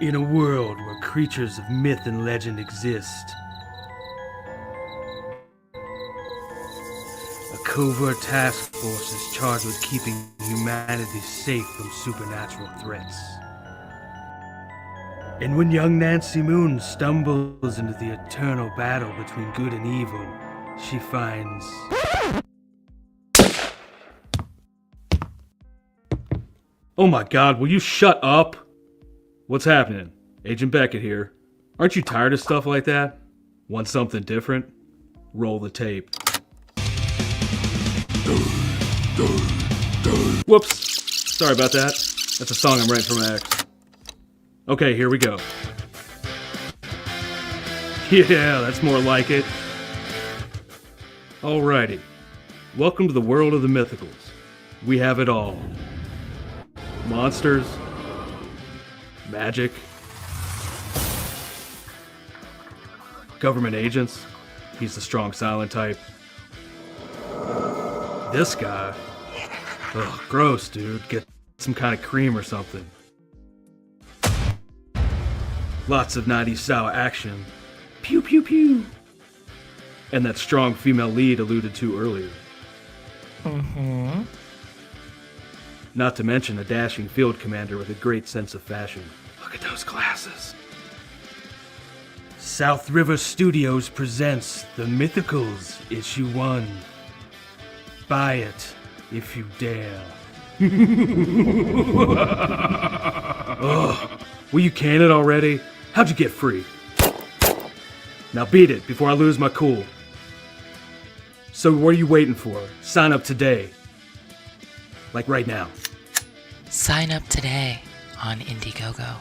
In a world where creatures of myth and legend exist, a covert task force is charged with keeping humanity safe from supernatural threats. And when young Nancy Moon stumbles into the eternal battle between good and evil, she finds... Oh my god, will you shut up? What's happening? Agent Beckett here. Aren't you tired of stuff like that? Want something different? Roll the tape. Whoops. Sorry about that. That's a song I'm writing for my ex. Okay, here we go. Yeah, that's more like it. Alrighty. Welcome to the world of the mythicals. We have it all. Monsters. Magic. Government agents. He's the strong silent type. This guy. Ugh, gross, dude. Get some kind of cream or something. Lots of 90s style action. Pew pew pew. And that strong female lead alluded to earlier. Not to mention a dashing field commander with a great sense of fashion. Look at those glasses. South River Studios presents The Mythicals, Issue 1. Buy it, if you dare. Ugh, will you can it already? How'd you get free? Now beat it before I lose my cool. So what are you waiting for? Sign up today. Like right now. Sign up today on Indiegogo.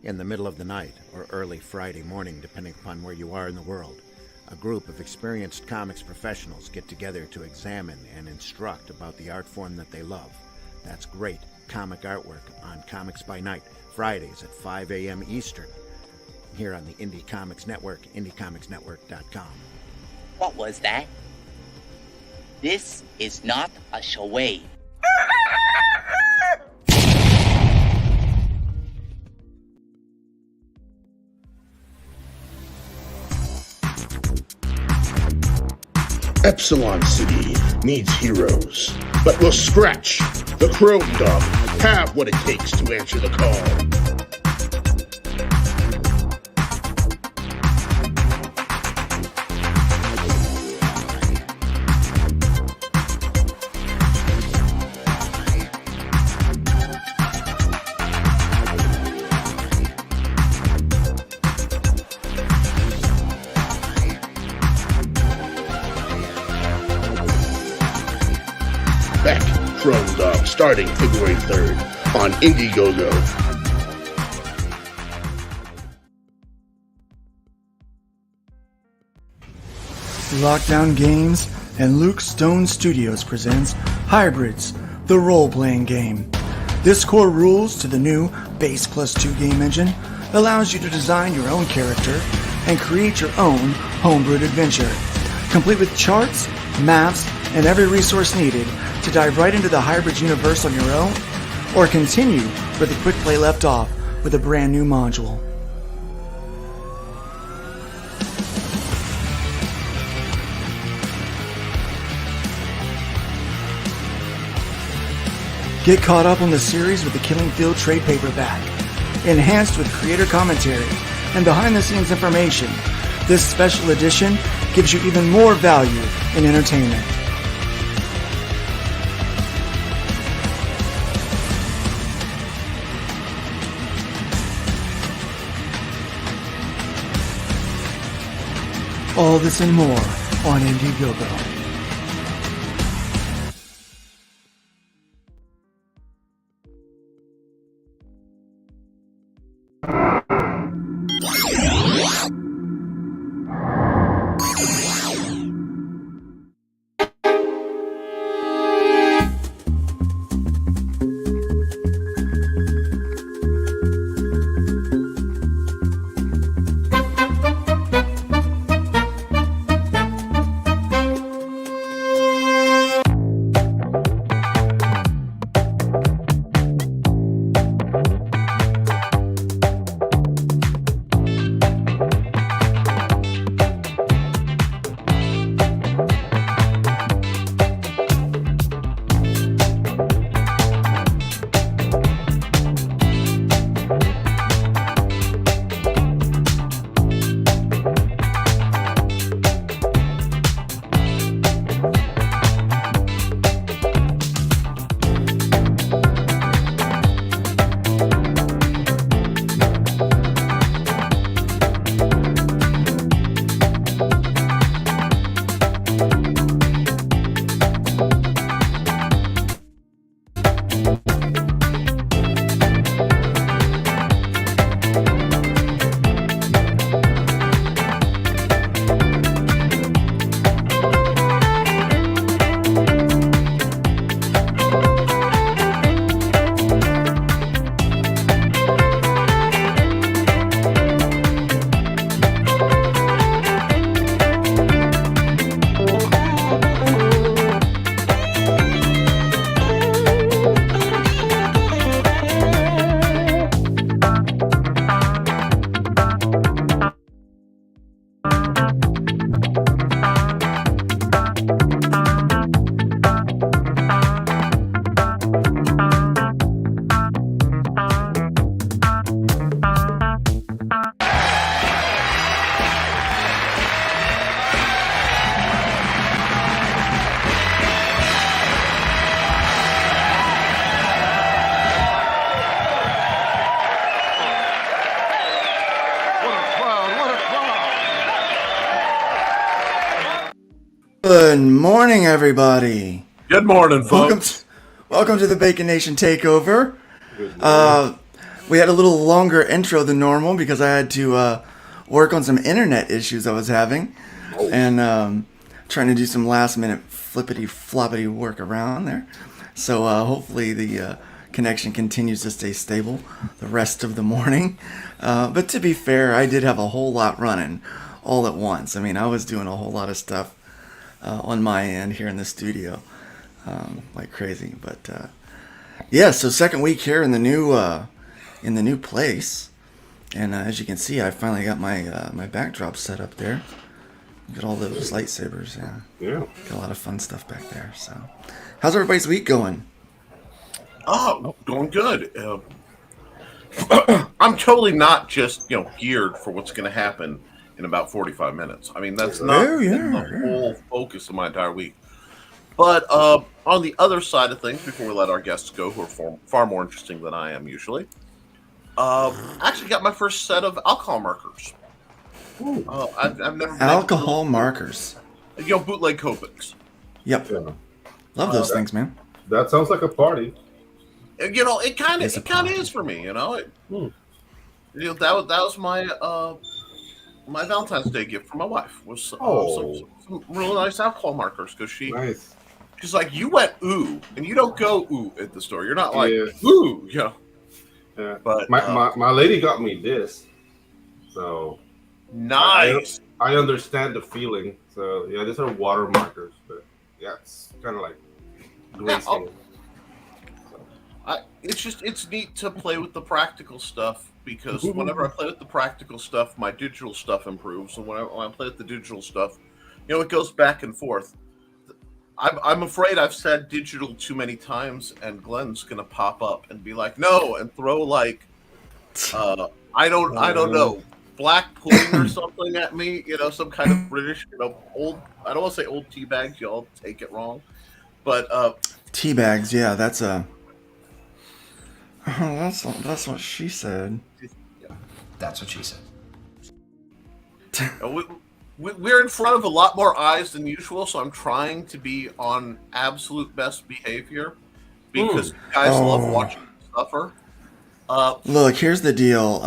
In the middle of the night, or early Friday morning, depending upon where you are in the world, a group of experienced comics professionals get together to examine and instruct about the art form that they love. That's great comic artwork on Comics by Night, Fridays at 5 a.m. Eastern, here on the Indie Comics Network, indiecomicsnetwork.com. What was that? This is not a charade. Epsilon City needs heroes, but will Scratch, the Chrome Dog, have what it takes to answer the call? Chrome Dog, starting February 3rd on Indiegogo. Lockdown Games and Luke Stone Studios presents Hybrids, the role-playing game. This core rules to the new Base Plus 2 game engine allows you to design your own character and create your own homebrewed adventure, complete with charts, maps, and every resource needed to dive right into the Hybrids universe on your own, or continue where the quick play left off with a brand new module. Get caught up on the series with the Killing Field trade paperback, enhanced with creator commentary and behind-the-scenes information. This special edition gives you even more value in entertainment. All this and more on Indiegogo. Good morning, everybody. Good morning, folks. Welcome to the Bacon Nation Takeover. We had a little longer intro than normal because I had to work on some internet issues I was having, and trying to do some last-minute flippity-floppity work around there. So hopefully the connection continues to stay stable the rest of the morning. But to be fair, I did have a whole lot running all at once. I mean, I was doing a whole lot of stuff on my end here in the studio, like crazy. But yeah, so second week here in the new place, and as you can see, I finally got my backdrop set up there. Got all those lightsabers. Yeah, got a lot of fun stuff back there. So, how's everybody's week going? Oh, going good. I'm totally not just geared for what's going to happen in about 45 minutes. I mean, that's not the whole focus of my entire week. But on the other side of things, before we let our guests go, who are far more interesting than I am usually, actually got my first set of alcohol markers. I've never alcohol markers. Bootleg Copics. Yep. Yeah. Love those things, man. That sounds like a party. It kind of is for me. That was my my Valentine's Day gift from my wife was some really nice alcohol markers because she's like, you went ooh, and you don't go ooh at the store. You're not like ooh, Yeah. But my lady got me this, so nice. I understand the feeling. So yeah, these are water markers, but yeah, it's kind of like glazing. It's neat to play with the practical stuff because whenever I play with the practical stuff, my digital stuff improves, and when I play with the digital stuff, it goes back and forth. I'm afraid I've said digital too many times, and Glenn's gonna pop up and be like, "No," and throw like, I don't know, black pudding or something at me. Some kind of British, old. I don't want to say old tea bags. Y'all take it wrong, but tea bags. Yeah, that's a. Oh, that's what she said. That's what she said. we're in front of a lot more eyes than usual, so I'm trying to be on absolute best behavior because you guys love watching me suffer. Look, here's the deal.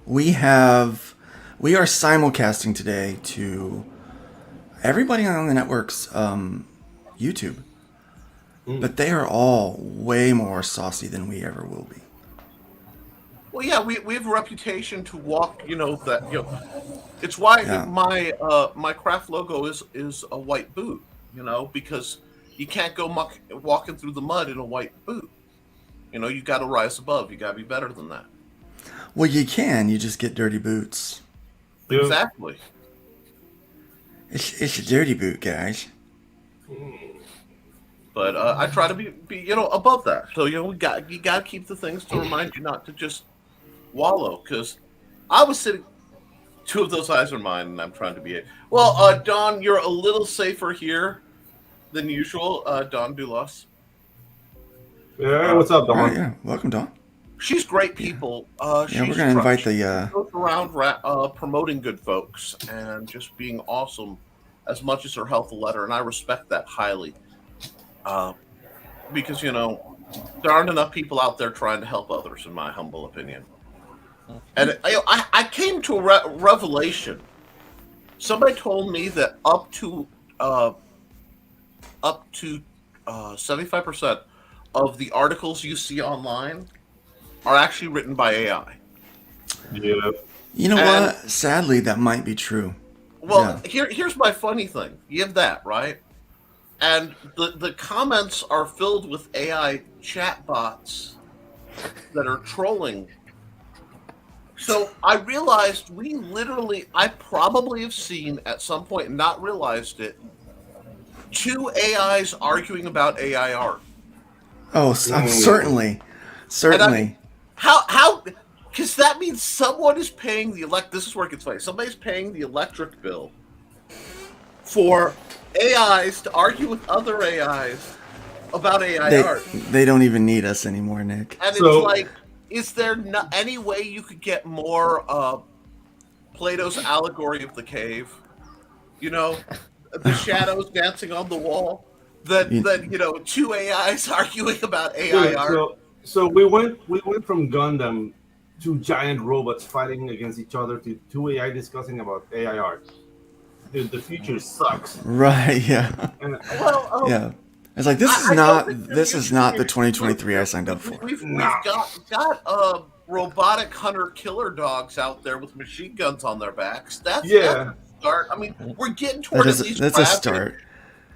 We are simulcasting today to everybody on the network's YouTube, but they are all way more saucy than we ever will be. Well, yeah, we have a reputation to walk. It's why my craft logo is a white boot. Because you can't go walking through the mud in a white boot. You got to rise above. You got to be better than that. Well, you can. You just get dirty boots. Yeah. Exactly. It's a dirty boot, guys. But I try to be above that. So you got to keep the things to remind you not to just wallow. Because I was sitting. 2 of those eyes are mine, and I'm trying to be it. Well, Don, you're a little safer here than usual. Don Dulos. Yeah, what's up, Don? Yeah, welcome, Don. She's great people. We're gonna invite the. She goes around promoting good folks and just being awesome, as much as her health will let her, and I respect that highly. Because there aren't enough people out there trying to help others, in my humble opinion. And I came to a revelation. Somebody told me that up to 75% of the articles you see online are actually written by AI. Yeah. You know what? Sadly, that might be true. Well, here's my funny thing. You have that, right? And the comments are filled with AI chatbots that are trolling. So I realized I probably have seen at some point and not realized it, 2 AIs arguing about AI art. Oh, certainly. How? Because that means someone is paying this is where it gets funny. Somebody's paying the electric bill for AIs to argue with other AIs about AI art. They don't even need us anymore, Nick. And it's like, is there any way you could get more Plato's allegory of the cave? The shadows dancing on the wall. That 2 AIs arguing about AI art. So we went from Gundam to giant robots fighting against each other to 2 AI discussing about AI art. Dude, the future sucks. Right? Yeah. Yeah. It's like this is not the 2023 I signed up for. We've got robotic hunter-killer dogs out there with machine guns on their backs. That's a start. I mean, we're getting toward that's a start.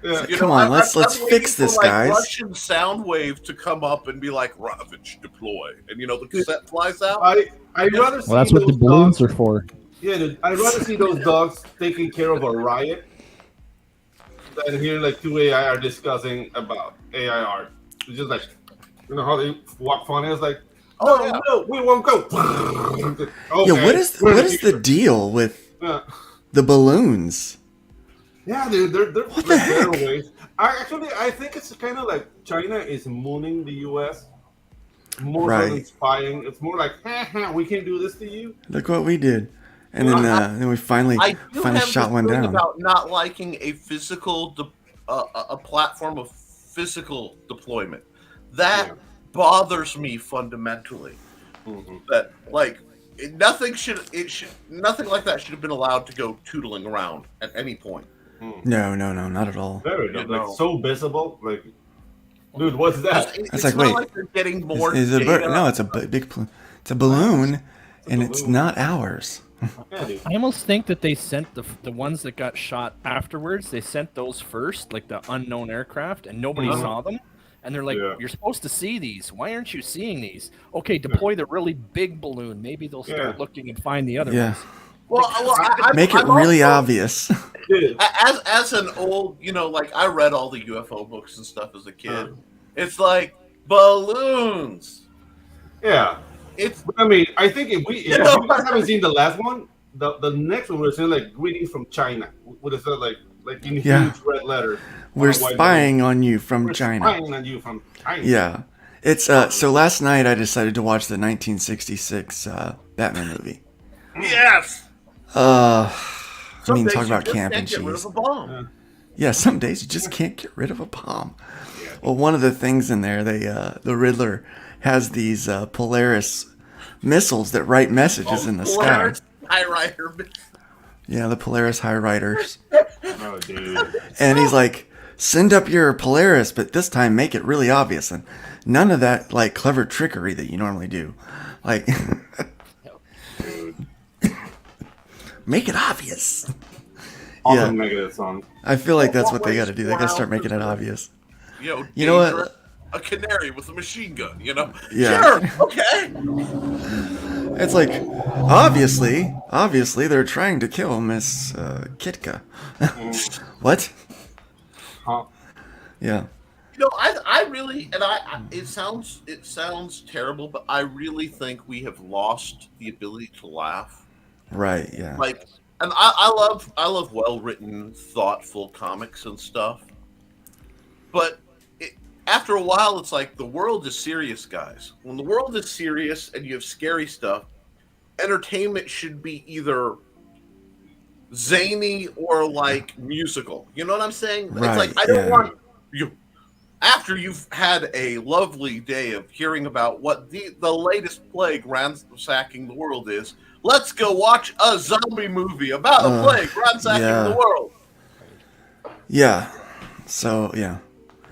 Yeah. Come on, let's fix this, guys. Russian sound wave to come up and be like, Ravage, deploy, and the cassette flies out. I'd rather see that's what the balloons are for. Yeah, dude, I'd rather see those dogs taking care of a riot than hear 2 AI are discussing about AI art. It's just like, how they walk funny. It's like, no, we won't go. Okay. Yeah, what is the deal with the balloons? Yeah, dude, they're what the heck? ways. I think it's kind of like China is mooning the U.S. more than spying. It's more like, we can't do this to you. Look what we did, and then we finally shot one down. About not liking a physical, a platform of physical deployment, that bothers me fundamentally. Mm-hmm. That nothing like that should have been allowed to go tootling around at any point. No, not at all. Very so visible. Dude, what's that? It's like, wait, like they're getting more is it data. no, it's a balloon, and it's not ours. I almost think that they sent the ones that got shot afterwards. They sent those first, like the unknown aircraft, and nobody saw them. And they're like, you're supposed to see these. Why aren't you seeing these? Okay, deploy the really big balloon. Maybe they'll start looking and find the other ones. Make it really obvious. As an old, I read all the UFO books and stuff as a kid. It's like balloons. Yeah. I think if you guys haven't seen the last one, the next one was saying greetings from China. Would have said like in huge red letters. We're spying on you from China. Spying on you from China. Yeah. It's so last night I decided to watch the 1966 Batman movie. Yes. I mean, days talk you about just camp and can't get rid cheese. of a bomb. Yeah, some days you just can't get rid of a bomb. Well, one of the things in there, the Riddler has these Polaris missiles that write messages in the Polaris sky. High Rider. Yeah, the Polaris High Riders. Oh, dude. And he's like, send up your Polaris, but this time make it really obvious. And none of that, like, clever trickery that you normally do. Like, make it obvious. Awesome Megadeth song. I feel like that's what they got to do. They got to start making it obvious. You know what? A canary with a machine gun, Yeah. Sure, okay. It's like, obviously, they're trying to kill Miss Kitka. What? Huh? Yeah. I really, and it sounds terrible, but I really think we have lost the ability to laugh. Right. Yeah. Like, and I love well-written, thoughtful comics and stuff. But after a while, it's like the world is serious, guys. When the world is serious and you have scary stuff, entertainment should be either zany or like musical. You know what I'm saying? Right, It's like I don't want you. After you've had a lovely day of hearing about what the latest plague ransacking the world is, let's go watch a zombie movie about a plague ransacking the world. Yeah. So, yeah.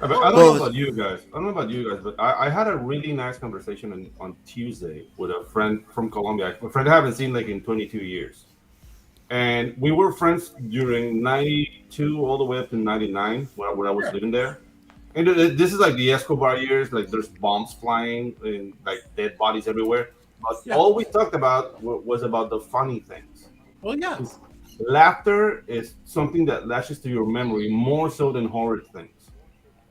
I don't know about you guys. But I had a really nice conversation on Tuesday with a friend from Colombia. A friend I haven't seen like in 22 years. And we were friends during 92 all the way up to 99 when I was living there. And this is like the Escobar years, like there's bombs flying and like dead bodies everywhere. But all we talked about was about the funny things. Well, yeah. Laughter is something that lashes to your memory more so than horror things.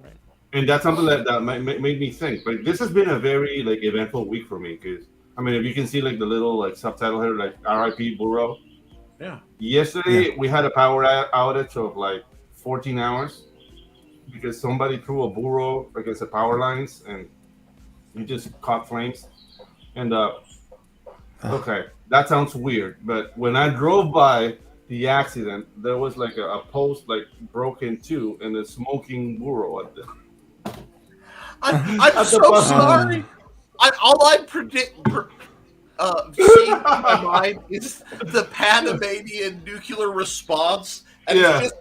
Right. And that's something that made me think. Like this has been a very like eventful week for me because I mean if you can see like the little like subtitle here like R.I.P. Burro. Yeah. Yesterday we had a power outage of like 14 hours because somebody threw a burro against the power lines and you just caught flames. And okay, that sounds weird, but when I drove by the accident, there was like a post like broken too and a smoking burro at the. I'm so sorry. All I see in my mind is the Panamanian nuclear response, and it's just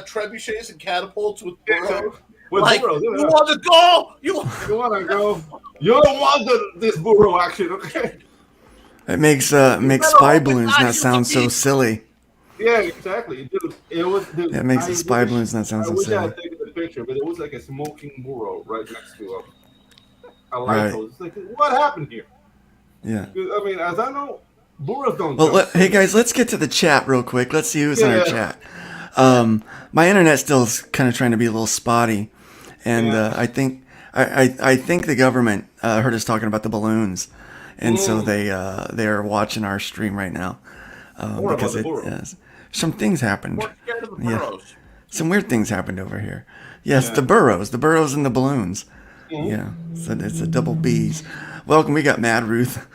trebuchets and catapults with burros. Like, burros, you want to go? You want to go? You don't want this burro action, okay? It makes spy balloons not sound so silly. Yeah, exactly. Dude, it makes the spy balloons not sound so silly. I wish I had taken the picture, but it was like a smoking burro right next to a light post. It's like, what happened here? Yeah. I mean, as I know, burros don't. Well, hey guys, let's get to the chat real quick. Let's see who's in our chat. My internet still is kind of trying to be a little spotty, and I think the government heard us talking about the balloons, and so they are watching our stream right now because some things happened. Some weird things happened over here. Yes, the burros and the balloons. Yeah, so it's a double B's. Welcome, we got Mad Ruth,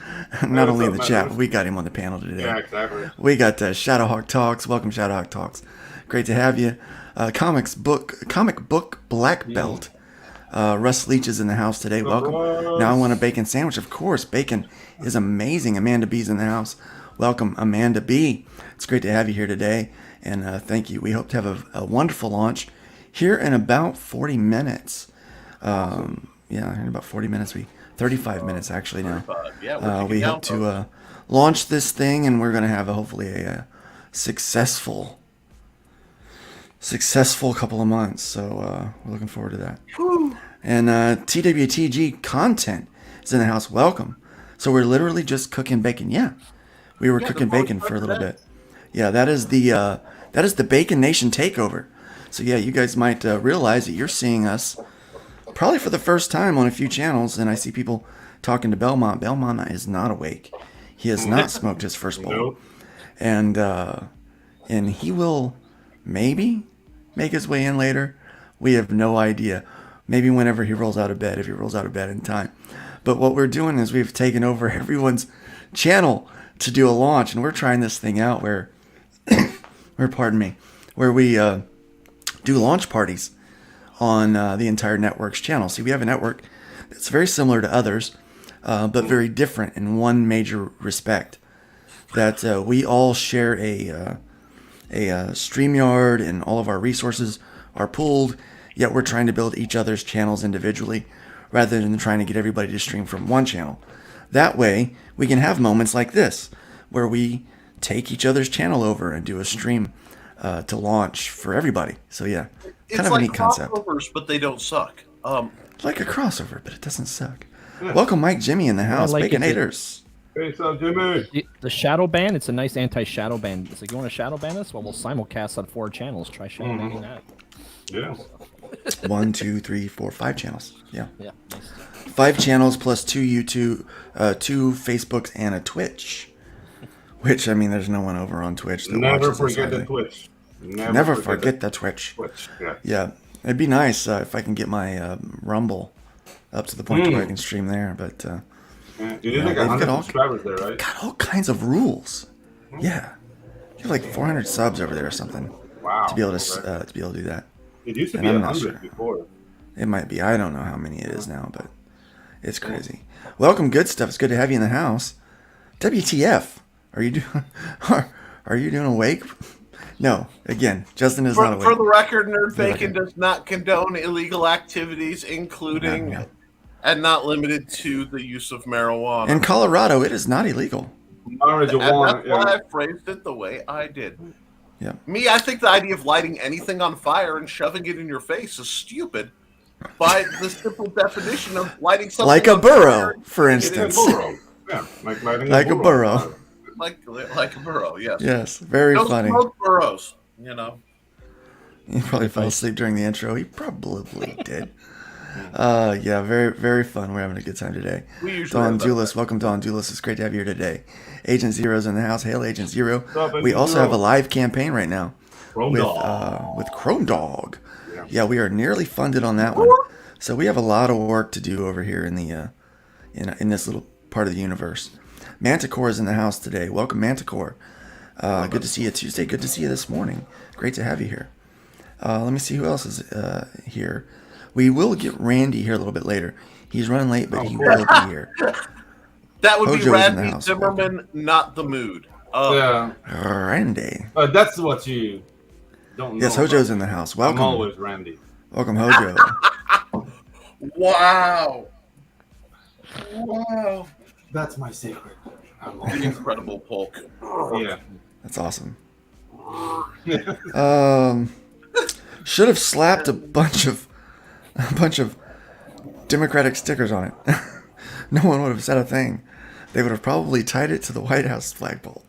not only in the chat, but we got him on the panel today. Yeah, exactly. We got Shadowhawk Talks. Welcome, Shadowhawk Talks. Great to have you. Comic book black belt. Russ Leach is in the house today. Welcome. Now I want a bacon sandwich. Of course, bacon is amazing. Amanda B's in the house. Welcome, Amanda B. It's great to have you here today, and thank you. We hope to have a wonderful launch here in about 40 minutes. In about 40 minutes. 35 minutes actually now. We hope to launch this thing, and we're going to have hopefully a successful couple of months. So we're looking forward to that. Whew. And TWTG content is in the house. Welcome. So we're literally just cooking bacon. Yeah, we were cooking bacon for a little bit. Yeah, that is the Bacon Nation takeover. So yeah, you guys might realize that you're seeing us probably for the first time on a few channels, and I see people talking to Belmont. Belmont is not awake. He has not smoked his first bowl, and he will maybe make his way in later. We have no idea. Maybe whenever he rolls out of bed, if he rolls out of bed in time. But what we're doing is we've taken over everyone's channel to do a launch, and we're trying this thing out where where we do launch parties on the entire network's channel. See, we have a network that's very similar to others, but very different in one major respect. That we all share a StreamYard, and all of our resources are pooled, yet we're trying to build each other's channels individually rather than trying to get everybody to stream from one channel. That way, we can have moments like this where we take each other's channel over and do a stream to launch for everybody. So yeah, kind of a neat concept. Crossovers, but they don't suck. Like a crossover, but it doesn't suck. Yeah. Welcome, Mike Jimmy in the house. Like Baconators. Hey, what's up, Jimmy? The shadow ban, it's a nice anti-shadow ban. It's like, you want to shadow ban us? Well, we'll simulcast on 4 channels. Try shadow banning that. Yeah. 1, 2, 3, 4, 5 channels. Yeah. Yeah. Nice. 5 channels plus 2 YouTube, 2 Facebooks, and a Twitch. Which, I mean, there's no one over on Twitch that Never forget the Twitch. Never forget the Twitch. Yeah. It'd be nice if I can get my Rumble up to the point where I can stream there, but you did like 100 subscribers there, right? Got all kinds of rules. Yeah. You have like 400 subs over there or something. Wow. To be able to do that. It used to be 100 before. It might be. I don't know how many it is now, but it's crazy. Welcome, good stuff. It's good to have you in the house. WTF? Are you doing awake? No. Again, Justin is not awake. For the record, Nerd Bacon does not condone illegal activities, including and not limited to the use of marijuana. In Colorado, it is not illegal. Marijuana. And that's why I phrased it the way I did. Yeah. Me, I think the idea of lighting anything on fire and shoving it in your face is stupid. By the simple definition of lighting something like a on burrow, fire, for instance. Yeah, like lighting like a burrow. Like a burrow, yes. Yes, very funny. Smoke burrows, you know. He probably fell asleep during the intro. He probably did. Yeah, very, very fun. We're having a good time today. Don Dulis, welcome, Don Dulis. It's great to have you here today. Agent Zero's in the house. Hail, Agent Zero. We also have a live campaign right now with Chrome Dog. Yeah, we are nearly funded on that one. So we have a lot of work to do over here in the in this little part of the universe. Manticore is in the house today. Welcome, Manticore. Good to see you Tuesday. Good to see you this morning. Great to have you here. Let me see who else is here. We will get Randy here a little bit later. He's running late, but he will be here. That would be Randy Zimmerman, not the mood. Yeah. Randy. That's what you don't know. Yes, Hojo's in the house. Welcome. I'm always Randy. Welcome, Hojo. Wow. That's my secret. The Incredible Polk. Yeah. That's awesome. Should have slapped a bunch of Democratic stickers on it. No one would have said a thing. They would have probably tied it to the White House flagpole.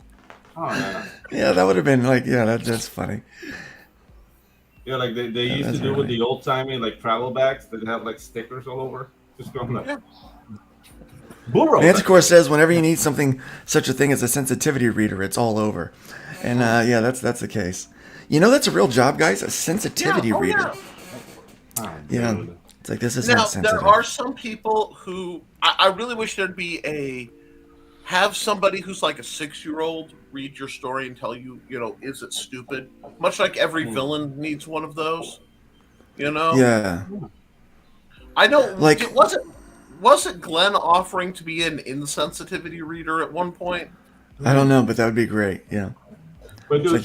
Oh, yeah. Yeah, that would have been like, that's funny. Yeah, like they used to do with the old timey like travel bags that have like stickers all over. Just going like. Manticore says whenever you need something, such a thing as a sensitivity reader, it's all over. And yeah, that's the case. You know, that's a real job, guys. A sensitivity reader. Yeah. It's like, this is not sensitive. There are some people who I really wish there'd be have somebody who's like a 6-year-old read your story and tell you, is it stupid? Much like every villain needs one of those, Yeah. I know. Like, wasn't Glenn offering to be an insensitivity reader at one point? I don't know, but that would be great. Yeah. But it's like,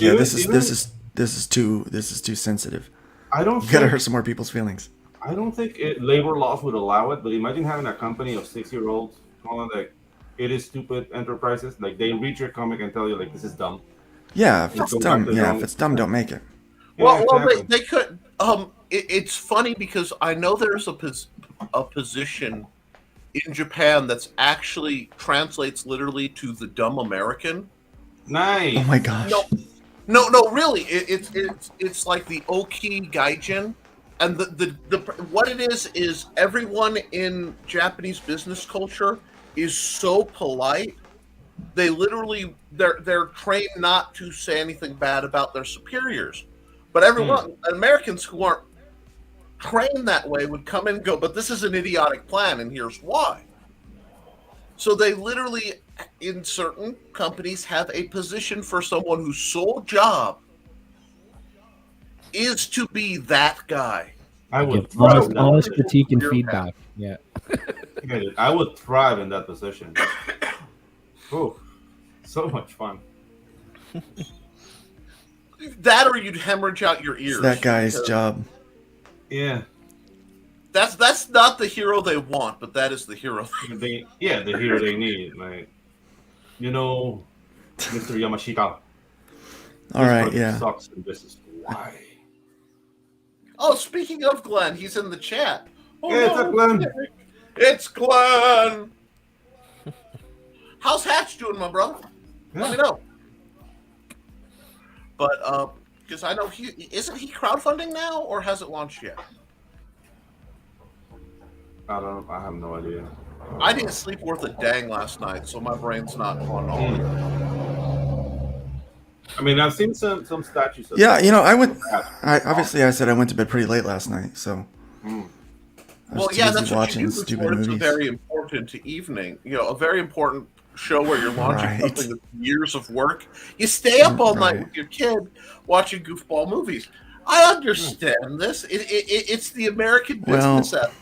this is too sensitive. You gotta hurt some more people's feelings. I don't think labor laws would allow it, but imagine having a company of 6-year-olds calling like it is stupid enterprises. Like they read your comic and tell you like this is dumb. Yeah, if it's dumb, if it's dumb, don't make it. Well, exactly. They could. It's funny because I know there's a position in Japan that's actually translates literally to the dumb American. Nice. Oh my gosh. No, really. It's like the Oki Gaijin. And the what it is everyone in Japanese business culture is so polite. They literally they're trained not to say anything bad about their superiors. But everyone Americans who aren't trained that way would come in and go, but this is an idiotic plan and here's why. So they literally in certain companies have a position for someone whose sole job is to be that guy. I would Give thrive in that honest position. critique and Career feedback. Yeah. Yeah, dude, I would thrive in that position. Oh, so much fun. That or you'd hemorrhage out your ears. It's that guy's because job. Yeah. That's not the hero they want, but that is the hero. The hero they need. Like, Mr. Yamashita. All right, person yeah. Sucks, and this is why. Oh, speaking of Glenn, he's in the chat. Oh, Hey, what's up, Glenn? It's Glenn. How's Hatch doing, my brother? Let me know. But because I know isn't he crowdfunding now, or has it launched yet? I have no idea. I didn't sleep worth a dang last night, so my brain's not on all of it. I mean, I've seen some statues. Yeah, I said I went to bed pretty late last night, so. Well, yeah, that's what you do before it's a very important evening. A very important show where you're launching something with years of work. You stay up all night with your kid watching goofball movies. I understand this. It's the American business ethic,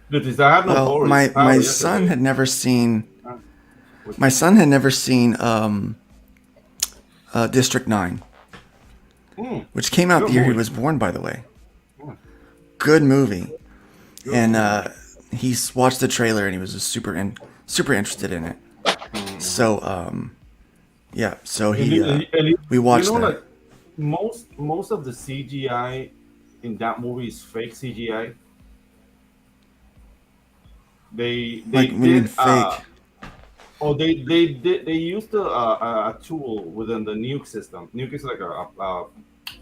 Because I have no my son had never seen. My son had never seen District 9, which came out the year he was born, by the way. Good movie, and he's watched the trailer and he was just super interested in it. So so we watched that. Like, most of the CGI in that movie is fake CGI. They did fake. They used a tool within the Nuke system. Nuke is like a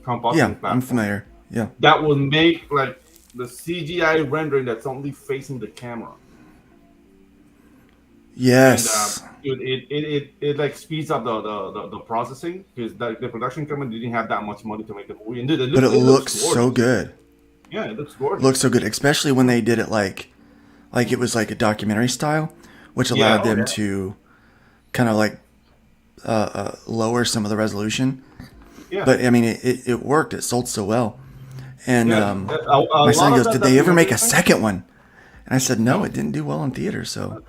compositing platform. I'm familiar. Yeah, that will make like the CGI rendering that's only facing the camera. Yes. And, it like speeds up the processing because the production company didn't have that much money to make the movie. And it looks so good. Yeah, it looks gorgeous. Looks so good, especially when they did it like it was like a documentary style, which allowed them to kind of like lower some of the resolution. Yeah. But I mean, it worked. It sold so well. And my son goes, "Did they ever make a second one?" And I said, "No, it didn't do well in theaters, so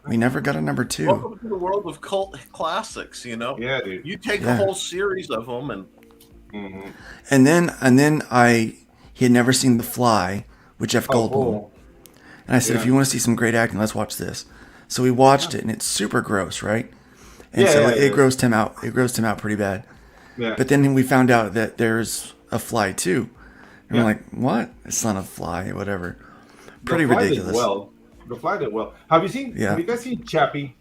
we never got a number 2." Welcome to the world of cult classics, Yeah, dude. You take a whole series of them, and and then he had never seen The Fly with Jeff Goldblum, and I said, "If you want to see some great acting, let's watch this." So we watched it, and it's super gross, right? And it grossed him out. It grossed him out pretty bad. Yeah. But then we found out that there's a Fly too. And we're like, what? It's not a Fly, whatever. Pretty ridiculous. The Fly did well. Have you guys seen Chappie?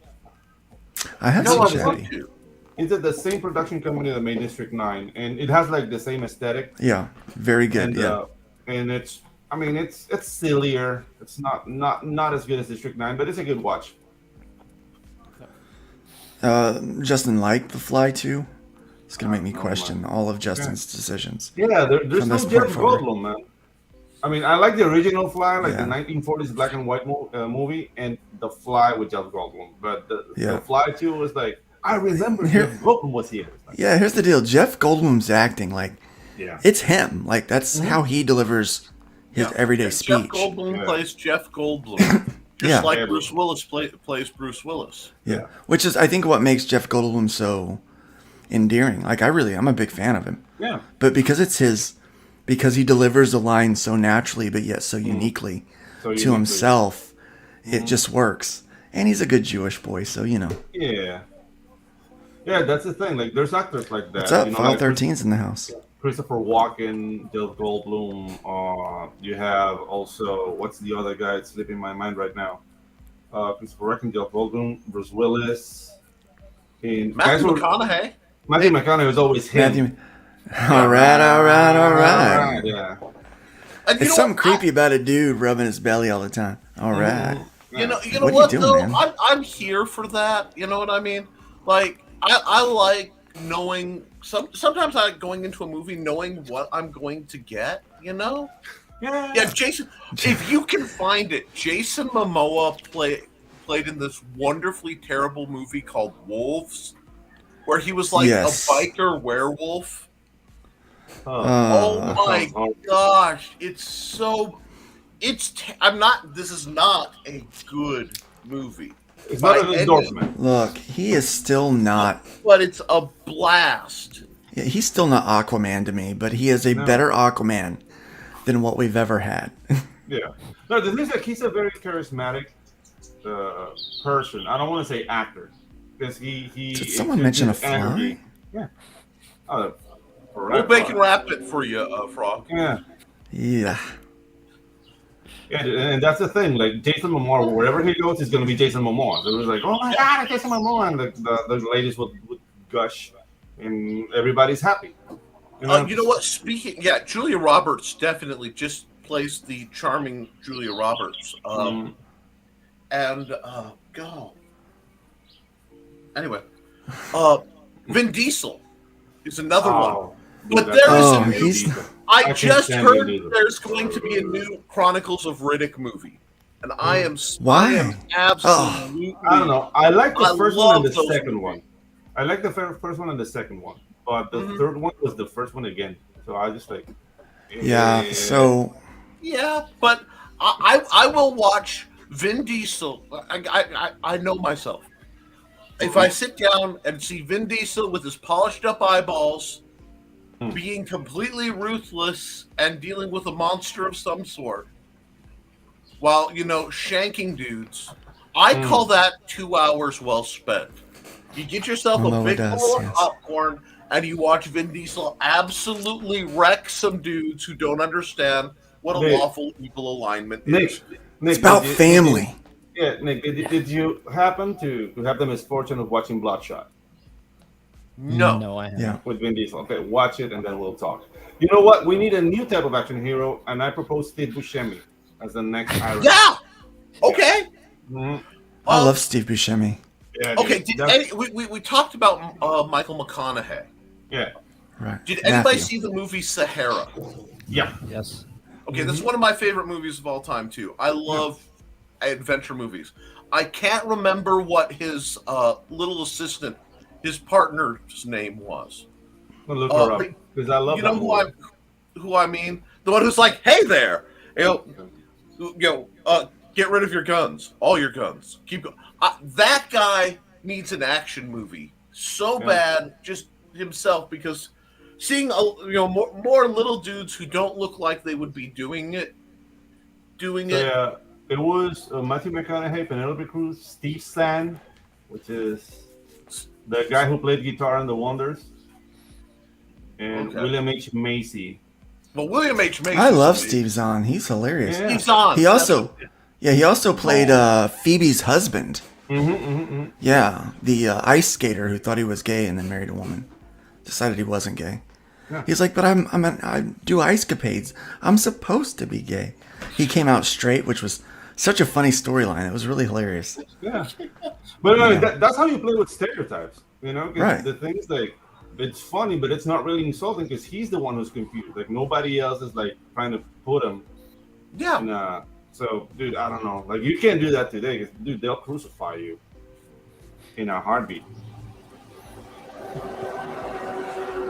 I have seen Chappie. Is it the same production company that made District 9? And it has like the same aesthetic. Yeah, very good. And it's sillier. It's not as good as District 9, but it's a good watch. Justin liked The Fly too. It's gonna make me question all of Justin's decisions. Yeah, there's no Jeff Goldblum, man. I mean, I like the original Fly, like the 1940s black and white movie, and The Fly with Jeff Goldblum. But the Fly 2 was like, I remember Jeff Goldblum was here. Like, here's the deal. Jeff Goldblum's acting, it's him. Like, that's how he delivers his everyday speech. Jeff Goldblum plays Jeff Goldblum. Just like Bruce Willis plays Bruce Willis. Yeah. Which is, I think, what makes Jeff Goldblum so endearing. Like, I'm a big fan of him. Yeah. But because he delivers a line so naturally, but yet so uniquely to himself, it just works. And he's a good Jewish boy, so Yeah. Yeah, that's the thing. Like, there's actors like that. What's up? File 13's in the house. Christopher Walken, Jeff Goldblum. You have also, what's the other guy? It's slipping my mind right now. Christopher Walken, Jeff Goldblum, Bruce Willis. Matthew McConaughey. Matthew McConaughey was always him. All right. Yeah. It's something creepy about a dude rubbing his belly all the time. All right. You know what though? I'm here for that. You know what I mean? Like, I like knowing. Sometimes I like going into a movie knowing what I'm going to get. Yeah, Jason. If you can find it, Jason Momoa played in this wonderfully terrible movie called Wolves, where he was like Yes. a biker werewolf? Oh, Oh my gosh, it's so. This is not a good movie. it's not an endorsement. Look, he is still not. But it's a blast. Yeah, he's still not Aquaman to me, but he is a better Aquaman than what we've ever had. Yeah. No, the thing is, like, he's a very charismatic person. I don't want to say actor, because he. Did someone mention a fly? Energy. Yeah. We'll bake and wrap it for you, Frog. Yeah. Yeah. Yeah, and that's the thing. Like Jason Momoa, wherever he goes, he's going to be Jason Momoa. So it was like, oh my God, it's Jason Momoa, and the ladies would gush, and everybody's happy. You know what? Julia Roberts definitely just plays the charming Julia Roberts. Go. Anyway, Vin Diesel is another one. But there is a new. I just heard there's going to be a new Chronicles of Riddick movie, and I am absolutely. I don't know. I like the first one and the second one. I like the first one and the second one, but the third one was the first one again. So I just like. Yeah. So. Yeah, but I will watch Vin Diesel. I know myself. If I sit down and see Vin Diesel with his polished up eyeballs, being completely ruthless and dealing with a monster of some sort, while shanking dudes, I call that 2 hours well spent. You get yourself a big bowl of popcorn and you watch Vin Diesel absolutely wreck some dudes who don't understand what a lawful evil alignment is. Nick, it's about family. Nick, did you happen to have the misfortune of watching Bloodshot? No, I haven't. Yeah. With Vin Diesel. Okay, watch it and then we'll talk. You know what? We need a new type of action hero, and I propose Steve Buscemi as the next Iron Man. Yeah! Okay! I love Steve Buscemi. Yeah, okay, we talked about Michael McConaughey. Yeah. Right. Did anybody see the movie Sahara? Yeah. Yes. Okay, that's one of my favorite movies of all time, too. I love adventure movies. I can't remember what his little assistant, his partner's name was. I'll look her up, because I love that who I mean? The one who's like, hey there! Get rid of your guns. All your guns. Keep going. That guy needs an action movie so bad, just himself, because seeing more little dudes who don't look like they would be doing it. Yeah, it was Matthew McConaughey, Penelope Cruz, Steve Zahn, which is the guy who played guitar in The Wonders, and William H. Macy. Well, William H. Macy. I love Steve Zahn. He's hilarious. Yeah. Steve Zahn. He also played Phoebe's husband. Yeah, the ice skater who thought he was gay and then married a woman. Decided he wasn't gay. Yeah. He's like, but I do ice capades. I'm supposed to be gay. He came out straight, which was such a funny storyline. It was really hilarious. Yeah, but that's how you play with stereotypes. Right. The thing is, like, it's funny, but it's not really insulting because he's the one who's confused. Like, nobody else is like trying to put him. Yeah. And, so, dude, I don't know. Like, you can't do that today because, dude, they'll crucify you in a heartbeat.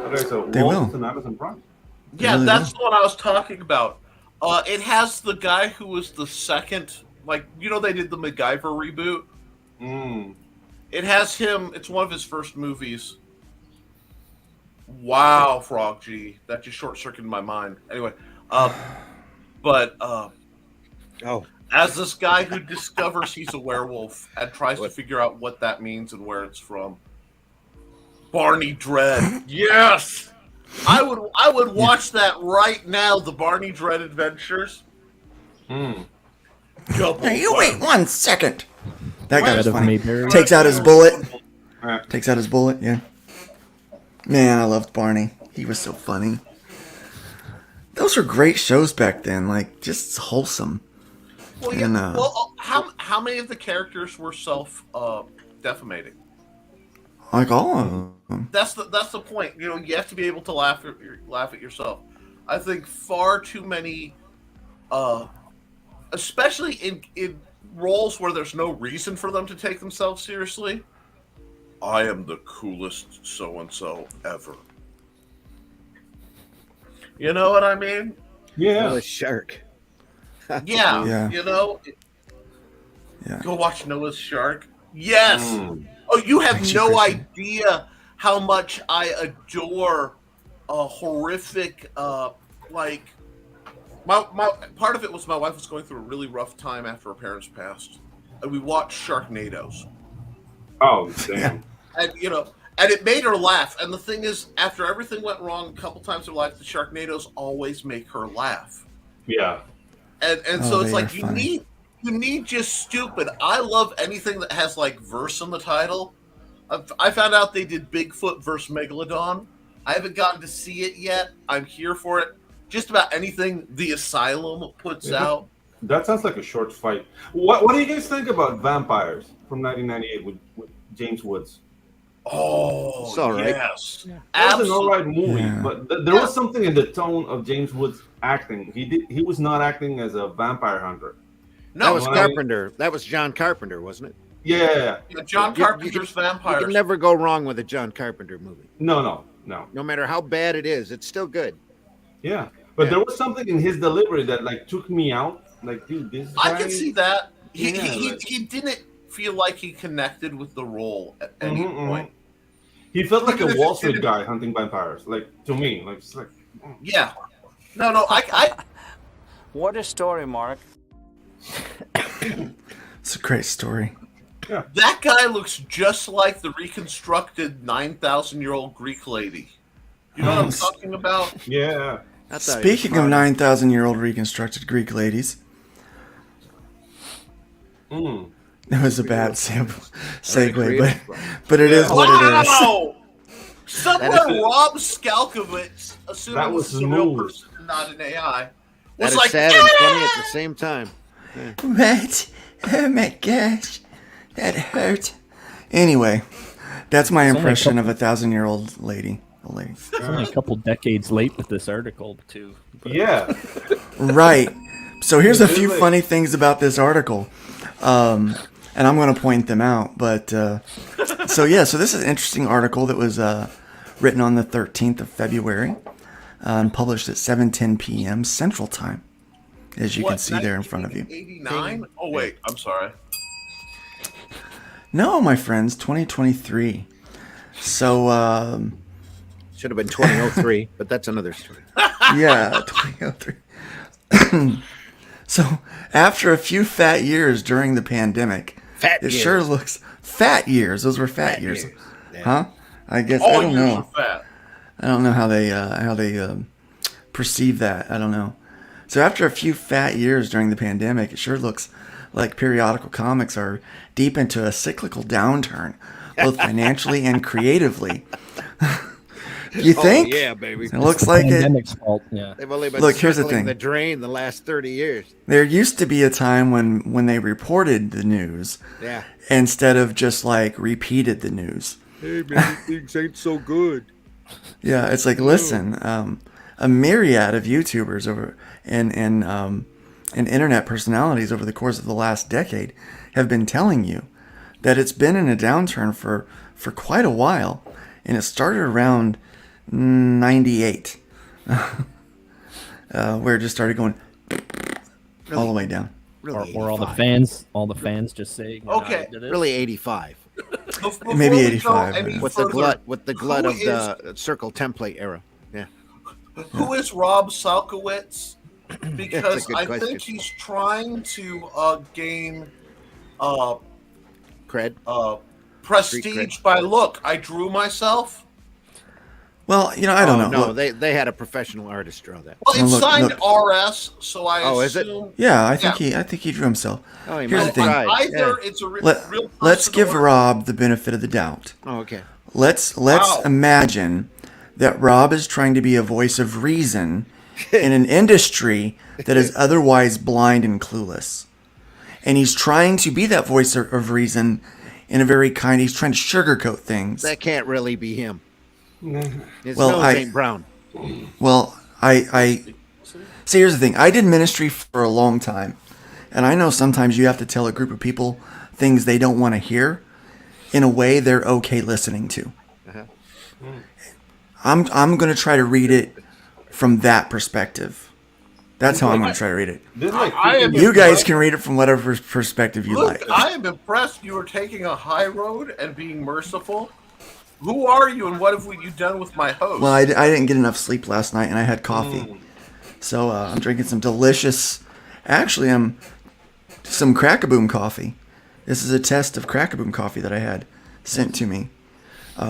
Okay, so they will. On Amazon Prime. Yeah, really that's the one I was talking about. It has the guy who was the second, they did the MacGyver reboot. It has him. It's one of his first movies. Wow, Frog G, that just short-circuited my mind. Anyway, as this guy who discovers he's a werewolf and tries to figure out what that means and where it's from. Barney Dredd. Yes! I would watch that right now, the Barney Dredd Adventures. Now you wait 1 second. That guy was funny. Takes out his bullet. Yeah. Man, I loved Barney. He was so funny. Those were great shows back then, like just wholesome. Well, yeah. How many of the characters were self-defamating? Like all of them. That's the point. You have to be able to laugh at yourself. I think far too many, especially in roles where there's no reason for them to take themselves seriously. I am the coolest so-and-so ever. You know what I mean? Yeah. Noah's Shark. Yeah. You know? Yeah. Go watch Noah's Shark. Yes! Oh, you have no idea how much I adore a horrific, my part of it was my wife was going through a really rough time after her parents passed. And we watched Sharknadoes. Oh, damn. And, you know, and it made her laugh. And the thing is, after everything went wrong a couple times in her life, the Sharknadoes always make her laugh. Yeah. And so it's like, you need just stupid. I love anything that has, like, verse in the title. I found out they did Bigfoot versus Megalodon. I haven't gotten to see it yet. I'm here for it. Just about anything The Asylum puts out. That sounds like a short fight. What do you guys think about Vampires from 1998 with James Woods? Oh, it's all right. Yes. That was an all right movie, Yeah. but there was something in the tone of James Woods' acting. He was not acting as a vampire hunter. No, That was Carpenter. That was John Carpenter, wasn't it? Yeah. John Carpenter's Vampires. You can never go wrong with a John Carpenter movie. No. No matter how bad it is, it's still good. Yeah, but there was something in his delivery that like took me out. Like, dude, this guy... I can see that. He like... he didn't feel like he connected with the role at any point. He felt like a Wall Street guy hunting vampires. Like, to me, like, it's like... Yeah. No, I... What a story, Mark. It's a great story. Yeah. That guy looks just like the reconstructed 9,000-year-old Greek lady. You know what I'm talking about? Yeah. Speaking of 9,000-year-old reconstructed Greek ladies, it was a bad segue, but it is what it is. Someone Rob Skalkowitz, assuming that was this is a real smooth. person and not an AI, That was is like, sad and funny at the same time. Yeah. What? Oh my gosh, that hurt. Anyway, that's my impression of a 1,000-year-old lady. It's only a couple decades late with this article, too. Yeah. Right. So here's a few funny things about this article. And I'm going to point them out. But so this is an interesting article that was written on the 13th of February and published at 7:10 p.m. Central Time, as you can see there in front of you. 89? Oh, wait, I'm sorry. No, my friends, 2023. So... should have been 2003, but that's another story. Yeah, 2003. So, after a few fat years during the pandemic, sure looks fat years. Those were fat years, yeah. Huh? I guess I don't know. I don't know how they perceive that. I don't know. So, after a few fat years during the pandemic, it sure looks like periodical comics are deep into a cyclical downturn, both financially and creatively. You think? Oh, yeah, baby. It looks like it. Fault. Yeah. They've only been Look, here's the circling thing. the drain the last 30 years. There used to be a time when they reported the news, Yeah. instead of just like repeated the news. Hey, man, things ain't so good. Yeah, it's like, listen, a myriad of YouTubers and internet personalities over the course of the last decade have been telling you that it's been in a downturn for quite a while, and it started around 98, where it just started going all the way down. Really or all the fans just saying, Okay. Really 85. Maybe 85. With the glut of the Circle template era. Yeah. Who is Rob Salkowitz? Because I question. think he's trying to gain Cred. Prestige by look. I drew myself. Well, I don't know. No, Look, they had a professional artist draw that. Well, it's Look, signed look. RS, so I Oh, is it? assume. yeah, I think he drew himself. Oh, he Here's might the have thing. tried. Either Yeah. it's a real Let's person give or- Rob the benefit of the doubt. Oh, okay. Let's Wow. imagine that Rob is trying to be a voice of reason in an industry that is otherwise blind and clueless. And he's trying to be that voice of reason in a very he's trying to sugarcoat things. That can't really be him. His Well, nose ain't brown. Well, I see, here's the thing. I did ministry for a long time. And I know sometimes you have to tell a group of people things they don't want to hear in a way they're okay listening to. I'm going to try to read it from that perspective. That's how I'm going to try to read it. You guys can read it from whatever perspective you like. I am impressed you are taking a high road and being merciful. Who are you and what have you done with my host? Well, I didn't get enough sleep last night and I had coffee. So I'm drinking some delicious, actually some Crack-A-Boom coffee. This is a test of Crack-A-Boom coffee that I had sent to me,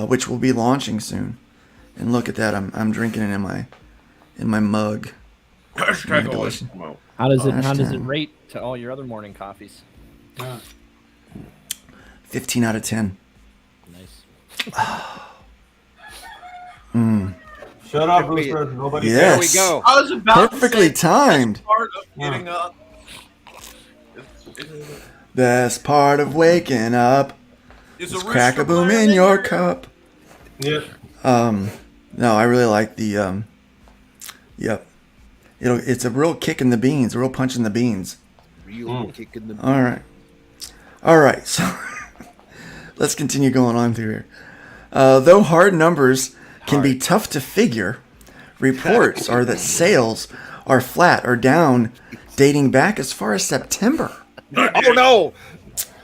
which will be launching soon. And look at that, I'm drinking it in my mug. How does it rate to all your other morning coffees? 15 out of 10. Nice. Shut up, Rooster. Nobody. Yes. There we go. I was about Perfectly to say, timed. Part of getting up. Best part of waking up is Crack-A-Boom in your cup. Yep. No, I really like the yep. It's a real kick in the beans, a real punch in the beans. Real kick in the beans. All right. So let's continue going on through here. Though hard numbers can be tough to figure, reports are that sales are flat or down, dating back as far as September. Oh no!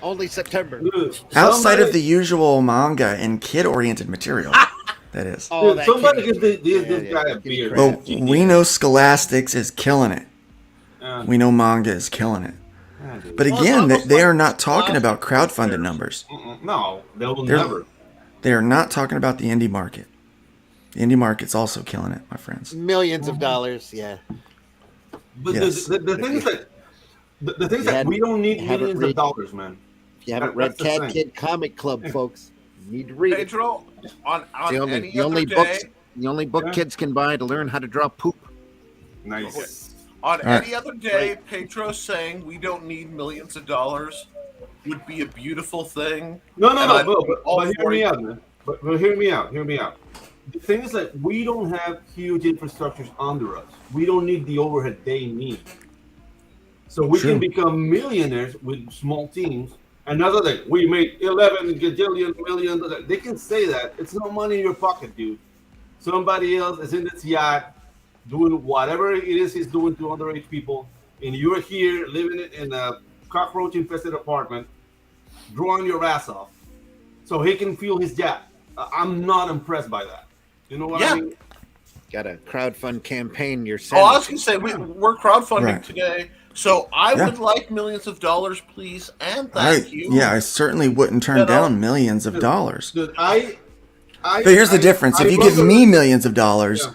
Only September. Outside of the usual manga and kid-oriented material, that is. Oh, somebody give this guy a beer. But we know Scholastics is killing it. We know manga is killing it. But again, they are not talking about crowdfunded numbers. No, they will never. They are not talking about the indie market. The indie market's also killing it, my friends. Millions of dollars, yeah. But Yes. the thing is that the thing is that we don't need millions of dollars, man. If you haven't read Cat Kid Comic Club, folks, you need to read it. Pedro, on The only book kids can buy to learn how to draw poop. Nice. On any other day, Pedro saying we don't need millions of dollars would be a beautiful thing. No, but hear me out, man. But hear me out. The thing is that we don't have huge infrastructures under us. We don't need the overhead they need. So we can become millionaires with small teams. Another thing, we made 11 gajillion million. They can say that. It's no money in your pocket, dude. Somebody else is in this yacht doing whatever it is he's doing to underage people. And you're here living in a cockroach-infested apartment, drawing your ass off so he can fuel his jet. I'm not impressed by that. You know what I mean? Got a crowdfund campaign yourself. Oh, I was going to say, we're crowdfunding today. So I would like millions of dollars, please, and thank you. Yeah, I certainly wouldn't turn down millions of dollars. Dude, but here's the difference. If you give me millions of dollars,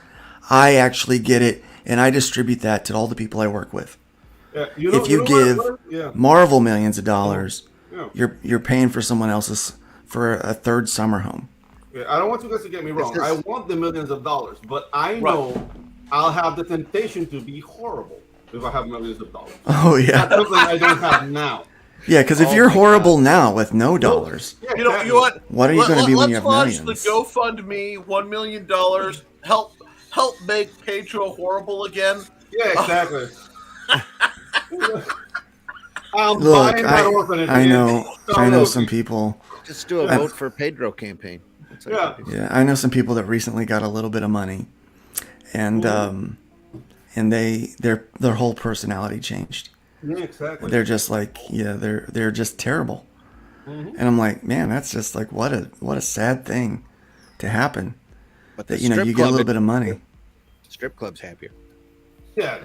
I actually get it, and I distribute that to all the people I work with. If you give Marvel millions of dollars, you're paying for someone else's for a third summer home. I don't want you guys to get me wrong. I want the millions of dollars, but I know I'll have the temptation to be horrible if I have millions of dollars. Oh, yeah. That's something I don't have now. Yeah, because if you're horrible now with no dollars, you know what are you going to be when you have millions? Let's launch the GoFundMe, $1 million, help make Pedro horrible again. Yeah, exactly. Look, I know some people. Just do a vote for Pedro campaign. Yeah, I know some people that recently got a little bit of money, and their whole personality changed. Yeah, exactly. They're just like, they're just terrible. And I'm like, man, that's just like what a sad thing to happen. But that you get a little bit of money. Strip club's happier. Yeah.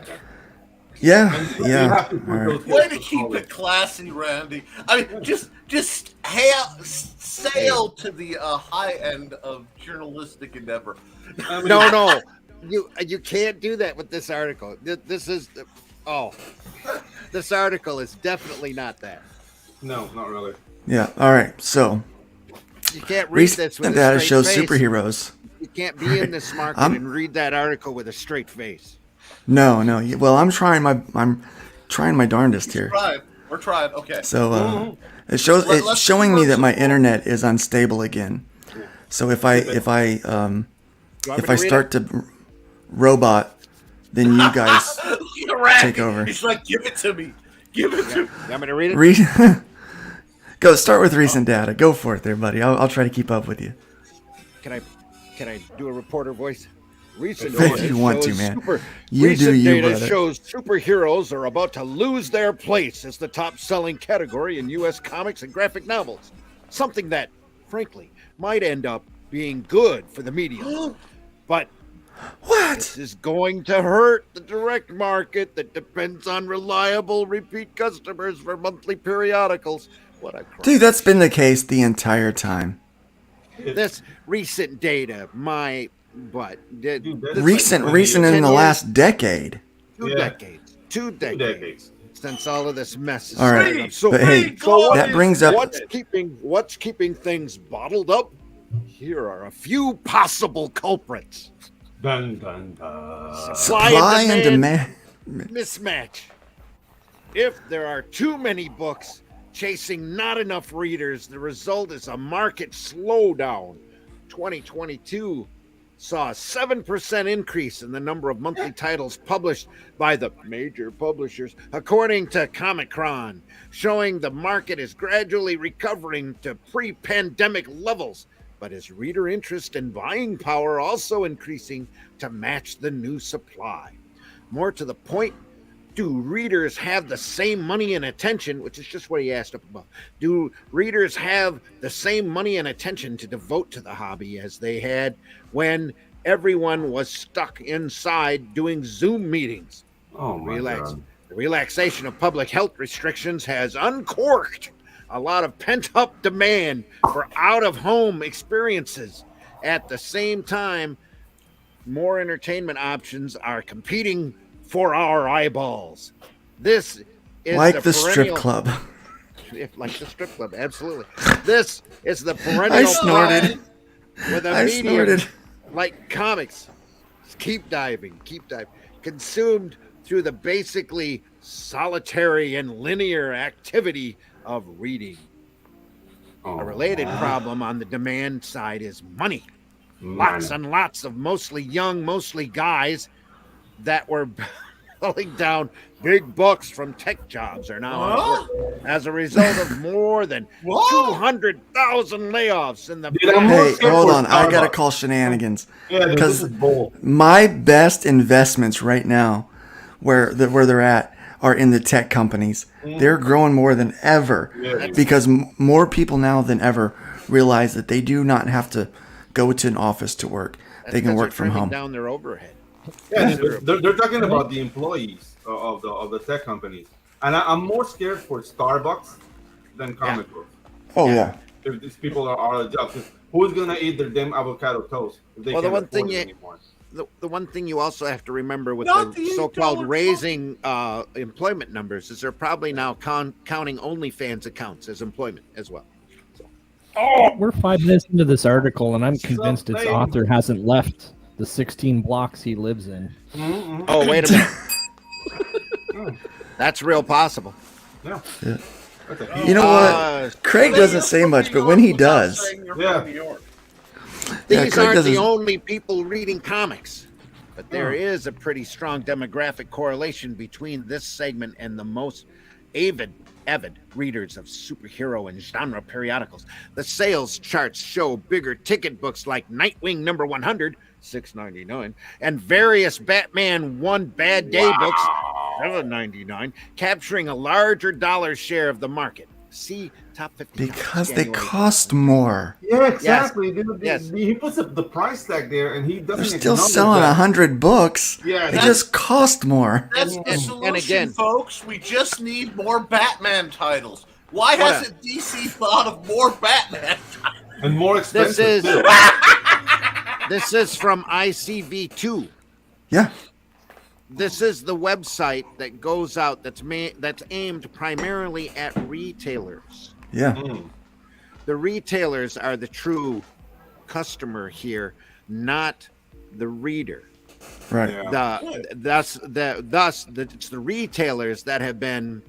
Way to keep it classy, Randy. I mean, just sail to the high end of journalistic endeavor. No, you can't do that with this article. This article is definitely not that. No, not really. Yeah. All right. So you can't read this with data a straight shows face. Superheroes. You can't be in this market and read that article with a straight face. No. Well, I'm trying my darndest here. We're trying. Okay. So it's showing me that my internet is unstable again. So if I start to robot, then you guys take over. He's like, give it to me. Give it to. You want me to read it? Go start with recent data. Go for it, there, buddy. I'll try to keep up with you. Can I do a reporter voice? Recent If you want to, shows man. Super, You recent do you, data brother. shows superheroes are about to lose their place as the top-selling category in U.S. comics and graphic novels. Something that, frankly, might end up being good for the media. But this is going to hurt the direct market that depends on reliable repeat customers for monthly periodicals. What a crap. Dude, that's been the case the entire time. This recent data, my butt. Recent in the last decade. Two decades since all of this mess is All right, started. So, but hey, so that brings up. what's keeping things bottled up? Here are a few possible culprits. Dun, dun, dun. Supply and demand mismatch. If there are too many books chasing not enough readers, the result is a market slowdown. 2022 saw a 7% increase in the number of monthly titles published by the major publishers, according to Comicron, showing the market is gradually recovering to pre-pandemic levels, but is reader interest and buying power also increasing to match the new supply? More to the point, do readers have the same money and attention, which is just what he asked up above, do readers have the same money and attention to devote to the hobby as they had when everyone was stuck inside doing Zoom meetings? Oh my God. The relaxation of public health restrictions has uncorked a lot of pent-up demand for out-of-home experiences. At the same time, more entertainment options are competing for our eyeballs. This is like the strip club. Like the strip club, absolutely. This is the perennial I snorted. With a I medium snorted. like comics. Keep diving. Consumed through the basically solitary and linear activity of reading. A related problem on the demand side is money. Lots and lots of mostly young, mostly guys that were pulling down big bucks from tech jobs are now out of work as a result of more than 200,000 layoffs in the Hey, hold on. I gotta call shenanigans because my best investments right now, where they're at, are in the tech companies. They're growing more than ever because more people now than ever realize that they do not have to go to an office to work. They can work from home. Down their overhead. Yeah, they're talking about the employees of the tech companies, and I'm more scared for Starbucks than comic books. Oh yeah. If these people are out of jobs, who's gonna eat their damn avocado toast if they can't afford it anymore? The one thing you also have to remember with the so-called raising employment numbers is they're probably now counting OnlyFans accounts as employment as well. We're 5 minutes into this article, and I'm convinced its author hasn't left the 16 blocks he lives in. Oh, wait a minute. That's real possible. Yeah. You know what? Craig doesn't say much, but when he does, these aren't the only people reading comics, but there is a pretty strong demographic correlation between this segment and the most avid readers of superhero and genre periodicals. The sales charts show bigger ticket books like Nightwing number 100, $6.99, and various Batman One Bad Day books, $7.99, capturing a larger dollar share of the market. See top 50 because they cost more. Yeah, exactly. Yes. He puts the price tag there, and he doesn't. They're still selling 100 books. Yeah, they just cost more. That's the solution, folks. We just need more Batman titles. Why hasn't DC thought of more Batman titles? And more expensive. This is from ICV2. Yeah. This is the website that goes out that's aimed primarily at retailers. Yeah. The retailers are the true customer here, not the reader. Right. Thus, it's the retailers that have been,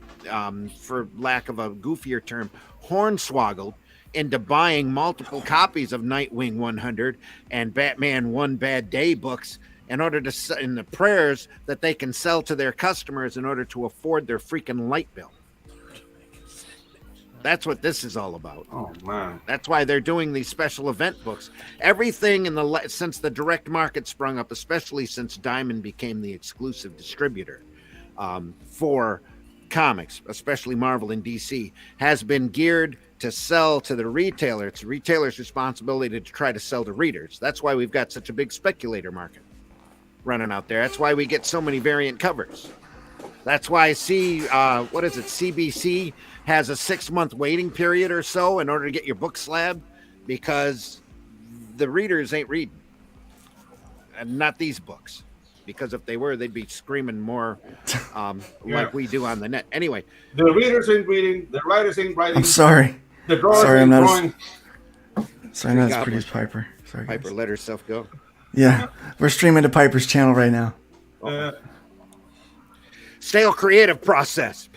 for lack of a goofier term, hornswoggled into buying multiple copies of Nightwing 100 and Batman One Bad Day books in order to in the prayers that they can sell to their customers in order to afford their freaking light bill. That's what this is all about. Oh man! That's why they're doing these special event books. Everything since the direct market sprung up, especially since Diamond became the exclusive distributor for comics, especially Marvel and DC, has been geared to sell to the retailer. It's the retailer's responsibility to try to sell to readers. That's why we've got such a big speculator market running out there. That's why we get so many variant covers. That's why CBC has a 6-month waiting period or so in order to get your book slab, because the readers ain't reading. And not these books. Because if they were, they'd be screaming more like we do on the net. Anyway. The readers ain't reading, the writers ain't writing. I'm sorry. The drawers sorry, ain't I'm not drawing. Sorry, not as pretty as Piper. Sorry, Piper, guys. let herself go. Yeah, we're streaming to Piper's channel right now. Stale creative process.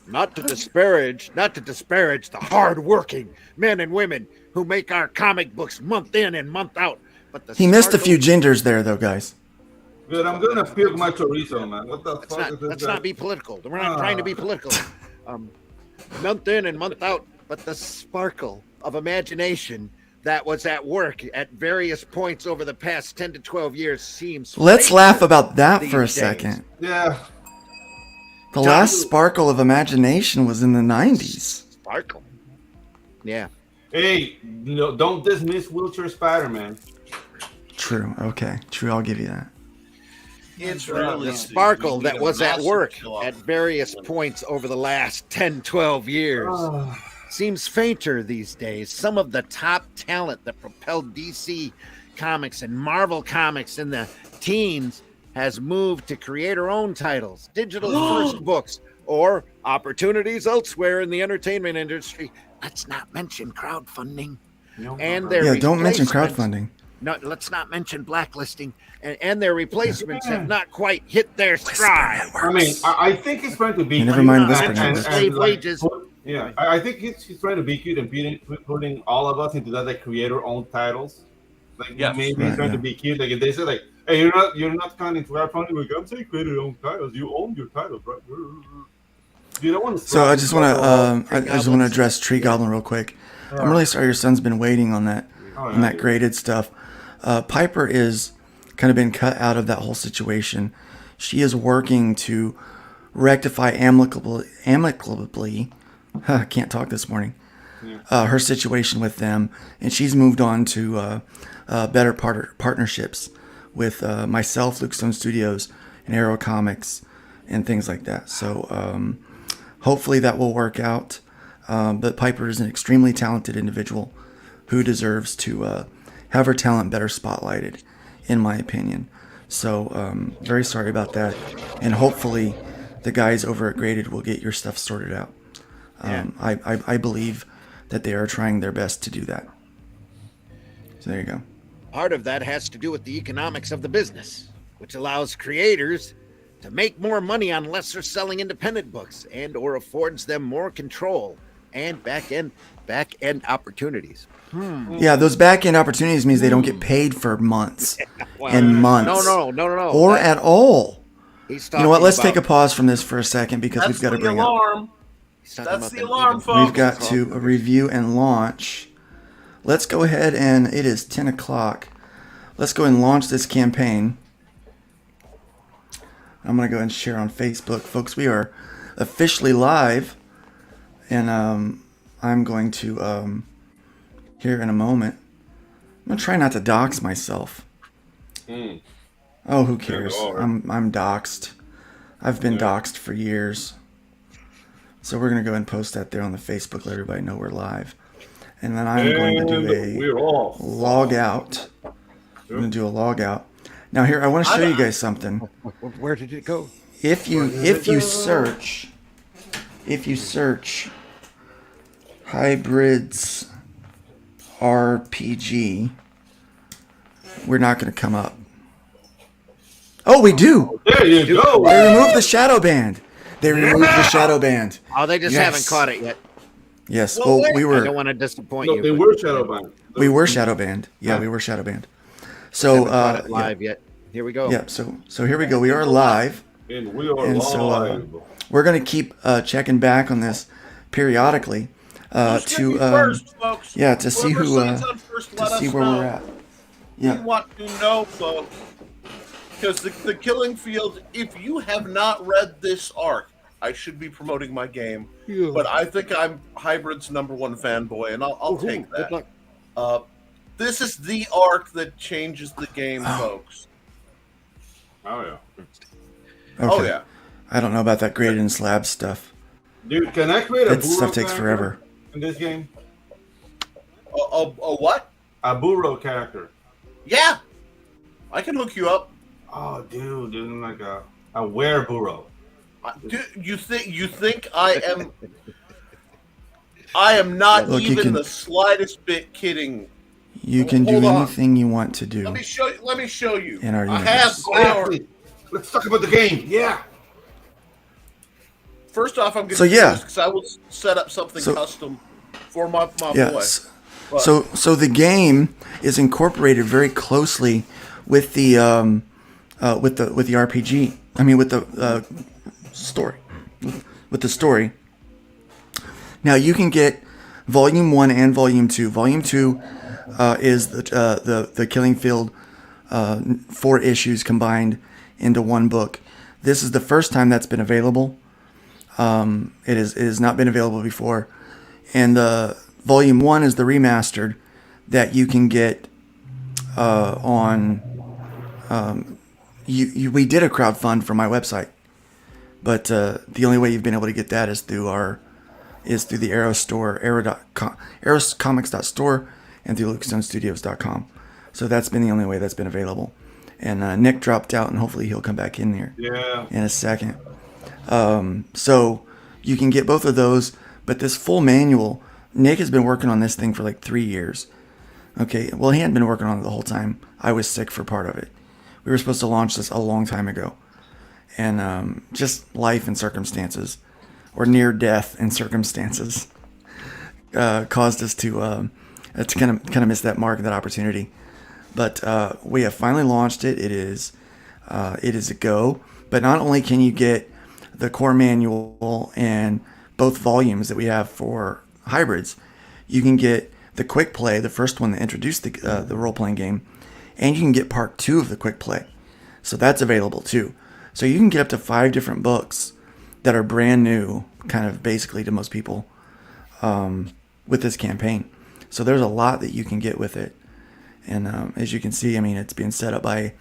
Not to disparage the hard-working men and women who make our comic books month in and month out. But He missed a few genders there, though, guys. Good, I'm gonna puke my chorizo, man. What the fuck is this? Let's not be political. We're not trying to be political. Month in and month out, but the sparkle of imagination that was at work at various points over the past 10 to 12 years seems. Let's laugh about that for a second. Yeah. The last sparkle of imagination was in the 90s. Sparkle. Yeah. Hey, no, don't dismiss wheelchair Spider-Man. True. Okay. True. I'll give you that. It's really the sparkle that was at work at various points over the last 10, 12 years seems fainter these days. Some of the top talent that propelled DC Comics and Marvel Comics in the teens has moved to creator-owned titles, digital-first books, or opportunities elsewhere in the entertainment industry. Let's not mention crowdfunding. Don't mention crowdfunding. No, let's not mention blacklisting, and their replacements have not quite hit their stride. I mean, I think he's trying to be. Never mind slave wages. Yeah, I think he's trying to be cute and putting all of us into that like creator-owned titles. Like maybe he's trying to be cute. Like if they say like, "Hey, you're not counting crowdfunding. We can say creator-owned titles. You own your titles, right?" You don't want to. So I just want to address Tree Goblin real quick. I'm really sorry your son's been waiting on that graded stuff. Piper is kind of been cut out of that whole situation. She is working to rectify amicably. I can't talk this morning. Her situation with them, and she's moved on to better partnerships with myself, Luke Stone Studios, and Arrow Comics, and things like that. So hopefully that will work out. But Piper is an extremely talented individual who deserves to have her talent better spotlighted, in my opinion. So very sorry about that, and hopefully the guys over at Graded will get your stuff sorted out. I believe that they are trying their best to do that. So there you go. Part of that has to do with the economics of the business, which allows creators to make more money on lesser selling independent books and or affords them more control and back end opportunities. Yeah, those back end opportunities means they don't get paid for months and months. No. Or at all. You know what? Let's take a pause from this for a second because we've got to bring up. That's the alarm, folks. We've got to review and launch. Let's go ahead and it is 10 o'clock. Let's go and launch this campaign. I'm going to go ahead and share on Facebook. Folks, we are officially live. And I'm going to, here in a moment, I'm going to try not to dox myself. Oh, who cares? I'm doxed. I've been doxed for years. So we're going to go and post that there on the Facebook, let everybody know we're live. And then I'm going to do a log out. I'm going to do a log out. Now here, I want to show you guys something. Where did it go? If you search Hybrids RPG, we're not going to come up. Oh, we do. There you go. They removed the shadow band. Oh, they just haven't caught it yet. Yes. Well, we were. I don't want to disappoint you. They were shadow banned. We were shadow banned. Yeah, we were shadow banned. So Haven't got it live yet. Here we go. Yeah. So here we go. We are live. And we are And live. so we're going to keep checking back on this periodically to first, folks. to see Whoever who signs on first, let to see us where know. we're at. Yeah. We want to know, folks, because the Killing Field. If you have not read this arc, I should be promoting my game, but I think I'm Hybrid's #1 fanboy, and I'll take that. Good luck. This is the arc that changes the game, folks. Oh yeah. Okay. Oh yeah. I don't know about that graded and slab stuff. Dude, can I create a That stuff takes forever. in this game? A what? A burro character. Yeah, I can hook you up. Oh, dude, like a wereburro. Dude, you think I am? I am not Look, even the slightest bit kidding. You can do Hold on. anything you want to do. Let me show you. In our I have universe. power. Let's talk about the game. Yeah. First off, I'm going to So, do yeah. this because I will set up something custom for my boy. Yes. But- So the game is incorporated very closely with the RPG. I mean, with the story. With the story. Now you can get Volume 1 and Volume 2. Volume 2 is the Killing Field 4 issues combined into one book. This is the first time that's been available. It has not been available before, and the Volume 1 is the remastered that you can get on. We did a crowdfund for my website, but the only way you've been able to get that is through the Arrow store, arrowcomics.store, and through lukestonestudios.com. So that's been the only way that's been available. And Nick dropped out, and hopefully he'll come back in there in a second. So you can get both of those, but this full manual, Nick has been working on this thing for like 3 years. Okay, well, he hadn't been working on it the whole time. I was sick for part of it. We were supposed to launch this a long time ago. And just life and circumstances, or near death and circumstances, caused us to kind of miss that mark, that opportunity. But we have finally launched it. It is a go. But not only can you get the core manual and both volumes that we have for hybrids, you can get the quick play, the first one that introduced the role-playing game, and you can get part 2 of the quick play. So that's available too. So you can get up to 5 different books that are brand new, kind of basically to most people, with this campaign. So there's a lot that you can get with it. And as you can see, I mean, it's being set up by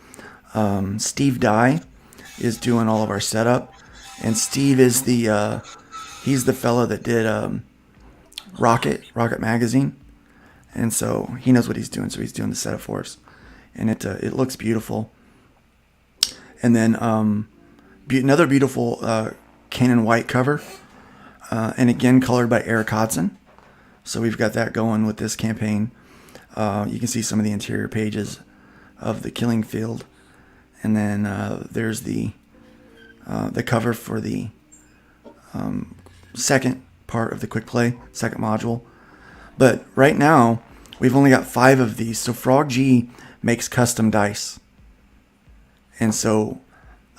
Steve Dye is doing all of our setup. And Steve is he's the fellow that did Rocket Magazine. And so he knows what he's doing. So he's doing the setup for us. And it looks beautiful. And then another beautiful Cannon White cover. And again, colored by Eric Hodson. So we've got that going with this campaign. You can see some of the interior pages of the Killing Field. And then there's the cover for the second part of the quick play, second module. But right now, we've only got 5 of these. So Frog G makes custom dice. And so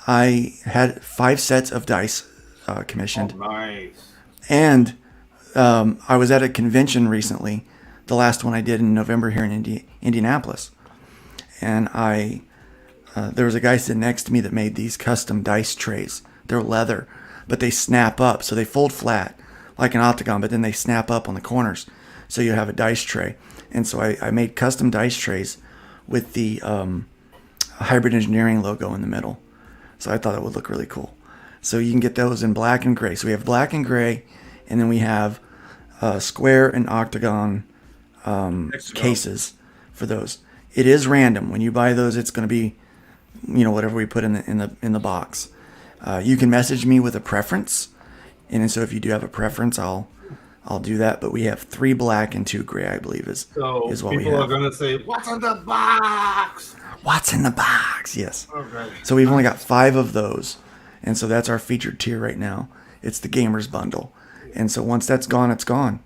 I had 5 sets of dice commissioned. Oh, nice. And I was at a convention recently, the last one I did in November here in Indianapolis. And there was a guy sitting next to me that made these custom dice trays. They're leather, but they snap up. So they fold flat like an octagon, but then they snap up on the corners. So you have a dice tray. And so I made custom dice trays with the Hybrid Engineering logo in the middle. So I thought it would look really cool. So you can get those in black and gray. So we have black and gray, and then we have square and octagon cases for those. It is random. When you buy those, it's going to be, whatever we put in the box. You can message me with a preference, and so if you do have a preference, I'll do that. But we have 3 black and 2 gray, I believe is what we have. People are gonna say, "What's in the box?" What's in the box? Yes. Okay. So we've only got 5 of those, and so that's our featured tier right now. It's the Gamers Bundle, and so once that's gone, it's gone.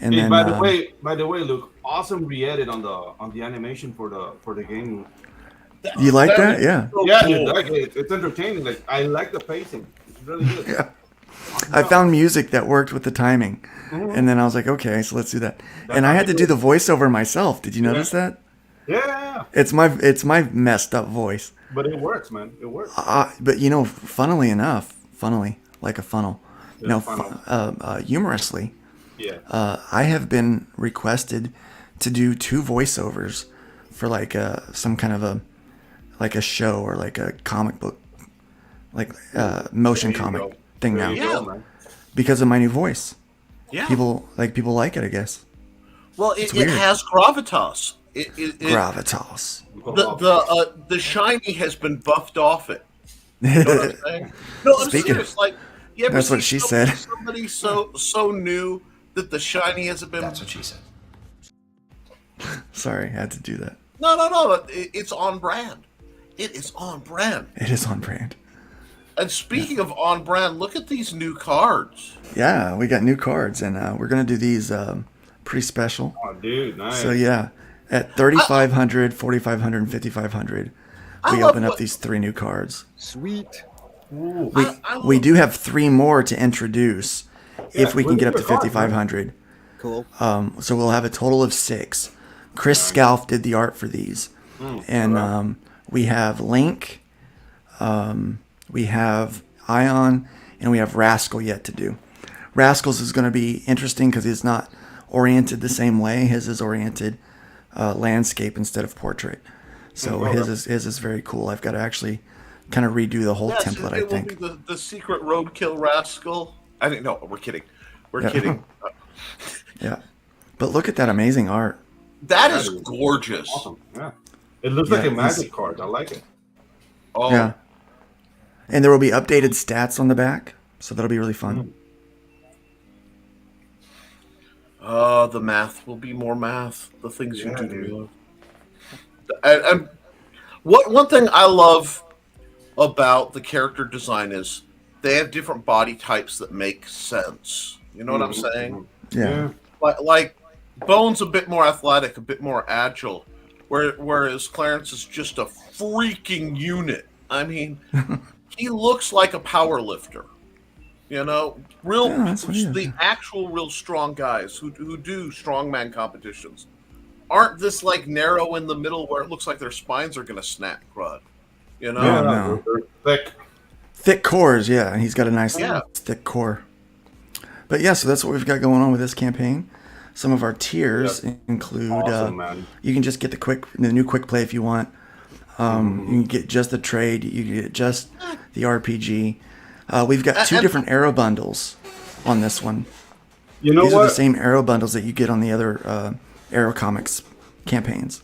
And Hey, then by the way, Luke, awesome re-edit on the animation for the game. You like that? Yeah. Yeah, dude, like it's entertaining. Like I like the pacing. It's really good. Yeah. I found music that worked with the timing, and then I was like, okay, so let's do that. And I had to do the voiceover myself. Did you notice that? Yeah. It's my messed up voice. But it works, man. It works. But funnily, like a funnel. Humorously, I have been requested to do 2 voiceovers for like some kind of a show or like a comic book, like motion comic thing now, because of my new voice. Yeah. People like it, I guess. Well, it has gravitas. Gravitas. The shiny has been buffed off it. You know what I'm saying? No, I'm serious. Like, you ever That's what see she said. Somebody so new that the shiny hasn't been. That's what she said. Sorry, I had to do that. No. It's on brand. It is on brand. It is on brand. And speaking of on brand, look at these new cards. Yeah, we got new cards, and we're gonna do these pretty special. Oh, dude, nice. So yeah, at 3,500, 4,500, and 5,500, we open up these 3 new cards. Sweet. We do have 3 more to introduce if we can get up to 5,500. Cool. So we'll have a total of 6. Chris Scalf did the art for these, and we have Link, we have Ion, and we have Rascal yet to do. Rascal's is going to be interesting because he's not oriented the same way. His is oriented landscape instead of portrait. So his is very cool. I've got to actually kind of redo the whole template, I think. It will be the secret roadkill Rascal. I think, no, we're kidding. We're kidding. Yeah. But look at that amazing art. That is gorgeous. Awesome. Yeah. It looks like a magic card. I like it. Oh. Yeah. And there will be updated stats on the back, so that'll be really fun. The math will be more math. The things you do to me. And one thing I love about the character design is they have different body types that make sense. You know what I'm saying? Yeah. Like Bone's a bit more athletic, a bit more agile, whereas Clarence is just a freaking unit. I mean, he looks like a power lifter. You know, the actual real strong guys who do strongman competitions aren't this like narrow in the middle where it looks like their spines are going to snap, crud. You know? Yeah, no. They're thick cores, yeah. He's got a nice thick core. But yeah, so that's what we've got going on with this campaign. Some of our tiers include you can just get the new quick play if you want. You can get just the trade. You can get just the RPG. We've got 2 different arrow bundles on this one. You know These what? are the same arrow bundles that you get on the other Arrow Comics campaigns.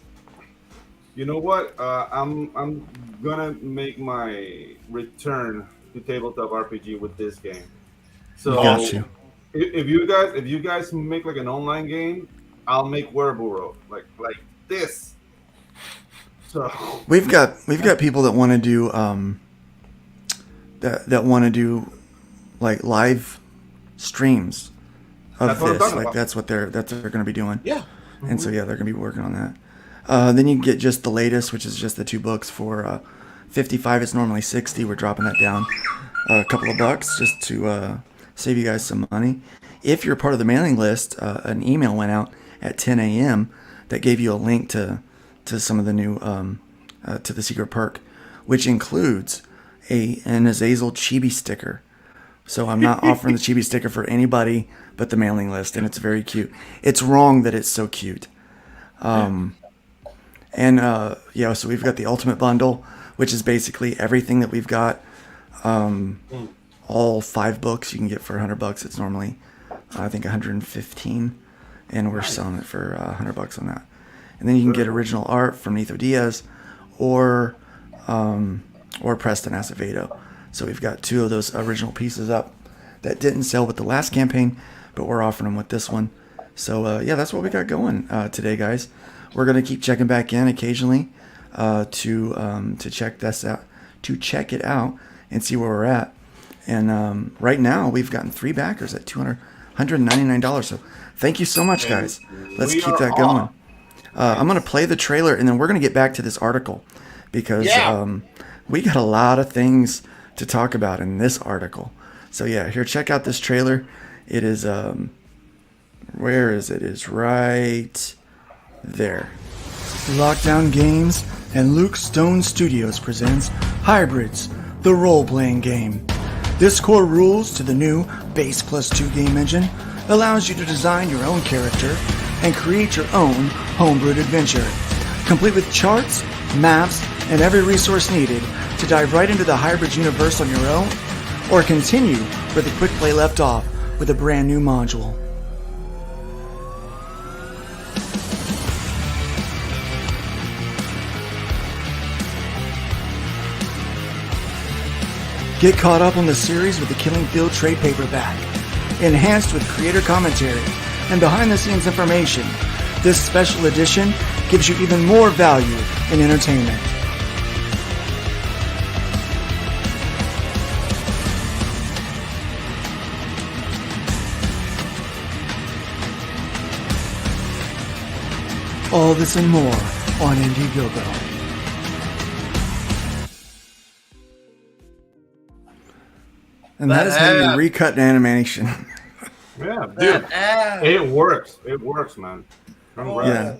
You know what? I'm gonna make my return to tabletop RPG with this game. So got you. If you guys make like an online game, I'll make Wearable Road like this. So we've got people that want to do that want to do like live streams of this. Like that's what they're going to be doing. Yeah. And so they're going to be working on that. Then you can get just the latest, which is just the 2 books for $55. It's normally $60. We're dropping that down a couple of bucks just to save you guys some money. If you're part of the mailing list, an email went out at 10 a.m. that gave you a link to some of the new to the secret perk, which includes an Azazel chibi sticker. So I'm not offering the chibi sticker for anybody but the mailing list, and it's very cute. It's wrong that it's so cute. So we've got the Ultimate Bundle, which is basically everything that we've got. All 5 books you can get for $100. It's normally, I think, $115, and we're selling it for $100 on that. And then you can get original art from Nitho Diaz, or Preston Acevedo. So we've got 2 of those original pieces up that didn't sell with the last campaign, but we're offering them with this one. So that's what we got going today, guys. We're gonna keep checking back in occasionally to check this out, to check it out and see where we're at. And right now we've gotten 3 backers at $200 $199. So thank you so much, guys. Let's we keep are that going. I'm going to play the trailer, and then we're going to get back to this article because we got a lot of things to talk about in this article. So yeah, here, check out this trailer. It is, where is it? It's right there. Lockdown Games and Luke Stone Studios presents Hybrids, the role-playing game. This core rules to the new Base Plus 2 game engine allows you to design your own character and create your own homebrewed adventure, complete with charts, maps, and every resource needed to dive right into the Hybrids universe on your own, or continue where the quick play left off with a brand new module. Get caught up on the series with the Killing Field trade paperback, enhanced with creator commentary and behind-the-scenes information. This special edition gives you even more value in entertainment. All this and more on Indiegogo. And that is how you recut an animation. Yeah, dude, it works. It works, man. Yeah,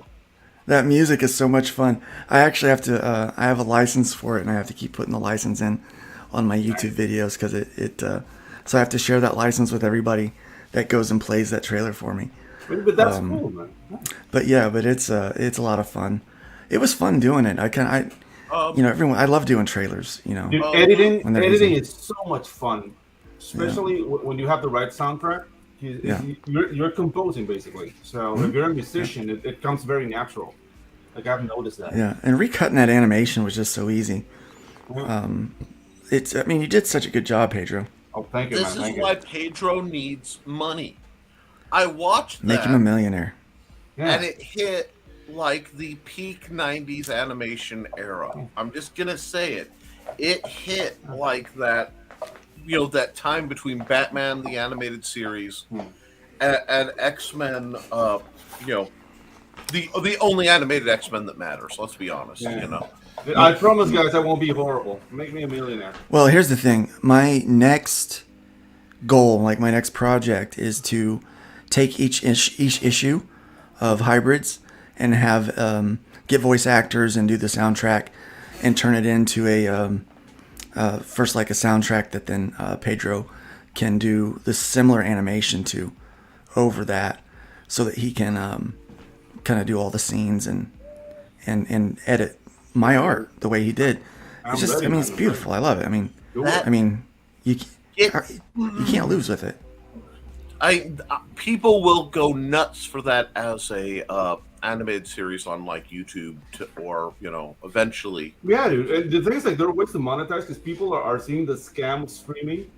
that music is so much fun. I actually have to. I have a license for it, and I have to keep putting the license in on my YouTube videos because so I have to share that license with everybody that goes and plays that trailer for me. But that's cool, man. But it's a lot of fun. It was fun doing it. Everyone. I love doing trailers. Dude, editing is so much fun. Especially when you have the right soundtrack, you're composing basically. So if you're a musician, it comes very natural. Like I've noticed that. Yeah, and recutting that animation was just so easy. You did such a good job, Pedro. Oh, thank you, man. This is why Pedro needs money. I watched that. Make him a millionaire. And it hit like the peak 90s animation era. I'm just going to say it. It hit like that. That time between Batman the animated series and X-Men, the only animated X-Men that matters, let's be honest, I promise, guys, I won't be horrible. Make me a millionaire. Well, here's the thing. My next goal, like my next project, is to take each issue of Hybrids and have get voice actors and do the soundtrack and turn it into a first like a soundtrack that then Pedro can do the similar animation to over that, so that he can kind of do all the scenes and edit my art the way he did. It's just, it's beautiful. I love it. You can't lose with it. People will go nuts for that as a animated series on like YouTube or eventually. Yeah, dude. And the thing is, like, there are ways to monetize because people are seeing the scam of streaming.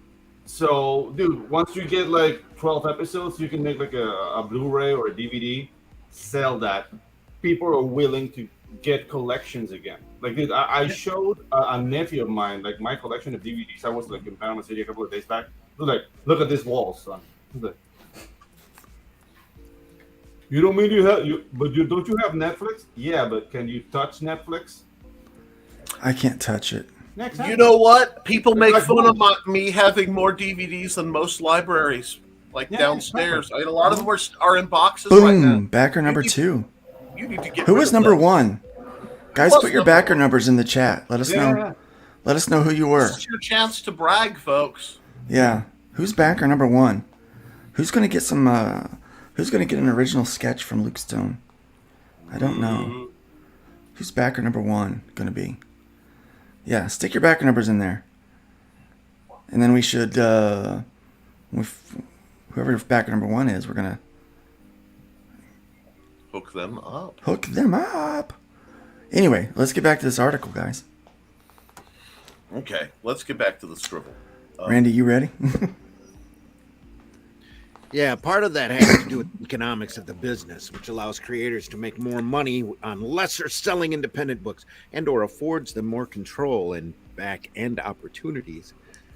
So, dude, once you get like 12 episodes, you can make like a Blu-ray or a DVD, sell that. People are willing to get collections again. Like, dude, I showed a nephew of mine like my collection of DVDs. I was like in Panama City a couple of days back. He was like, look at this wall, son. Like, you don't mean don't you have Netflix? Yeah, but can you touch Netflix? I can't touch it. You know what? People make fun of me having more DVDs than most libraries, downstairs. A lot of them are in boxes right now. Boom! Backer number 2. You need to get. Who was number 1? Guys, put your backer numbers in the chat. Let us know. Yeah. Let us know who you were. This is your chance to brag, folks. Yeah. Who's backer number 1? Who's gonna get some? Who's going to get an original sketch from Luke Stone? I don't know. Who's backer number 1 going to be? Yeah, stick your backer numbers in there. And then we should, whoever backer number 1 is, we're going to hook them up. Hook them up. Anyway, let's get back to this article, guys. Okay, let's get back to the scribble. Randy, you ready? Yeah, part of that has to do with economics of the business, which allows creators to make more money on lesser selling independent books and or affords them more control and back-end opportunities.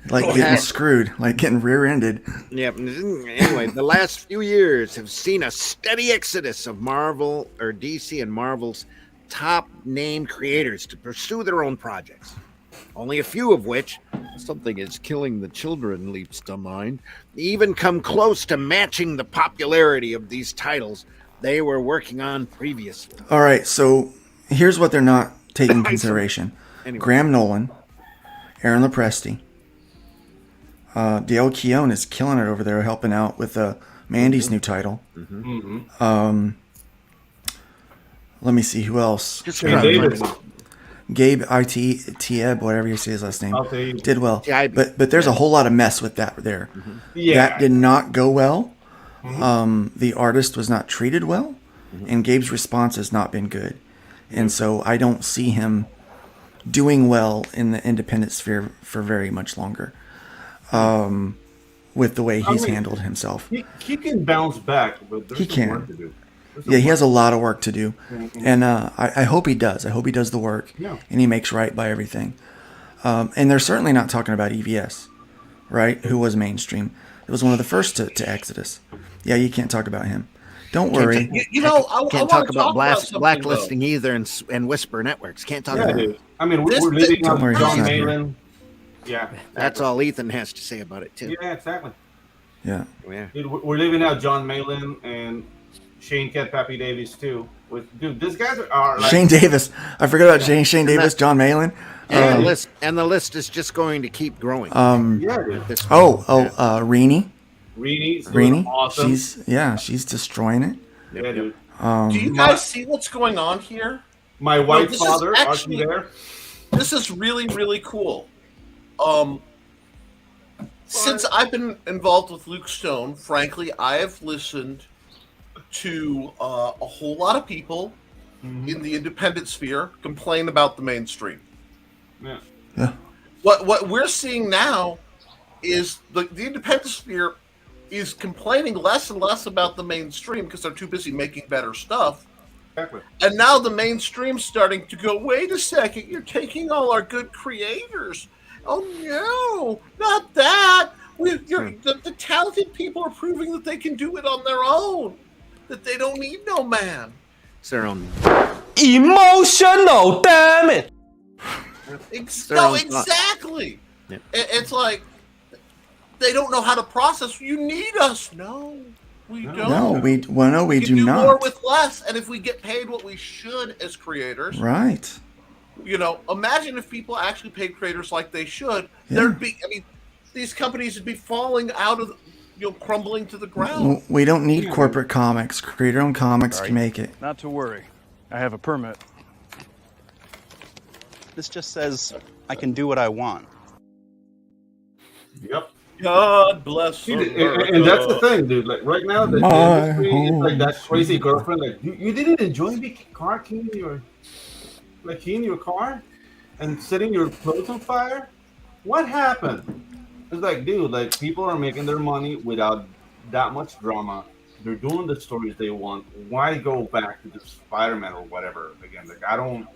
like getting screwed, like getting rear-ended. Yep. Anyway, the last few years have seen a steady exodus of Marvel or DC and Marvel's top name creators to pursue their own projects. Only a few of which, something is killing the children leaps to mind, even come close to matching the popularity of these titles they were working on previously. All right, so here's what they're not taking into consideration. Anyway. Graham Nolan, Aaron Lopresti, Dale Keown is killing it over there, helping out with Mandy's new title. Let me see who else. Gabe Tieb, whatever you say his last name, did well. But there's a whole lot of mess with that there. That did not go well. The artist was not treated well, and Gabe's response has not been good. And so I don't see him doing well in the independent sphere for very much longer. With the way he's handled himself. He can bounce back, but there's some work to do. Yeah, he has a lot of work to do. And I hope he does. I hope he does the work and he makes right by everything. And they're certainly not talking about EVS, right? Who was mainstream. It was one of the first to Exodus. Yeah, you can't talk about him. Don't worry. I can't talk about blacklisting either and Whisper Networks. Can't talk about it. I mean, we're leaving out John Malin. Yeah. That's all Ethan has to say about it, too. Yeah, exactly. Yeah. Dude, we're leaving out John Malin and Shane Cat Pappy Davies, too. Dude, these guys are like... Shane Davis. I forgot about Shane Davis, John Malin. And the list is just going to keep growing. Reenie. Reenie's awesome. She's destroying it. Yeah, dude. Do you guys see what's going on here? My white father, actually there. This is really, really cool. Since I've been involved with Luke Stone, frankly, I have listened to a whole lot of people in the independent sphere complain about the mainstream. Yeah. What we're seeing now is the independent sphere is complaining less and less about the mainstream because they're too busy making better stuff. Exactly. And now the mainstream's starting to go, wait a second, you're taking all our good creators. Oh, no, not that. The talented people are proving that they can do it on their own, that they don't need no man. It's their own... Emotional, damn it! Exactly. Yeah. It's like, they don't know how to process. You need us. No, we don't. No, we do not. More with less, and if we get paid what we should as creators, right? Imagine if people actually paid creators like they should. Yeah. There'd be. I mean, these companies would be falling out of, crumbling to the ground. We don't need corporate comics. Creator-owned comics can make it. Not to worry. I have a permit. This just says I can do what I want. Yep. God bless America. And that's the thing, dude. Like right now, the industry is like that crazy girlfriend. Like you didn't enjoy the car keying your car and setting your clothes on fire. What happened? It's like, dude, like people are making their money without that much drama. They're doing the stories they want. Why go back to the Spider-Man or whatever again? Like I don't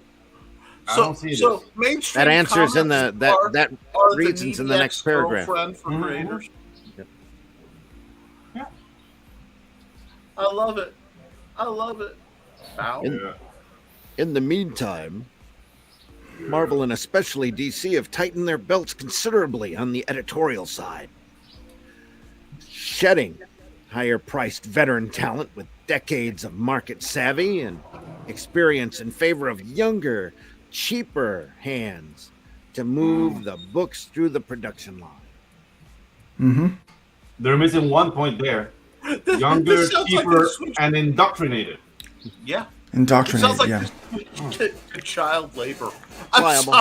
see this. Mainstream that answers in that reasons in the next paragraph. For creators. Yep. Yeah. I love it. Wow. In the meantime, Marvel and especially DC have tightened their belts considerably on the editorial side, shedding higher-priced veteran talent with decades of market savvy and experience in favor of younger, cheaper hands to move the books through the production line. They're missing one point there. Younger, cheaper, and indoctrinated. Yeah. Indoctrinated, it sounds like child labor. Pliable.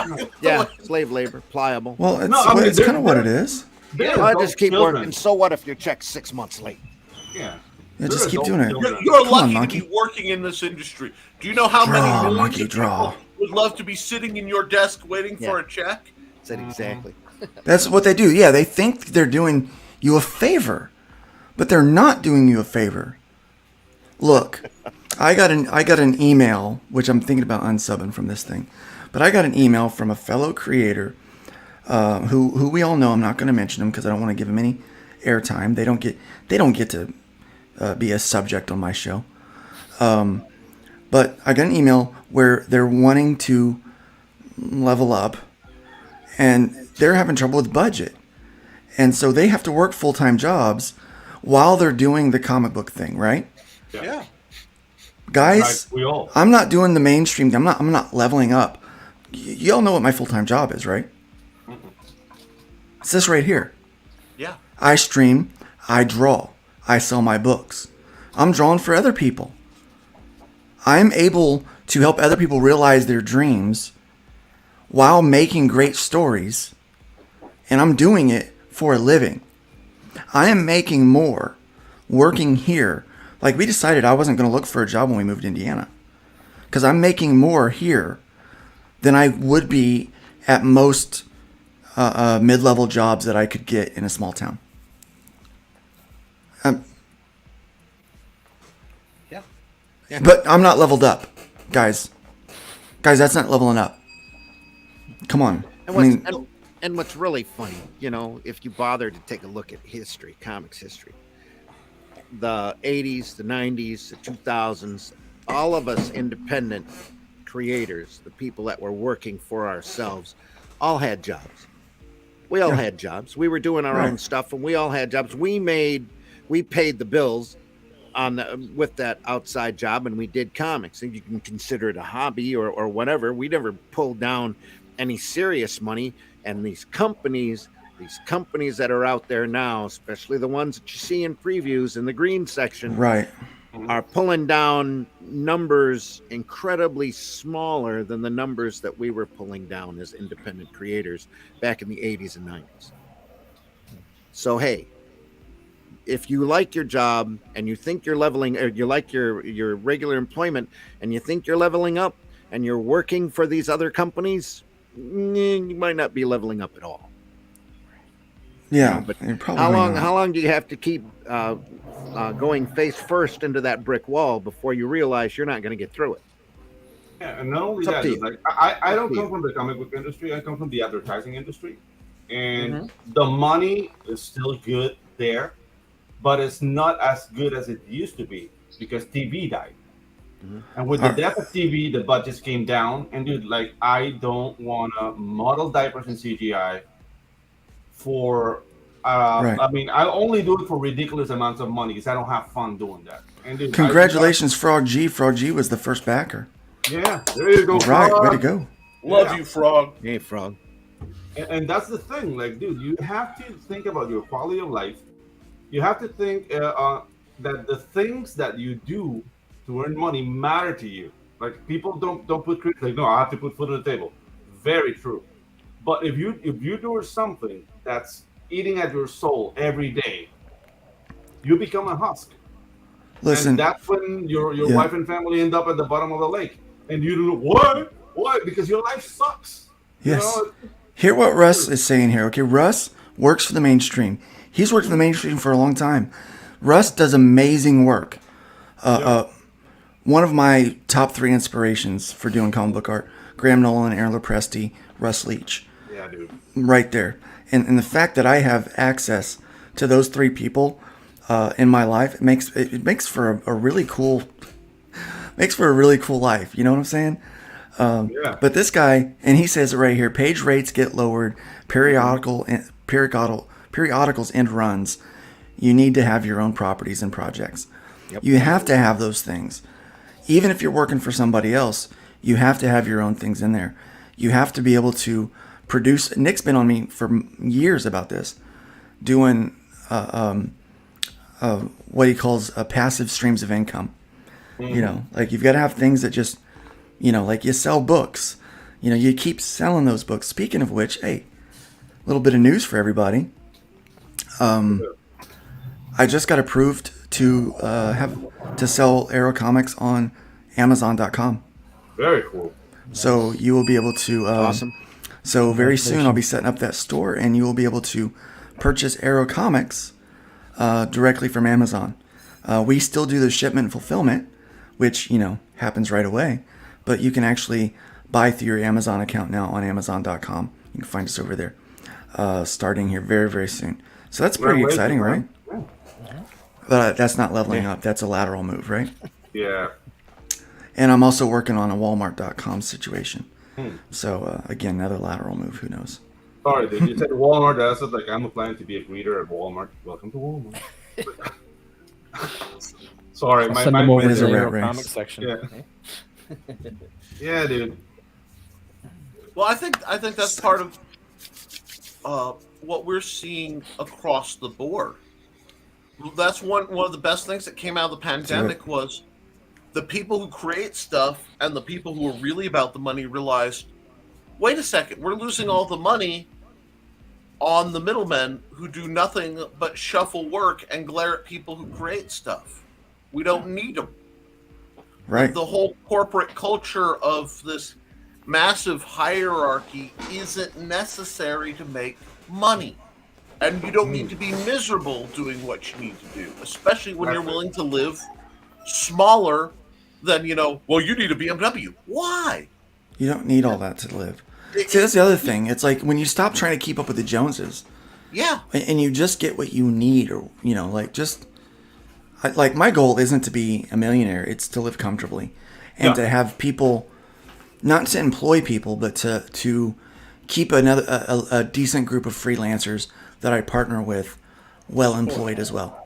Slave labor. Pliable. Well, it's kind of what it is. I just keep working. So what if your check's 6 months late? Yeah. Just keep doing it. You're lucky to be working in this industry. Do you know how many monkey draw would love to be sitting in your desk waiting for a check? Said exactly. That's what they do. Yeah, they think they're doing you a favor, but they're not doing you a favor. Look, I got an email, which I'm thinking about unsubbing from this thing, but I got an email from a fellow creator who we all know. I'm not going to mention them because I don't want to give them any airtime. They don't get to be a subject on my show. But I got an email where they're wanting to level up, and they're having trouble with budget, and so they have to work full-time jobs while they're doing the comic book thing, right? Yeah. Guys, Like we all. I'm not doing the mainstream. I'm not leveling up. Y'all know what my full-time job is, right? It's this right here. Yeah. I stream, I draw, I sell my books. I'm drawing for other people. I'm able to help other people realize their dreams while making great stories, and I'm doing it for a living. I am making more working here. Like, we decided I wasn't going to look for a job when we moved to Indiana, because I'm making more here than I would be at most mid-level jobs that I could get in a small town. Yeah. But I'm not leveled up, guys. Guys, that's not leveling up. Come on. And what's really funny, if you bother to take a look at history, comics history, the 80s, the 90s, the 2000s, all of us independent creators, the people that were working for ourselves, all had jobs. We all had jobs. We were doing our own stuff, and we all had jobs. We paid the bills with that outside job, and we did comics. And you can consider it a hobby or whatever. We never pulled down any serious money. And these companies that are out there now, especially the ones that you see in previews in the green section, right, are pulling down numbers incredibly smaller than the numbers that we were pulling down as independent creators back in the 80s and 90s. So, hey, if you like your job and you think you're leveling, or you like your regular employment and you think you're leveling up and you're working for these other companies, you might not be leveling up at all. Yeah, but how long do you have to keep going face first into that brick wall before you realize you're not going to get through it? Yeah, and not only that, like I don't come from the comic book industry. I come from the advertising industry, and the money is still good there, but it's not as good as it used to be because TV died. And with the death of TV, the budgets came down. And dude, like, I don't want to model diapers in CGI for, I mean, I only do it for ridiculous amounts of money because I don't have fun doing that. And dude, congratulations, Frog G. Frog G was the first backer. Yeah, there you go, Frog. Frog. Way to go. Love you, Frog. Hey, Frog. And that's the thing, like, dude, you have to think about your quality of life. You have to think that the things that you do to earn money matter to you. Like, people don't put like, no, I have to put food on the table. Very true. But if you do something that's eating at your soul every day, you become a husk. Listen, and that's when your wife and family end up at the bottom of the lake, and you do what? Because your life sucks. Yes. You know? Hear what Russ is saying here. Okay, Russ works for the mainstream. He's worked for the mainstream for a long time. Russ does amazing work. One of my top 3 inspirations for doing comic book art: Graham Nolan, Aaron Lopresti, Russ Leach. Yeah, dude. Right there. And the fact that I have access to those 3 people in my life, it makes for a really cool life. You know what I'm saying? But this guy, and he says it right here: page rates get lowered, periodicals end runs. You need to have your own properties and projects. Yep. You have to have those things. Even if you're working for somebody else, you have to have your own things in there. You have to be able to produce. Nick's been on me for years about this, doing what he calls passive streams of income. You know, like, you've got to have things that just, like, you sell books. You keep selling those books. Speaking of which, hey, a little bit of news for everybody. I just got approved to sell Arrow Comics on Amazon.com. Very cool. So you will be able to. Awesome. So very soon I'll be setting up that store, and you will be able to purchase Arrow Comics directly from Amazon. We still do the shipment and fulfillment, which happens right away, but you can actually buy through your Amazon account now on Amazon.com. You can find us over there. starting here very, very soon. So that's pretty exciting, right? But that's not leveling up. That's a lateral move, right? Yeah. And I'm also working on a Walmart.com situation. So, again, another lateral move. Who knows? Sorry, dude. You said Walmart. That's like I'm applying to be a greeter at Walmart. Welcome to Walmart. Sorry, my over is to a the rat race. comic section. Yeah. Yeah, dude. Well, I think that's part of what we're seeing across the board. That's one of the best things that came out of the pandemic was the people who create stuff and the people who are really about the money realized, wait a second, we're losing all the money on the middlemen who do nothing but shuffle work and glare at people who create stuff. We don't need them. Right. The whole corporate culture of this massive hierarchy isn't necessary to make money. And you don't need to be miserable doing what you need to do, especially when you're willing to live smaller than, well, you need a BMW. Why? You don't need all that to live. See, that's the other thing. It's like when you stop trying to keep up with the Joneses. Yeah. And you just get what you need, or, like my goal isn't to be a millionaire. It's to live comfortably and to have people, not to employ people, but to keep a decent group of freelancers that I partner with well employed as well.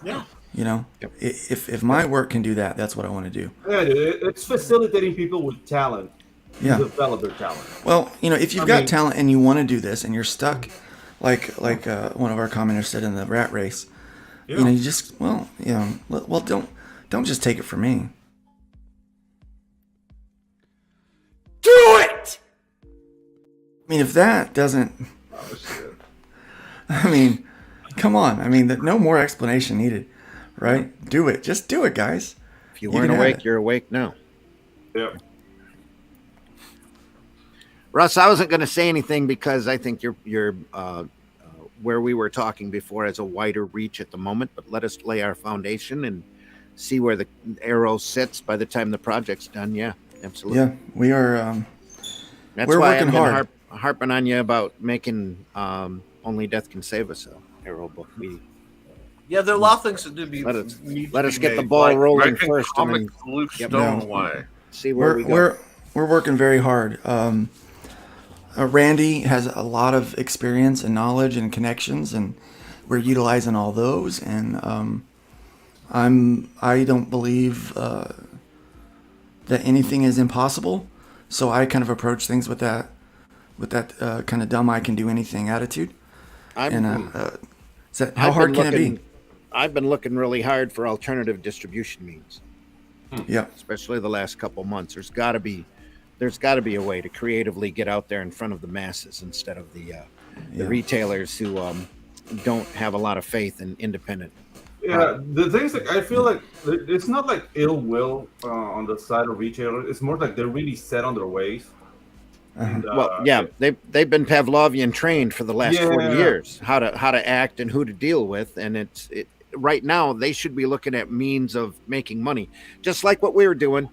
Yeah. If my work can do that, that's what I want to do. Yeah, dude, it's facilitating people with talent to develop their talent. Well, if you've got talent and you want to do this and you're stuck, like one of our commenters said in the rat race, you just don't just take it from me. Do it. I mean, if that doesn't, come on. No more explanation needed, right? Do it. Just do it, guys. If you weren't awake, you're awake now. Yeah. Russ, I wasn't going to say anything because I think you're where we were talking before has a wider reach at the moment, but let us lay our foundation and see where the arrow sits by the time the project's done. Yeah, absolutely. Yeah, we are. That's we're why working I've been hard. harping on you about making Only Death Can Save Us arrow book. Yeah, there are a lot of things that do be. Let us get the ball rolling first, and Comic then Luke Stone way. See where we go. We're working very hard. Randy has a lot of experience and knowledge and connections, and we're utilizing all those. And I don't believe that anything is impossible, so I kind of approach things with that kind of dumb I can do anything attitude. How hard can it be? I've been looking really hard for alternative distribution means. Yeah, especially the last couple months. There's got to be a way to creatively get out there in front of the masses instead of the retailers who don't have a lot of faith in independent. Yeah, the things I feel like it's not like ill will on the side of retailers. It's more like they're really set on their ways. And, they've been Pavlovian trained for the last 40 years how to act and who to deal with, and right now they should be looking at means of making money, just like what we were doing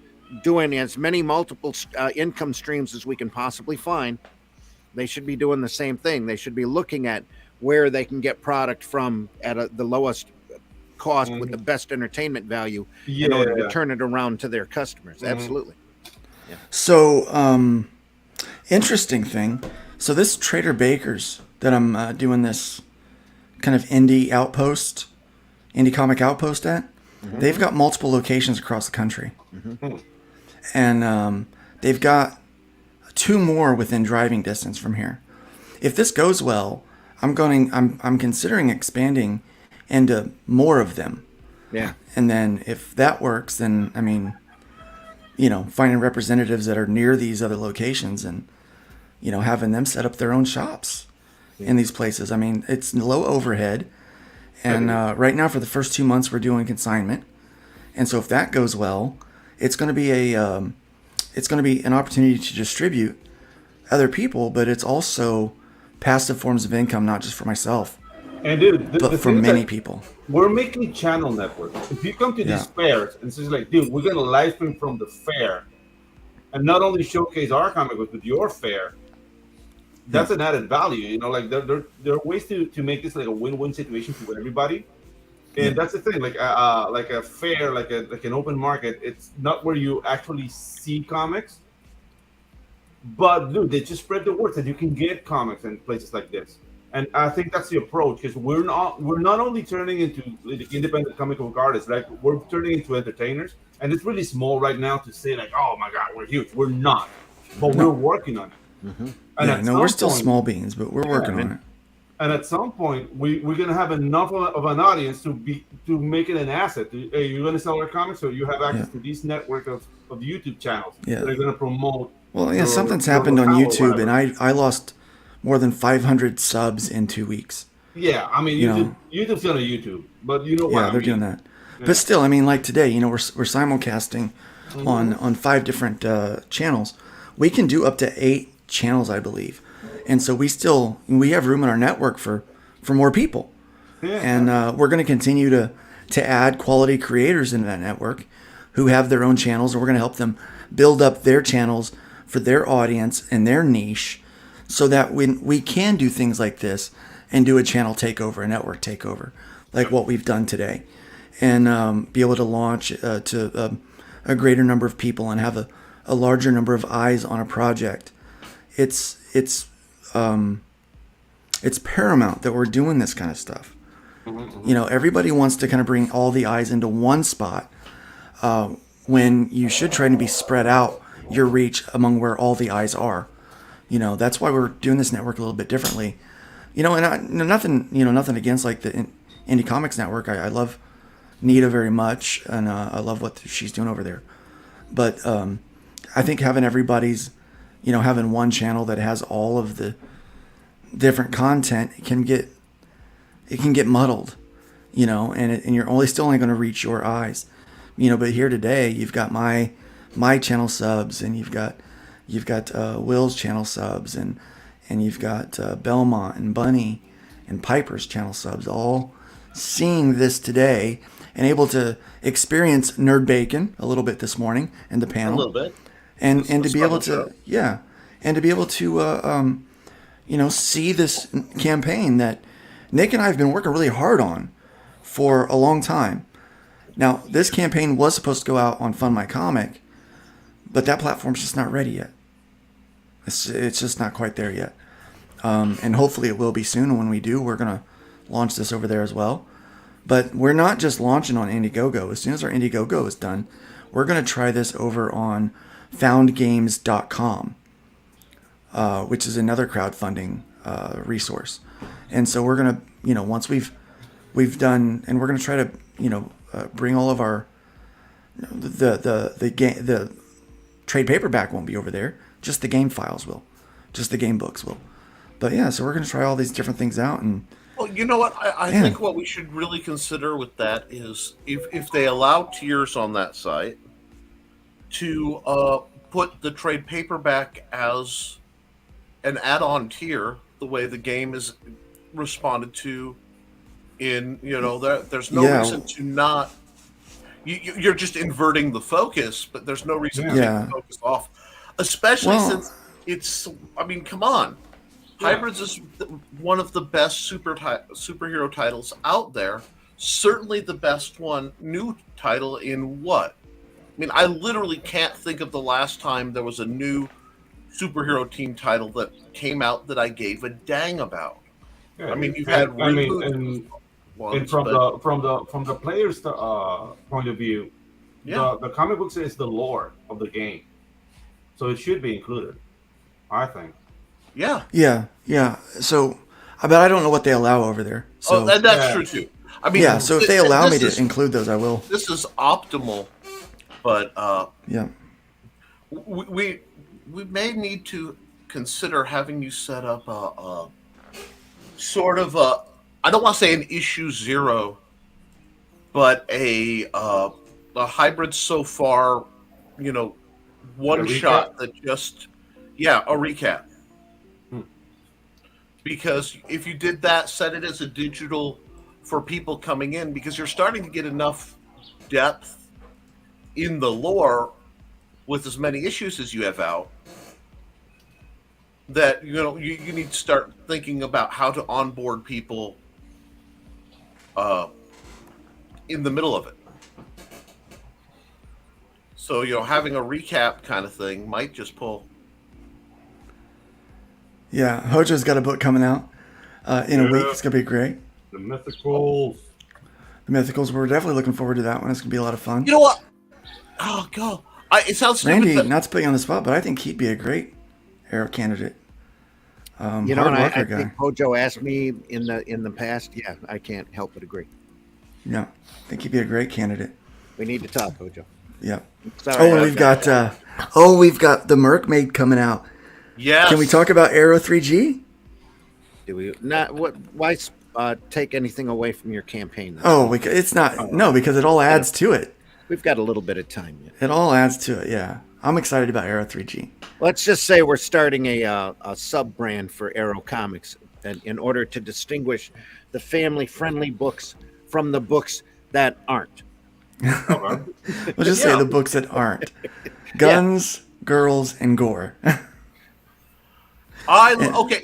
as many multiple income streams as we can possibly find. They should be doing the same thing. They should be looking at where they can get product from at the lowest cost with the best entertainment value in order to turn it around to their customers. Absolutely. Yeah. So, interesting thing. So this Trader Baker's that I'm doing this kind of indie comic outpost at, they've got multiple locations across the country. And they've got 2 more within driving distance from here. If this goes well, I'm considering expanding into more of them. Yeah. And then if that works, then finding representatives that are near these other locations and having them set up their own shops in these places. It's low overhead, and right now for the first 2 months we're doing consignment, and so if that goes well, it's going to be an opportunity to distribute other people, but it's also passive forms of income, not just for myself, and dude, but for many people. We're making channel networks. If you come to these fairs and it's just like, dude, we're gonna live stream from the fair, and not only showcase our comic book, but your fair. that's an added value. You know, like there are ways to make this like a win-win situation for everybody. And that's the thing, like a fair, like an open market. It's not where you actually see comics, but dude, they just spread the word that you can get comics in places like this. And I think that's the approach, because we're not only turning into like independent comic book artists, like we're turning into entertainers. And it's really small right now to say like, oh my god, we're huge. We're not, but we're working on it. And we're still small beans, but we're working on it. And at some point, we're gonna have enough of an audience to make it an asset. Hey, you're gonna sell our comics, so you have access to this network of YouTube channels that are gonna promote. Well, yeah, something's happened on YouTube, and I lost more than 500 subs in 2 weeks. Yeah, I mean, YouTube's gonna YouTube, but you know what? Yeah, they're doing that. Yeah. But still, I mean, like today, we're simulcasting on 5 different channels. We can do up to 8 channels, I believe. And so we have room in our network for more people. Yeah. And we're going to continue to add quality creators into that network who have their own channels, and we're going to help them build up their channels for their audience and their niche, so that when we can do things like this and do a channel takeover, a network takeover, like what we've done today, and be able to launch to a greater number of people and have a larger number of eyes on a project. It's paramount that we're doing this kind of stuff. Everybody wants to kind of bring all the eyes into one spot, when you should try to be spread out your reach among where all the eyes are. That's why we're doing this network a little bit differently. And nothing against like the Indie Comics Network. I love Nita very much, and I love what she's doing over there. But I think having everybody's, having one channel that has all of the different content, it can get muddled, and you're still only going to reach your eyes, But here today, you've got my channel subs, and you've got Will's channel subs, and you've got Belmont and Bunny and Piper's channel subs, all seeing this today and able to experience Nerd Bacon a little bit this morning in the panel, a little bit, and to be able to see this campaign that Nick and I have been working really hard on for a long time. Now, this campaign was supposed to go out on Fund My Comic, but that platform's just not ready yet. It's just not quite there yet. And hopefully it will be soon. And when we do, we're going to launch this over there as well. But we're not just launching on Indiegogo. As soon as our Indiegogo is done, we're going to try this over on foundgames.com, which is another crowdfunding resource. And so we're going to, once we've done, and we're going to try to, bring all of our, the trade paperback won't be over there. Just the game files will. Just the game books will. But yeah, so we're going to try all these different things out. And well, you know what? I think what we should really consider with that is if they allow tiers on that site to put the trade paperback as an add-on tier, the way the game is responded to in, there's no reason to not. You're just inverting the focus, but there's no reason to take the focus off. Especially since it's, come on. Hybrids is one of the best superhero titles out there. Certainly the best new title in what? I literally can't think of the last time there was a new superhero team title that came out that I gave a dang about. Yeah, you've had reboots. And from the player's point of view, the comic books is the lore of the game. So it should be included, I think. Yeah. So, but I don't know what they allow over there. So, that's true too. So if they allow me to include those, I will. This is optimal, but we may need to consider having you set up a sort of a, I don't want to say an issue 0, but a hybrid so far, one shot that just, a recap. Because if you did that, set it as a digital for people coming in, because you're starting to get enough depth in the lore with as many issues as you have out, that you need to start thinking about how to onboard people in the middle of it. So having a recap kind of thing might just pull. Yeah, Hojo's got a book coming out in a week. It's gonna be great. The Mythicals. The Mythicals. We're definitely looking forward to that one. It's gonna be a lot of fun. You know what? Oh god, it sounds stupid. Randy, not to put you on the spot, but I think he'd be a great Arrow candidate. I think Hojo asked me in the past. Yeah, I can't help but agree. Yeah, I think he'd be a great candidate. We need to talk, Hojo. Yeah. Sorry, we've got the Mermaid coming out. Yes. Can we talk about Arrow 3G? Do we not? Why take anything away from your campaign? It's not. No, because it all adds to it. We've got a little bit of time yet. It all adds to it. Yeah, I'm excited about Arrow 3G. Let's just say we're starting a sub brand for Arrow Comics, and in order to distinguish the family-friendly books from the books that aren't. We'll just say the books that aren't. Guns, girls, and gore.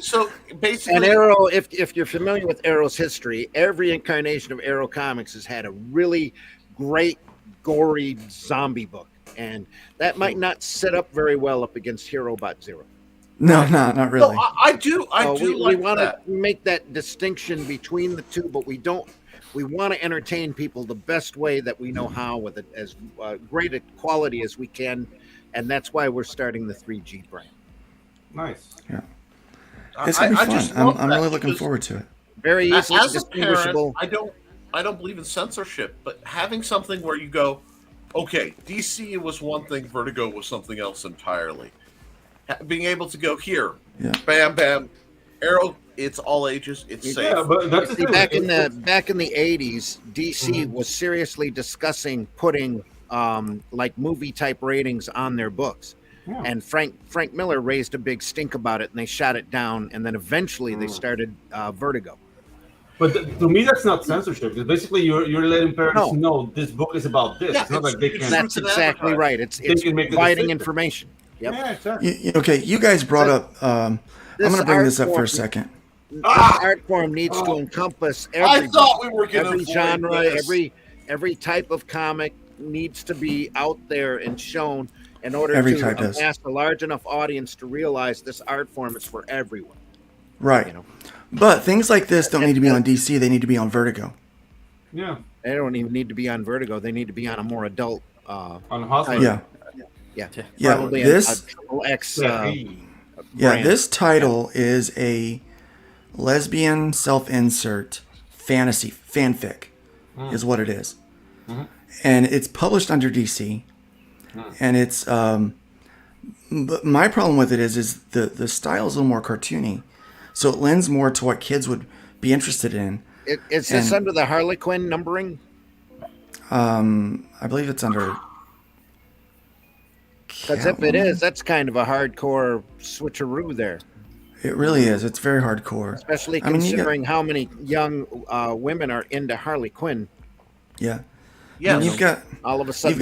So basically, and Arrow, if you're familiar with Arrow's history, every incarnation of Arrow Comics has had a really great, gory zombie book, and that might not set up very well up against HeroBot Zero. No, not really. No, I do we want to make that distinction between the two, but we don't. We want to entertain people the best way that we know how, with it as great a quality as we can, and that's why we're starting the 3G brand. Nice. Yeah. It's gonna be fun. I'm really looking forward to it. Very easily as distinguishable. A parent, I don't believe in censorship, but having something where you go, okay, DC was one thing, Vertigo was something else entirely. Being able to go here, bam, bam, Arrow, it's all ages, it's safe. But that's back in the 80s, DC was seriously discussing putting like movie type ratings on their books. Yeah. And Frank Miller raised a big stink about it, and they shot it down. And then eventually they started Vertigo. But to me, that's not censorship. Because basically, you're letting parents know this book is about this. Yeah, it's not like they can. That's exactly right. It's providing information. Yep. Yeah, exactly. Okay, you guys brought up. I'm going to bring this up for a second. This art form needs to encompass every. I thought we were going to every genre, every type of comic needs to be out there and shown. In order to amass a large enough audience to realize this art form is for everyone. Right. But things like this don't need to be on DC. They need to be on Vertigo. Yeah. They don't even need to be on Vertigo. They need to be on a more adult. On Hustler. Yeah. Probably this. A X. This title is a lesbian self-insert fantasy fanfic, is what it is, and it's published under DC. And it's but my problem with it is the style is a little more cartoony, so it lends more to what kids would be interested in. Is this under the Harley Quinn numbering? I believe it's under. Because if it is, that's kind of a hardcore switcheroo there. It really is. It's very hardcore, especially considering how many young women are into Harley Quinn. Yeah. Yeah, you've got all of a sudden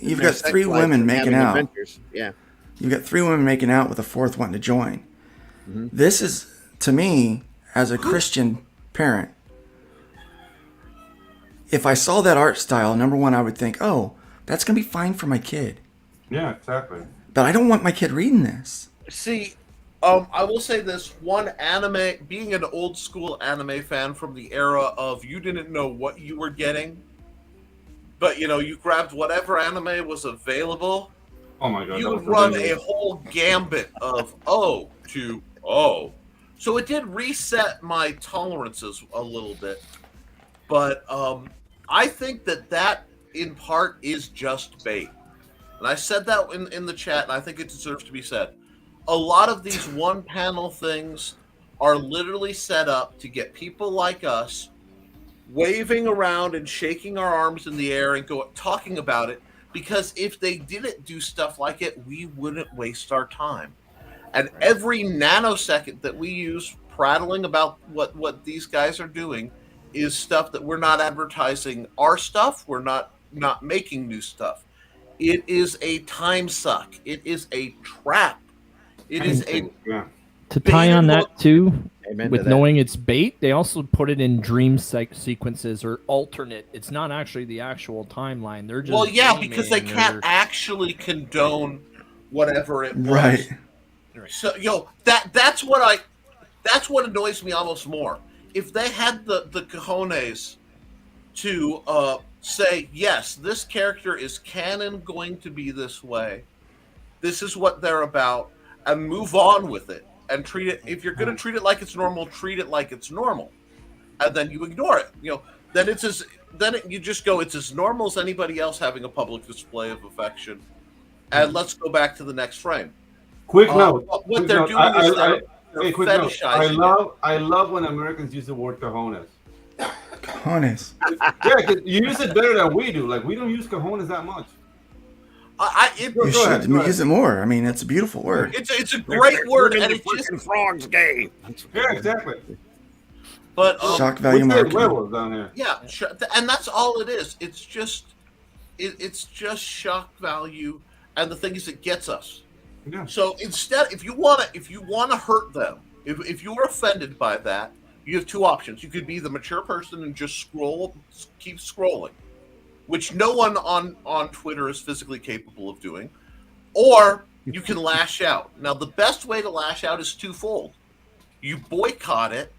you've got three women making out. Adventures. Yeah, you've got 3 women making out with a 4th wanting to join. This is, to me, as a Christian parent, if I saw that art style, number one, I would think, oh, that's gonna be fine for my kid. Yeah, exactly. But I don't want my kid reading this. See, I will say this: being an old school anime fan from the era of you didn't know what you were getting. But, you grabbed whatever anime was available. Oh, my God. You would run a whole gambit of O to O. So it did reset my tolerances a little bit. But I think that, in part, is just bait. And I said that in the chat, and I think it deserves to be said. A lot of these one-panel things are literally set up to get people like us waving around and shaking our arms in the air and talking about it, because if they didn't do stuff like it, we wouldn't waste our time. And every nanosecond that we use prattling about what these guys are doing is stuff that we're not advertising our stuff. We're not making new stuff. It is a time suck. It is a trap. It is To tie on that too, Amen with to that. knowing it's bait, they also put it in dream sequences or alternate. It's not actually the actual timeline. They're just because they can't actually condone whatever it was. Right. So that's what annoys me almost more. If they had the cojones to say, yes, this character is canon going to be this way. This is what they're about, and move on with it. And treat it, if you're going to treat it like it's normal, treat it like it's normal. And then you ignore it. Then you just go, it's as normal as anybody else having a public display of affection. And let's go back to the next frame. Quick note. What they're doing is they're fetishizing. I love when Americans use the word cojones. Cojones. Yeah, 'cause you use it better than we do. Like, we don't use cojones that much. You should use it more. I mean, it's a beautiful word. It's a great word, and it's just frogs gay. Yeah, exactly. But shock value marketing. Down here. Yeah, and that's all it is. It's just shock value, and the thing is, it gets us. Yeah. So instead, if you wanna hurt them, if you are offended by that, you have two options. You could be the mature person and just keep scrolling, which no one on Twitter is physically capable of doing, or you can lash out. Now, the best way to lash out is twofold. You boycott it,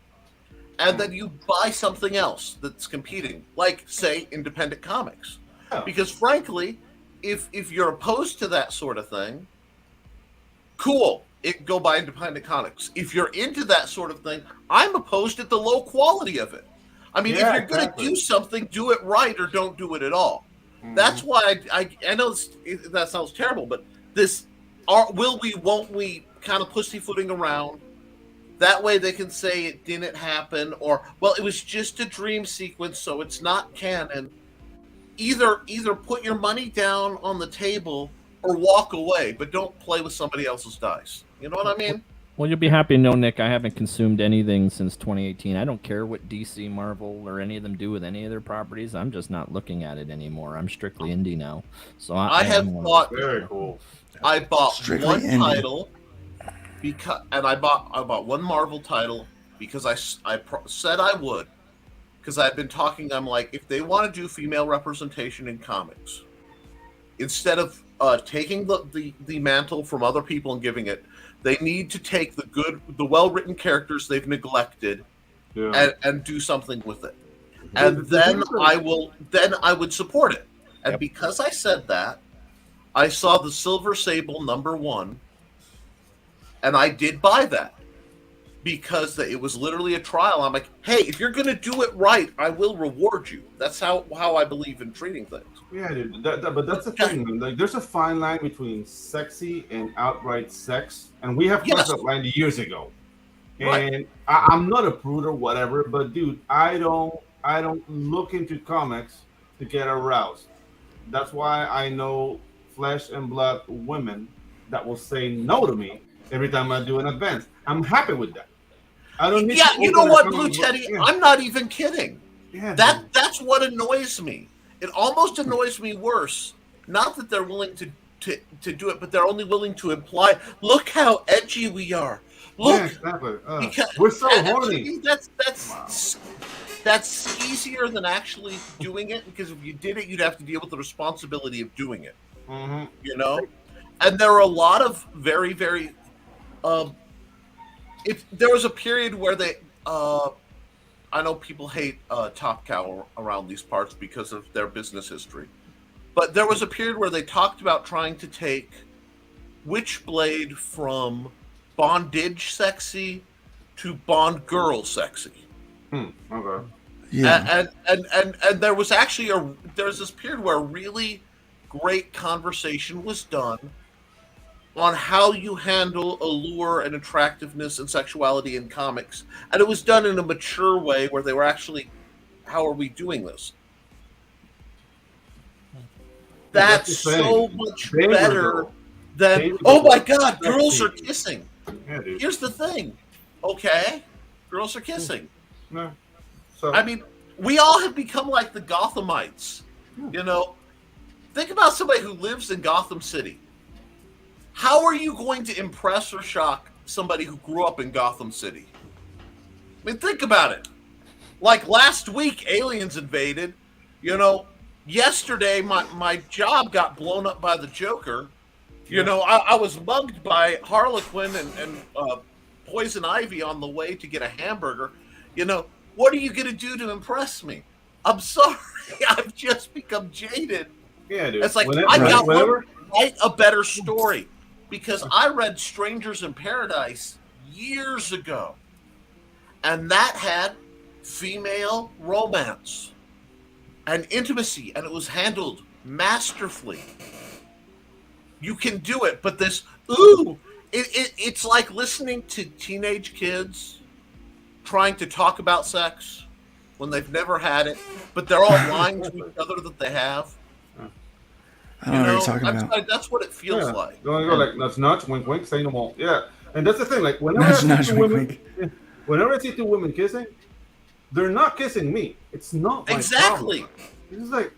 and then you buy something else that's competing, like, say, independent comics. Oh. Because, frankly, if you're opposed to that sort of thing, cool, go buy independent comics. If you're into that sort of thing, I'm opposed to the low quality of it. I mean, if you're going to do something, do it right or don't do it at all. Mm-hmm. That's why I know that sounds terrible, but this will we, won't we kind of pussyfooting around. That way they can say it didn't happen, or, well, it was just a dream sequence, so it's not canon. Either put your money down on the table or walk away, but don't play with somebody else's dice. You know what I mean? Well, you'll be happy to know, Nick, I haven't consumed anything since 2018. I don't care what DC, Marvel, or any of them do with any of their properties. I'm just not looking at it anymore. I'm strictly indie now. So I bought very cool. I bought Strictly one indie. title and I bought one Marvel title because I said I would, because I've been talking. I'm like, if they want to do female representation in comics, instead of taking the mantle from other people and giving it, they need to take the well-written characters they've neglected and do something with it. And then I would support it. And because I said that, I saw the Silver Sable #1, and I did buy that because it was literally a trial. I'm like, hey, if you're going to do it right, I will reward you. That's how I believe in treating things. Yeah, dude. But that's the thing. Like, there's a fine line between sexy and outright sex, and we have crossed that line years ago. And I'm not a prude or whatever, but dude, I don't look into comics to get aroused. That's why I know flesh and blood women that will say no to me every time I do an advance. I'm happy with that. I don't need to you know open what, a Blue comic book. Teddy? I'm not even kidding. Yeah, That's what annoys me. It almost annoys me worse. Not that they're willing to do it, but they're only willing to imply, look how edgy we are. Look, exactly. because, We're so horny. That's easier than actually doing it, because if you did it, you'd have to deal with the responsibility of doing it. Mm-hmm. You know, and there are a lot of very, very. If there was a period where they, I know people hate Top Cow around these parts because of their business history, but there was a period where they talked about trying to take Witchblade from bondage sexy to Bond girl sexy. Okay. Yeah. And there was actually there's this period where really great conversation was done on how you handle allure and attractiveness and sexuality in comics, and it was done in a mature way where they were actually, how are we doing this? That's so much better than, oh my god, girls are kissing. Yeah, dude. Here's the thing, okay? Girls are kissing. No. So, I mean, we all have become like the Gothamites. You know, think about somebody who lives in Gotham City. How are you going to impress or shock somebody who grew up in Gotham City. I mean, think about it. Like last week, aliens invaded. You know, yesterday my job got blown up by the Joker. You know, I was mugged by Harlequin and Poison Ivy on the way to get a hamburger. You know, what are you going to do to impress me? I'm sorry. I've just become jaded. Yeah, dude. It's like, write a better story. Because I read Strangers in Paradise years ago. And that had female romance and intimacy. And it was handled masterfully. You can do it. But this, it's like listening to teenage kids trying to talk about sex when they've never had it, but they're all lying to each other that they have. I don't know what you're talking about. That's what it feels like. Go like nudge, nudge, wink, wink, say no more. Yeah, and that's the thing. Like whenever I see two women kissing, they're not kissing me. It's not my exactly. problem. It's like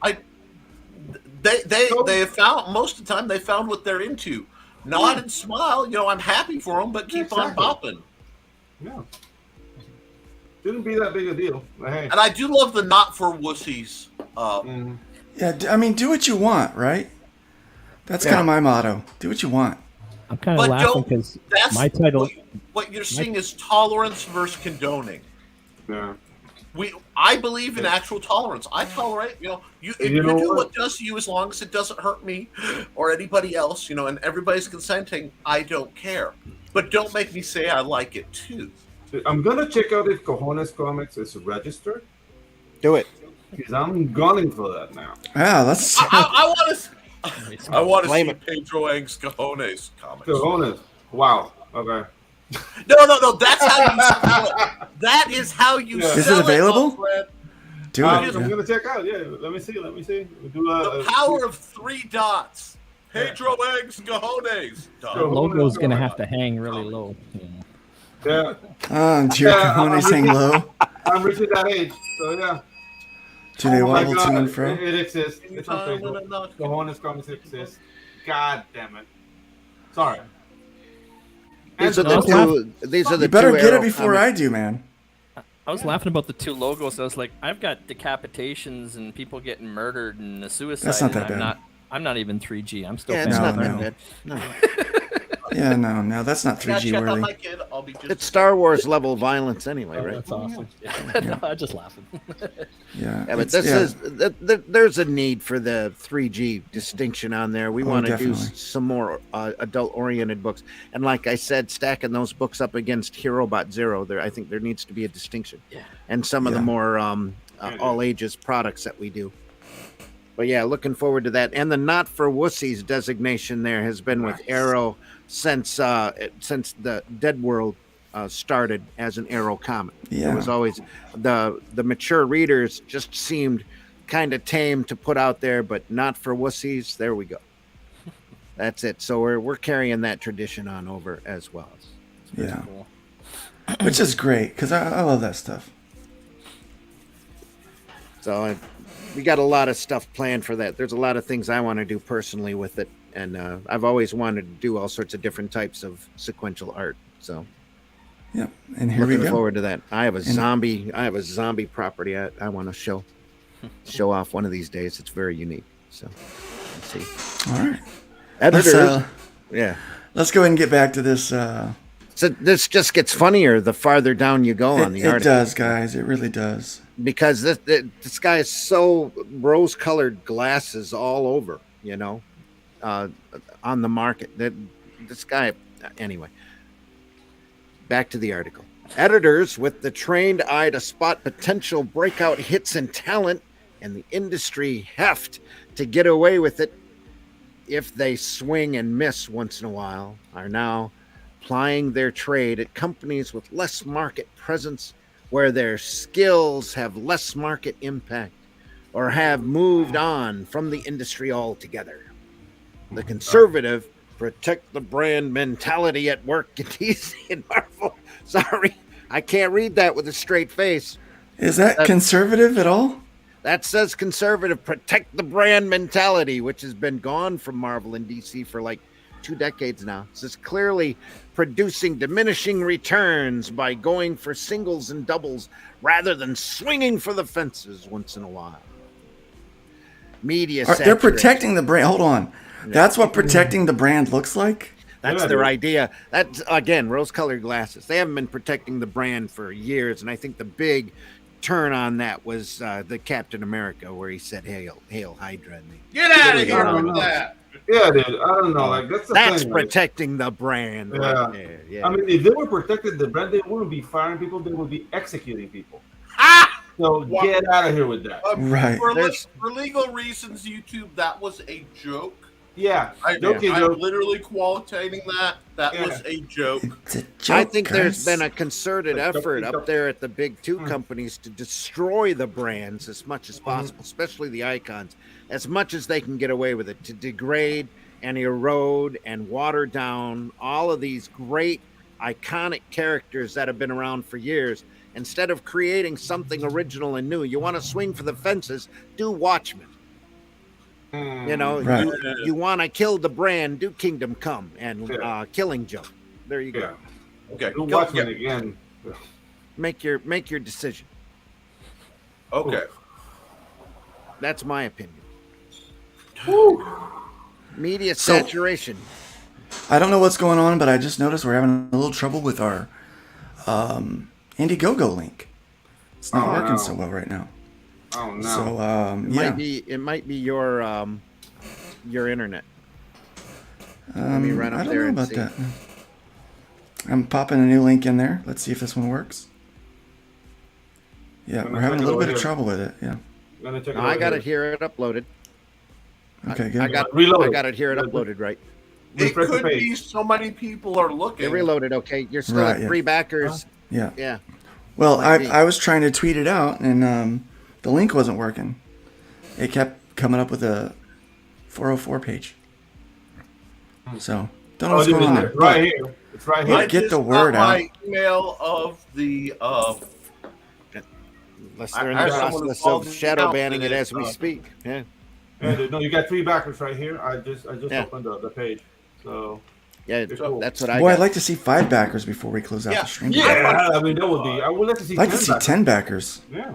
they have found most of the time they found what they're into. Nod and smile. You know, I'm happy for them, but keep on bopping. Yeah. Shouldn't be that big a deal. But hey. And I do love the not for wussies. Yeah, I mean, do what you want, right? That's kind of my motto. Do what you want. I'm kind of laughing because my title. What you're seeing is tolerance versus condoning. Yeah. I believe in actual tolerance. I tolerate, you do what does to you as long as it doesn't hurt me or anybody else, and everybody's consenting. I don't care. But don't make me say I like it too. I'm gonna check out if Cojones Comics is registered. Do it. Because I'm gunning for that now. Yeah, that's. I want to see Pedro Ang's Cojones comics. Cojones. Wow. Okay. No. That's how you sell it. That is how you sell it. Is it available? Do it. I'm gonna check out. Yeah. Let me see. We'll do the power of 3 dots. Pedro Ang's Cojones. The logo's gonna have to hang really low. Yeah. Do your cojones hang low? I'm reaching that age, so yeah. Do they wobble to and fro? It exists. It's on Facebook. Cojones Comics exists. God damn it. Sorry. These are the two. You better get it before I do, man. I was laughing about the 2 logos. I was like, I've got decapitations and people getting murdered and a suicide. That's not that bad. I'm not even 3G. I'm still. Yeah, it's not that bad. No. Yeah, no, that's not 3G worthy. It's Star Wars level violence anyway, right? That's awesome. No, I'm just laughing. Yeah, but there's a need for the 3G distinction on there. We want to do some more adult-oriented books, and like I said, stacking those books up against HeroBot Zero, I think there needs to be a distinction. Yeah. And some of the more all ages products that we do. But yeah, looking forward to that. And the Not for Wussies designation there has been with Arrow since the Dead World started as an Arrow comic. Yeah. It was always the mature readers just seemed kind of tame to put out there, but Not for Wussies. There we go. That's it. So we're carrying that tradition on over as well. Yeah, cool. Which is great because I love that stuff. So we got a lot of stuff planned for that. There's a lot of things I want to do personally with it. And I've always wanted to do all sorts of different types of sequential art. So, yeah. And here we go. Looking forward to that. I have a zombie property I want to show off one of these days. It's very unique. So, let's see. All right. Editors. Let's go ahead and get back to this. So this just gets funnier the farther down you go on the article. It does, guys. It really does. Because this guy is so rose-colored glasses all over, on the market. This guy, anyway. Back to the article. Editors with the trained eye to spot potential breakout hits and talent and the industry heft to get away with it if they swing and miss once in a while are now plying their trade at companies with less market presence where their skills have less market impact or have moved on from the industry altogether. The conservative protect the brand mentality at work in DC and Marvel. Sorry, I can't read that with a straight face. Is that conservative at all? That says conservative protect the brand mentality, which has been gone from Marvel and DC for like 2 decades now. This is clearly producing diminishing returns by going for singles and doubles rather than swinging for the fences once in a while. Media They're protecting the brand. Hold on. That's what protecting the brand looks like? That's their idea. That's, again, rose-colored glasses. They haven't been protecting the brand for years, and I think the big turn on that was the Captain America, where he said, Hail Hydra. And Get out of here with that. Yeah, dude. I don't know. Like that's thing, protecting the brand. Yeah. Right there. Yeah. I mean, if they were protecting the brand, they wouldn't be firing people. They would be executing people. So get out of here with that. Right. For legal reasons, YouTube, that was a joke. Yeah. I'm literally qualitating that. That was a joke. It's a joke, I think there's guys. been a concerted effort up there at the big two companies to destroy the brands as much as possible, especially the icons, as much as they can get away with it, to degrade and erode and water down all of these great iconic characters that have been around for years. Instead of creating something original and new, you want to swing for the fences, do Watchmen. You know, Right. you want to kill the brand, do Kingdom Come and Killing Joke. There you go. Okay. Do Watchmen again. Make your decision. Okay. That's my opinion. Woo. Media So- saturation. I don't know what's going on, but I just noticed we're having a little trouble with our Indiegogo link. It's not working so well right now. Oh no. So It might be your internet. Let me run up I don't there know and about see. that. I'm popping a new link in there. Let's see if this one works. Yeah, we're having a little bit of trouble with it. Yeah. I got it here. It uploaded. Okay, good. I got it here. It uploaded right. It could be so many people are looking. It reloaded. Okay, you're still Right, at yeah. 3 backers. Yeah. Yeah. Well, Might be. I was trying to tweet it out, and the link wasn't working. It kept coming up with a 404 page. So, don't know what's going on there. It's right here. It's right here. Oh, I Get just the word got out. my email of the Unless they're in I the have someone process involved of in shadow the banning it outfit, as we speak. Yeah. Yeah, dude, no, you got 3 backers right here. I just Yeah. opened the page. So Yeah, cool. that's what I Boy, got. I'd like to see 5 backers before we close out Yeah. the stream. yeah, I mean that would be. I would like to see. I'd like 10 to see backers. 10 backers. Yeah.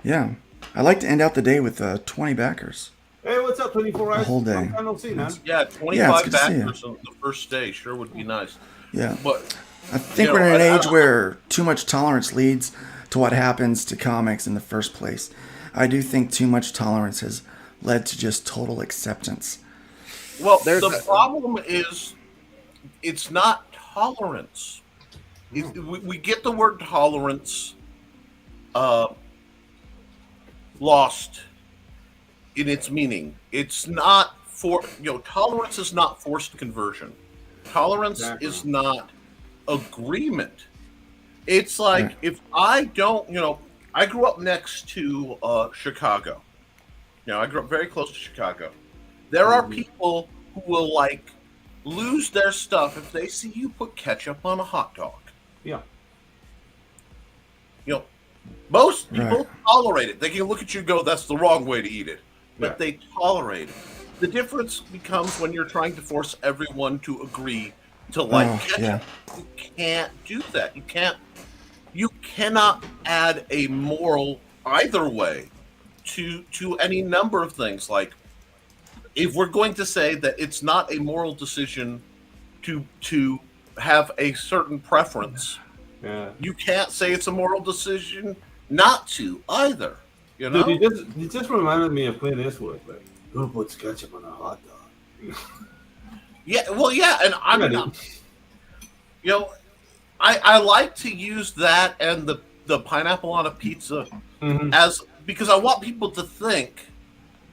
Yeah. I'd like to end out the day with 20 backers. Hey, what's up, 24 hours? The whole day. I don't see, man. Yeah, Yeah, 25 it's good to see backers on the first day sure would be nice. Yeah. But I think You we're know, in an I- age where too much tolerance leads to what happens to comics in the first place. I do think too much tolerance has led to just total acceptance. well, There's the a- problem is it's not tolerance. We get the word tolerance lost in its meaning. It's not tolerance is not forced conversion. Tolerance is not agreement. It's like Right. if I don't, I grew up next to Chicago. I grew up very close to Chicago. There are people who will lose their stuff if they see you put ketchup on a hot dog. Yeah. Most people Right. tolerate it. They can look at you and go, that's the wrong way to eat it. But Yeah. they tolerate it. The difference becomes when you're trying to force everyone to agree to like ketchup. yeah. You can't do that. You cannot add a moral either way to any number of things. Like, if we're going to say that it's not a moral decision to have a certain preference, Yeah. you can't say it's a moral decision not to either. You know? Dude, you just reminded me of Clint Eastwood. Like, who puts ketchup on a hot dog? Yeah, well, yeah, and I'm Yeah, not. I like to use that and the pineapple on a pizza as because I want people to think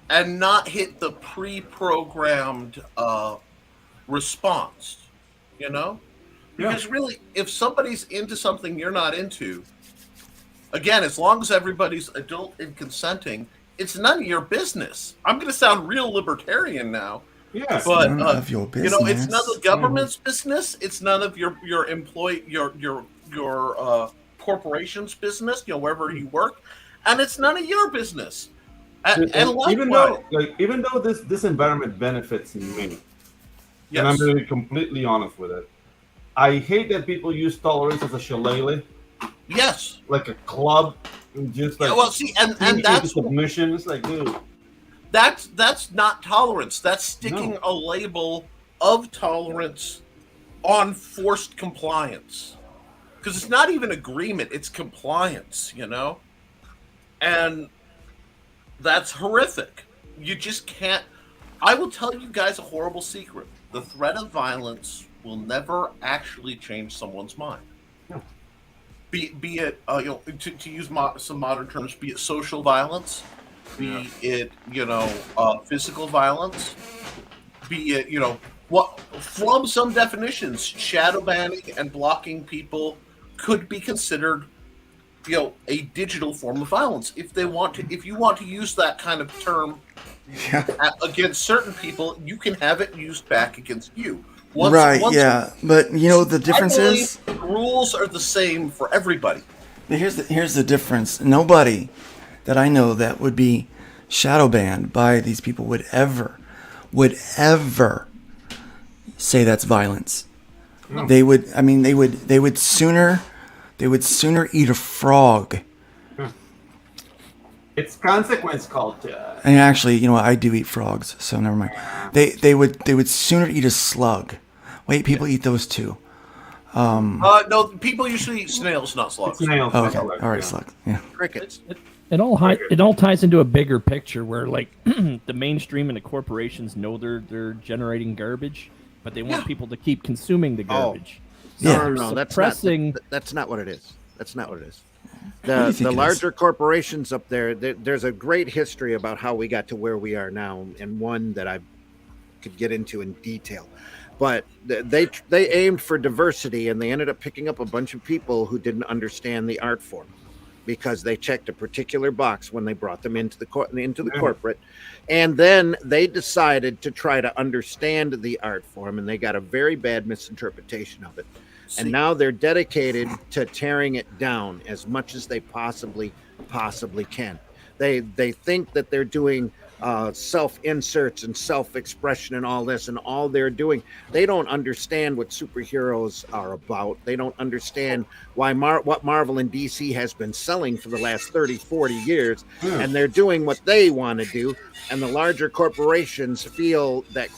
and not hit the pre-programmed response. Because really, if somebody's into something you're not into, again, as long as everybody's adult and consenting, it's none of your business. I'm going to sound real libertarian now. Yeah, But None of your it's none business. of the government's business. It's none of your corporation's business. Wherever you work, and it's none of your business. And even likewise, though this environment benefits me, and I'm going to be completely honest with it. I hate that people use tolerance as a shillelagh. Yes. Like a club, and just like and that's submission. It's like, dude, that's not tolerance. That's sticking a label of tolerance on forced compliance. Because it's not even agreement, it's compliance, And that's horrific. You just can't. I will tell you guys a horrible secret. The threat of violence will never actually change someone's mind. No. Be it, to use some modern terms, be it social violence, be it, physical violence, be it, what from some definitions, shadow banning and blocking people could be considered, a digital form of violence. If you want to use that kind of term against certain people, you can have it used back against you. But the difference is the rules are the same for everybody. But here's the difference. Nobody that I know that would be shadow banned by these people would ever say that's violence. No. They would sooner eat a frog. It's consequence culture. And actually, I do eat frogs, so never mind. They would sooner eat a slug. Wait, people eat those too. No, people usually eat snails, not slugs. Snails. Oh, okay, all right, slug. Yeah. Crickets. It all ties into a bigger picture where, like, the mainstream and the corporations know they're generating garbage, but they want people to keep consuming the garbage. No, that's not what it is. That's not what it is. The larger corporations up there's a great history about how we got to where we are now, and one that I could get into in detail. But they aimed for diversity, and they ended up picking up a bunch of people who didn't understand the art form, because they checked a particular box when they brought them into the corporate, and then they decided to try to understand the art form, and they got a very bad misinterpretation of it. And now they're dedicated to tearing it down as much as they possibly can. They think that they're doing self-inserts and self-expression and all this, and all they're doing, they don't understand what superheroes are about. They don't understand why what Marvel and DC has been selling for the last 30, 40 years, and they're doing what they want to do. And the larger corporations feel that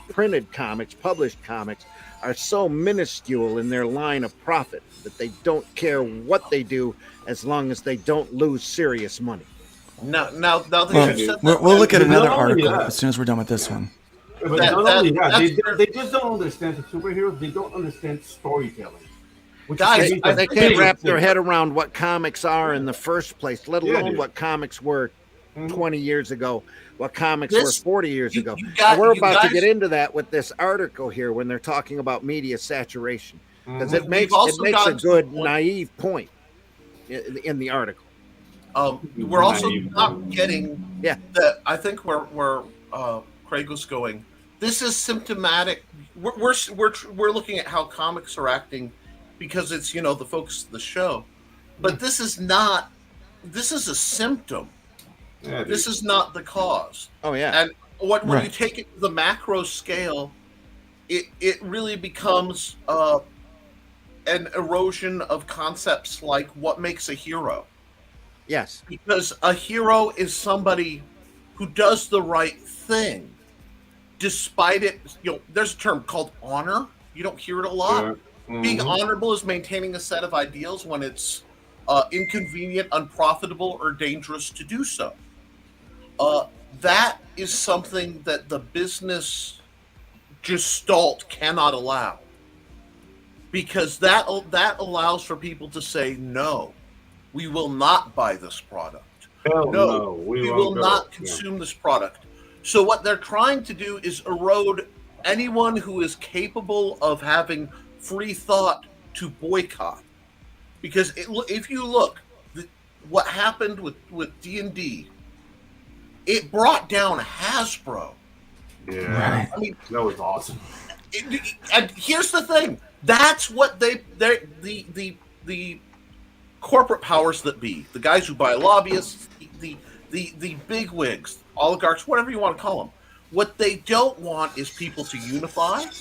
printed comics, published comics, are so minuscule in their line of profit that they don't care what they do as long as they don't lose serious money. We'll look at another article as soon as we're done with this one. But not only that, they just don't understand the superheroes. They don't understand storytelling. Guys, they can't wrap their head around what comics are in the first place, let alone what comics were 20 years ago, what comics were 40 years ago. We're about to get into that with this article here when they're talking about media saturation, because it makes a good naive point in the article. We're also not getting that. I think where Craig was going. This is symptomatic. We're looking at how comics are acting because it's the focus of the show, but this is not. This is a symptom. Yeah, this is not the cause. Oh yeah. And when you take it to the macro scale, it really becomes an erosion of concepts like what makes a hero. Yes. Because a hero is somebody who does the right thing, despite it. There's a term called honor. You don't hear it a lot. Yeah. Mm-hmm. Being honorable is maintaining a set of ideals when it's inconvenient, unprofitable, or dangerous to do so. That is something that the business gestalt cannot allow, because that allows for people to say, no, we will not buy this product. No, we will not consume this product. So what they're trying to do is erode anyone who is capable of having free thought to boycott. Because if you look, what happened with D&D, it brought down Hasbro. Yeah, I mean, that was awesome. And here's the thing: that's what the corporate powers that be, the guys who buy lobbyists, the bigwigs, oligarchs, whatever you want to call them. What they don't want is people to unify. It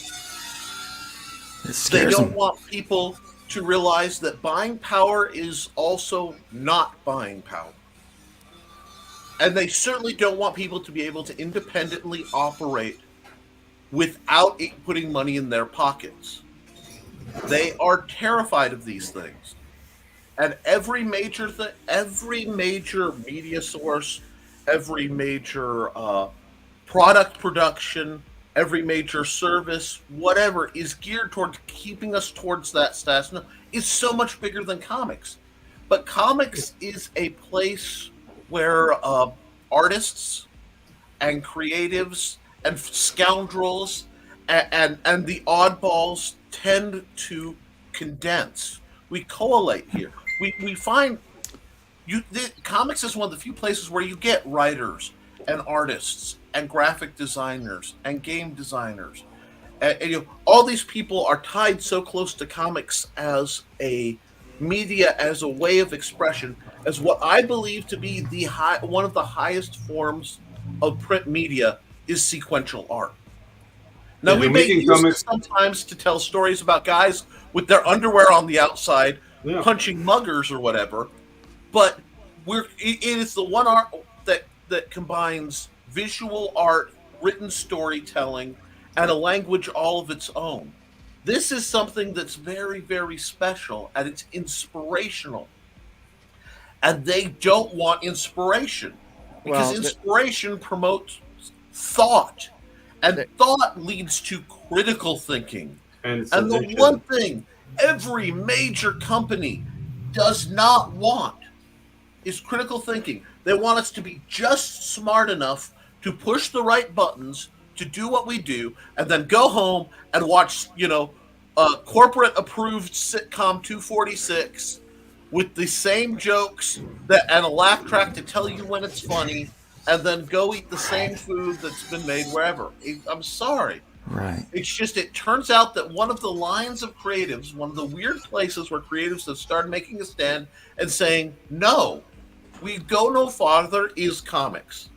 They scares don't them. want people to realize that buying power is also not buying power. And they certainly don't want people to be able to independently operate without it putting money in their pockets. They are terrified of these things. And every major media source, every major product production, every major service, whatever, is geared towards keeping us towards that status. No, it's so much bigger than comics. But comics is a place where artists and creatives and scoundrels and the oddballs tend to condense. We collate here. We find comics is one of the few places where you get writers and artists and graphic designers and game designers. And all these people are tied so close to comics as a media, as a way of expression, as what I believe to be one of the highest forms of print media is sequential art. Now, we may use this sometimes to tell stories about guys with their underwear on the outside punching muggers or whatever, but it is the one art that combines visual art, written storytelling, and a language all of its own. This is something that's very, very special, and it's inspirational. And they don't want inspiration, because inspiration promotes thought, and thought leads to critical thinking. And the one thing every major company does not want is critical thinking. They want us to be just smart enough to push the right buttons, to do what we do, and then go home and watch, corporate approved sitcom 246 with the same jokes and a laugh track to tell you when it's funny, and then go eat the same food that's been made wherever. I'm sorry. Right. It's just, it turns out that one of the lines of creatives, one of the weird places where creatives have started making a stand and saying, no, we go no farther, is comics.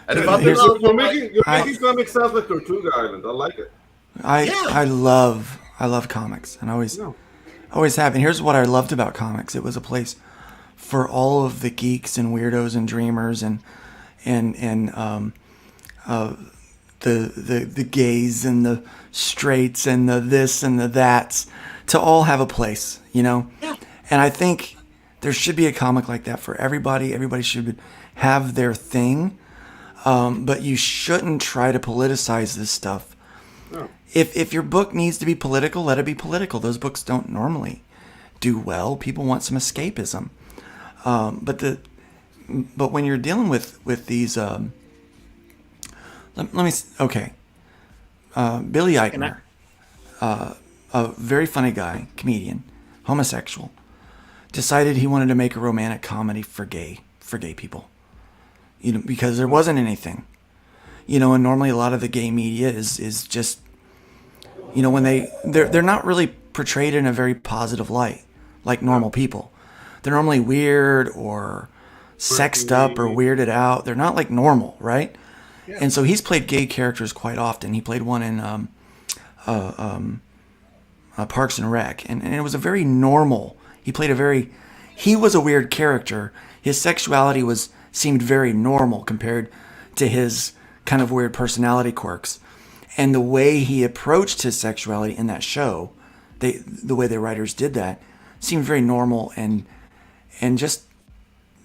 And if you're making comics sound like Tortuga Island. I like it. I love comics, and always have. And here's what I loved about comics: it was a place for all of the geeks and weirdos and dreamers and the gays and the straights and the this and the that's to all have a place, Yeah. And I think there should be a comic like that for everybody. Everybody should have their thing. But you shouldn't try to politicize this stuff. No. If your book needs to be political, let it be political. Those books don't normally do well. People want some escapism. But when you're dealing with these, Billy Eichner, a very funny guy, comedian, homosexual, decided he wanted to make a romantic comedy for gay people. Because there wasn't anything, and normally a lot of the gay media is just, when they're not really portrayed in a very positive light, like normal people. They're normally weird or sexed up or weirded out. They're not like normal, right? Yeah. And so he's played gay characters quite often. He played one in Parks and Rec, and it was a very normal. He was a weird character. His sexuality seemed very normal compared to his kind of weird personality quirks. And the way he approached his sexuality in that show, the way the writers did that, seemed very normal and just,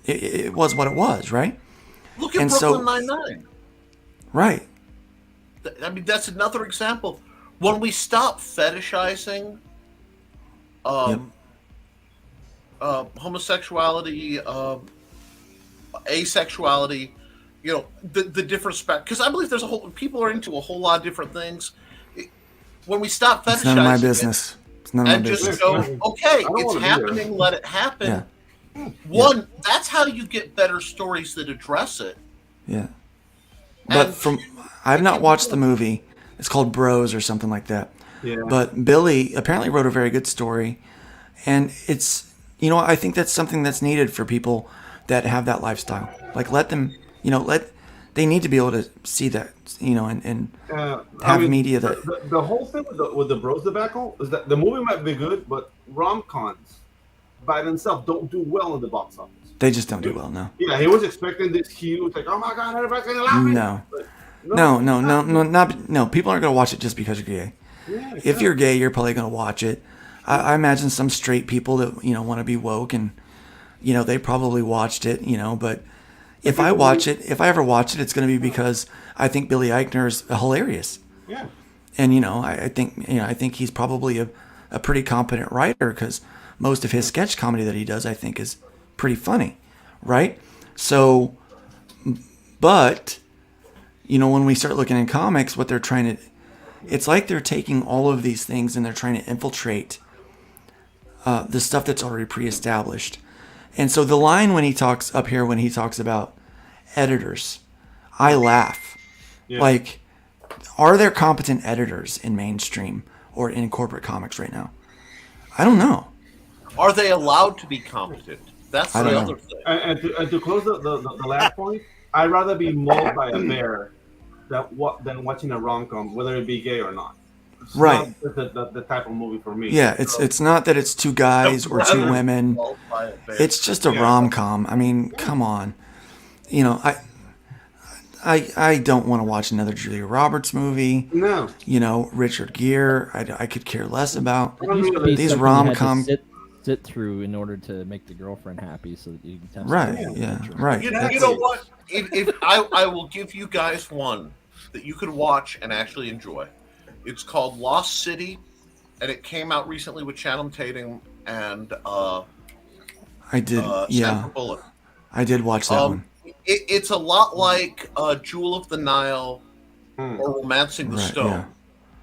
it was what it was, right? Look at Brooklyn Nine-Nine. Right. I mean, that's another example. When we stop fetishizing homosexuality, asexuality, the different spectrum, because I believe people are into a whole lot of different things. When we stop fetishizing, it's none of my business. It's none of my business. Just go, okay, it's happening, let it happen. Yeah. That's how you get better stories that address it. Yeah. But I've not watched the movie. It's called Bros or something like that. Yeah. But Billy apparently wrote a very good story, and it's, I think that's something that's needed for people that have that lifestyle. Like, let them, they need to be able to see that, and have media that. The whole thing with the Bros debacle is that the movie might be good, but rom-coms by themselves don't do well in the box office. They just don't do well, no. Yeah, he was expecting this huge, like, oh my god, everybody's gonna love me. No. No. People aren't gonna watch it just because you're gay. Yeah, if you're gay, you're probably gonna watch it. I imagine some straight people that want to be woke and they probably watched it. But if I ever watch it, it's gonna be because I think Billy Eichner is hilarious. Yeah. And I think he's probably a pretty competent writer because most of his sketch comedy that he does, I think, is pretty funny, right? So, but when we start looking in comics, what they're trying to, it's like they're taking all of these things and they're trying to infiltrate the stuff that's already pre-established. And so the line when he talks about editors, I laugh. Yeah. Like, are there competent editors in mainstream or in corporate comics right now? I don't know. Are they allowed to be competent? That's the other thing. And to close the last point, I'd rather be mauled by a bear than watching a rom-com, whether it be gay or not. It's right. Not the type of movie for me. Yeah, it's not that it's two guys or two women. It's just a rom-com. I mean, come on. I don't want to watch another Julia Roberts movie. No. Richard Gere, I could care less about. These rom-com. Sit through in order to make the girlfriend happy, so that you can test. Right. Yeah. Right. You know what? If I will give you guys one that you could watch and actually enjoy. It's called Lost City, and it came out recently with Channing Tatum and I did. Yeah. Bullock. I did watch that one. It's a lot like Jewel of the Nile or Romancing the Stone. Yeah.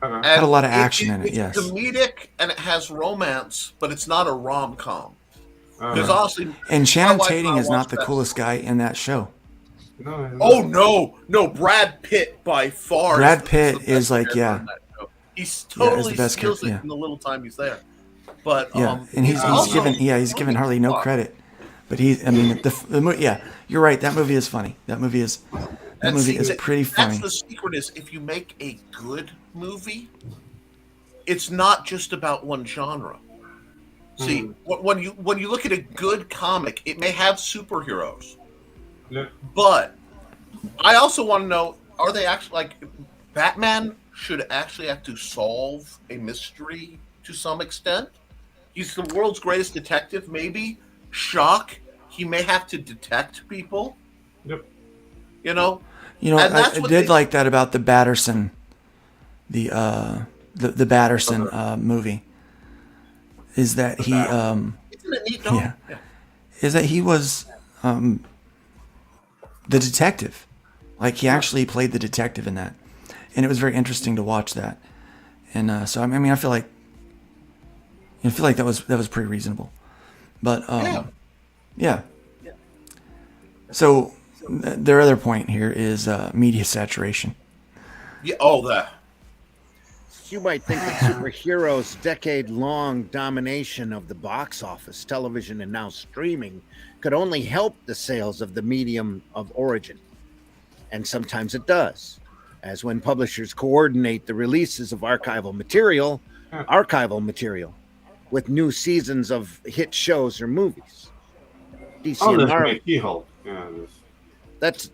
It had a lot of action in it, yes. It's comedic and it has romance, but it's not a rom-com. And Channing Tatum is not the coolest guy in that show. No, Brad Pitt by far. Brad Pitt is like, he's totally steals it in the little time he's there. But and he's given hardly no credit. But the movie, you're right. That movie is funny. That movie is pretty funny. That's the secret: is if you make a good movie, it's not just about one genre. See, when you look at a good comic, it may have superheroes, but I also want to know: are they actually like Batman? Should actually have to solve a mystery to some extent. He's the world's greatest detective, maybe. Shock, he may have to detect people. Yep. I did like that about the Batterson, the Batterson movie. Is that he? Isn't it neat, though? Yeah. Is that he was the detective? Like he actually played the detective in that, and it was very interesting to watch that. And so I feel like that was pretty reasonable. But yeah. So their other point here is media saturation. Yeah. That. You might think that superheroes' decade-long domination of the box office, television, and now streaming could only help the sales of the medium of origin. And sometimes it does, as when publishers coordinate the releases of archival material with new seasons of hit shows or movies. DC and Marvel. That's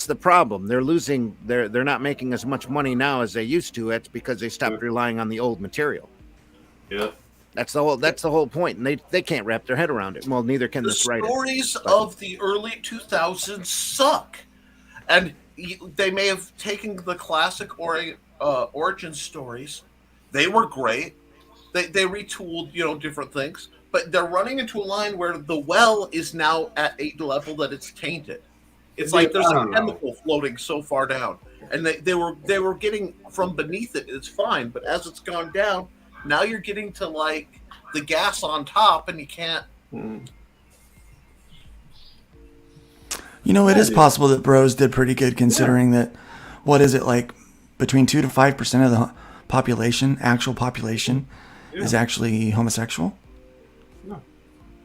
the problem. They're losing. They're not making as much money now as they used to. It's because they stopped relying on the old material. Yeah, that's the whole point, and they can't wrap their head around it. Well, neither can this writer. The stories of the early 2000s suck, and they may have taken the classic origin stories. They were great. They retooled different things, but they're running into a line where the well is now at a level that it's tainted. It's like there's a chemical floating so far down, and they were getting from beneath it. It's fine, but as it's gone down, now you're getting to like the gas on top, and you can't. It is possible that Bros did pretty good considering that. What is it like? Between 2 to 5% of the actual population, is actually homosexual. No.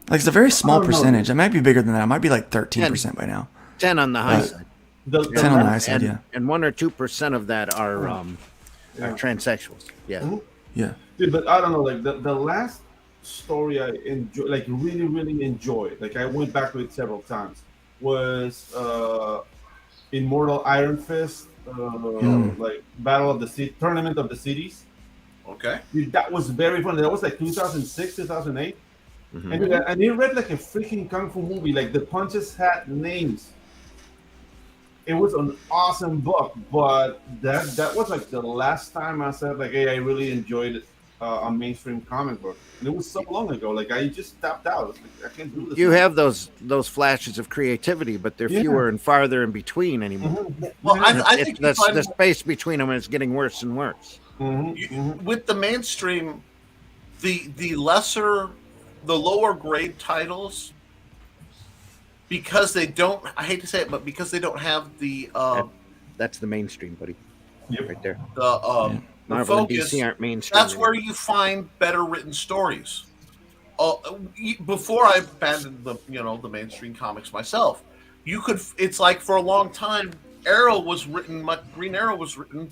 Like it's a very small percentage. It might be bigger than that. It might be like 13% by now. 10 on the high side. It's kind of a nice and, idea. And 1 or 2% of that are transsexuals. Yeah. Mhm. Yeah. Dude, but I don't know, like the last story I enjoy, like really enjoyed, like I went back to it several times, was Immortal Iron Fist, like Battle of the City, Tournament of the Cities. Okay. Dude, that was very fun. That was like 2006, 2008. Mm-hmm. And it read like a freaking kung fu movie. Like the punches had names. It was an awesome book, but that was like the last time I said like, hey, I really enjoyed a mainstream comic book, and it was so long ago. Like I just tapped out. Like, I can't do this. You have those flashes of creativity, but they're fewer and farther in between anymore. Mm-hmm. Well, I think the space between them is getting worse and worse. With the mainstream, the lower grade titles, because they don't, I hate to say it, but because they don't have the that's the mainstream, buddy. Yep. Right there. The Marvel and focus, DC aren't mainstream. that's where you find better written stories. Before I abandoned the mainstream comics myself, it's like for a long time Green Arrow was written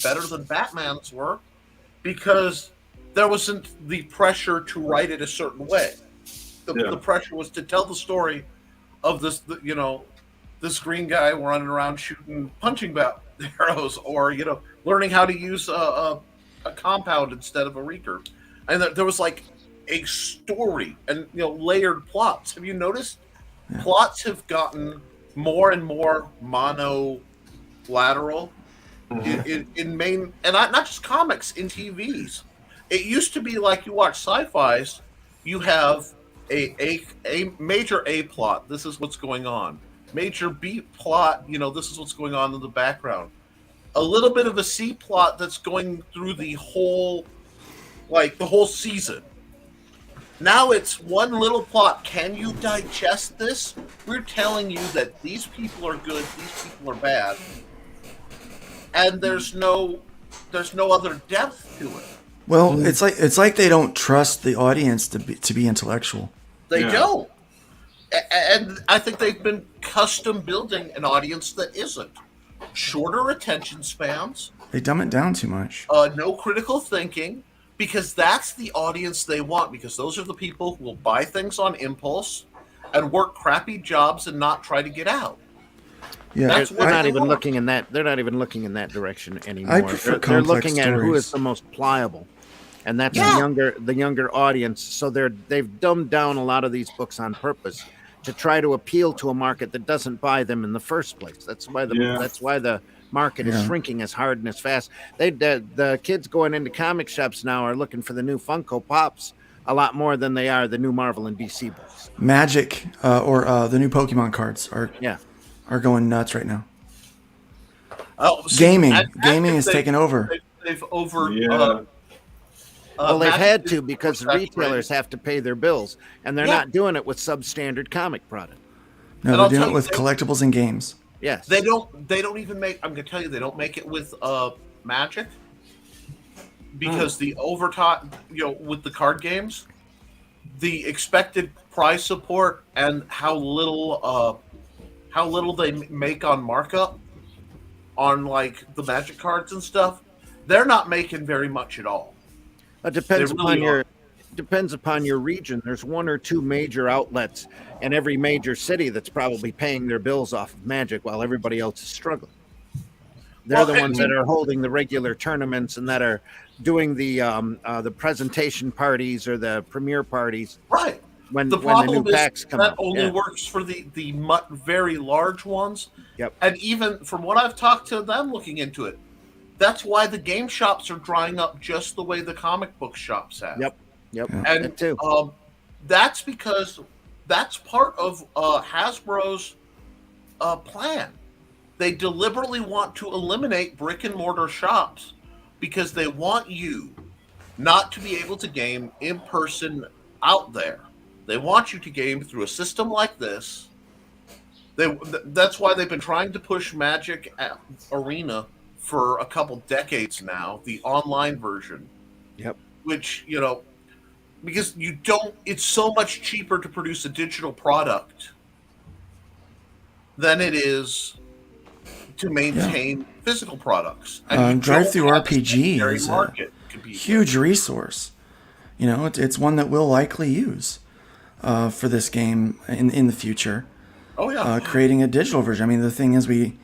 better than Batman's were, because there wasn't the pressure to write it a certain way. The pressure was to tell the story of this green guy running around shooting punching arrows, or learning how to use a compound instead of a recurve, and there was like a story and layered plots. Have you noticed plots have gotten more and more monolateral in main, and not just comics, in TVs? It used to be like you watch sci-fis, you have a major A plot, this is what's going on. Major B plot, this is what's going on in the background. A little bit of a C plot that's going through the whole season. Now it's one little plot. Can you digest this? We're telling you that these people are good, these people are bad, and there's no other depth to it. Well, it's like they don't trust the audience to be intellectual. They don't. And I think they've been custom building an audience that isn't. Shorter attention spans. They dumb it down too much. No critical thinking, because that's the audience they want, because those are the people who will buy things on impulse and work crappy jobs and not try to get out. Yeah, they're not even looking in that direction anymore. I prefer they're looking complex at who is stories. the most pliable. And that's the younger audience. So they've dumbed down a lot of these books on purpose to try to appeal to a market that doesn't buy them in the first place. That's why the market is shrinking as hard and as fast. The kids going into comic shops now are looking for the new Funko Pops a lot more than they are the new Marvel and DC books. Magic or the new Pokemon cards are going nuts right now. Gaming is taking over. They've over. Well, they've had to, because the retailers have to pay their bills, and they're not doing it with substandard comic product. No, they're doing it with collectibles and games. Yes. They don't even make. I'm going to tell you, they don't make it with Magic, because the overtime, with the card games, the expected price support and how little they make on markup on like the Magic cards and stuff, they're not making very much at all. It depends upon your region. There's one or two major outlets in every major city that's probably paying their bills off of Magic, while everybody else is struggling. They're the ones that are holding the regular tournaments and that are doing the presentation parties or the premiere parties. Right. When the new packs come that out. only works for the very large ones. Yep. And even from what I've talked to them looking into it, that's why the game shops are drying up just the way the comic book shops have. Yep. And that too. That's because that's part of Hasbro's plan. They deliberately want to eliminate brick and mortar shops because they want you not to be able to game in person out there. They want you to game through a system like this. That's why they've been trying to push Magic Arena for a couple decades now, the online version. Yep. Which, because it's so much cheaper to produce a digital product than it is to maintain physical products. And Drive-through RPG secondary is a market to compete huge resource. You know, it's one that we'll likely use for this game in the future. Oh yeah, creating a digital version. I mean, the thing is, we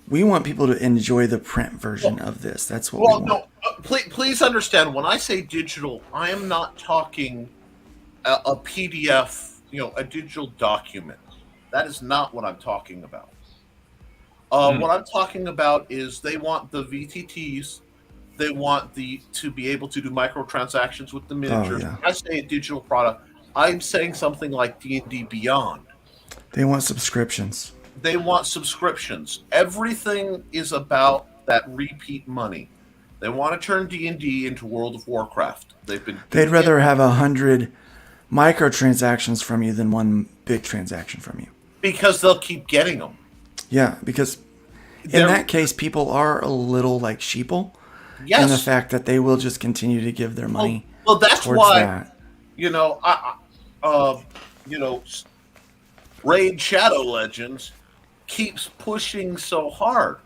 want people to enjoy the print version of this. That's what we want. No, please understand. When I say digital, I am not talking a PDF, a digital document. That is not what I'm talking about. What I'm talking about is they want the VTTs. They want to be able to do microtransactions with the miniatures. When I say a digital product, I'm saying something like D&D Beyond. They want subscriptions. They want subscriptions. Everything is about that repeat money. They want to turn D&D into World of Warcraft. They'd rather have 100 microtransactions from you than one big transaction from you. Because they'll keep getting them. Yeah, because in that case, people are a little like sheeple. Yes. In the fact that they will just continue to give their money. Well, that's towards why. That. Raid Shadow Legends keeps pushing so hard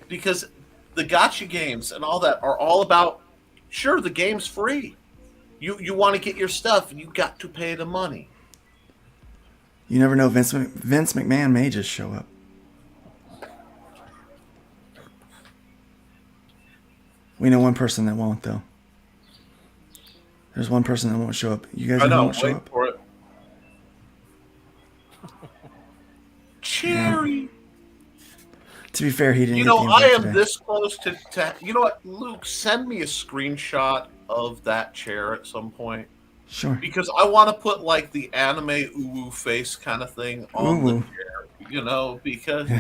because the gacha games and all that are all about, sure, the game's free. You want to get your stuff and you got to pay the money. You never know, Vince McMahon may just show up. We know one person that won't, though. There's one person that won't show up. You guys won't show up. For it. Cherry. Yeah. To be fair, he didn't. I am this close to. You know what, Luke? Send me a screenshot of that chair at some point. Sure. Because I want to put like the anime uwu face kind of thing on the chair. Because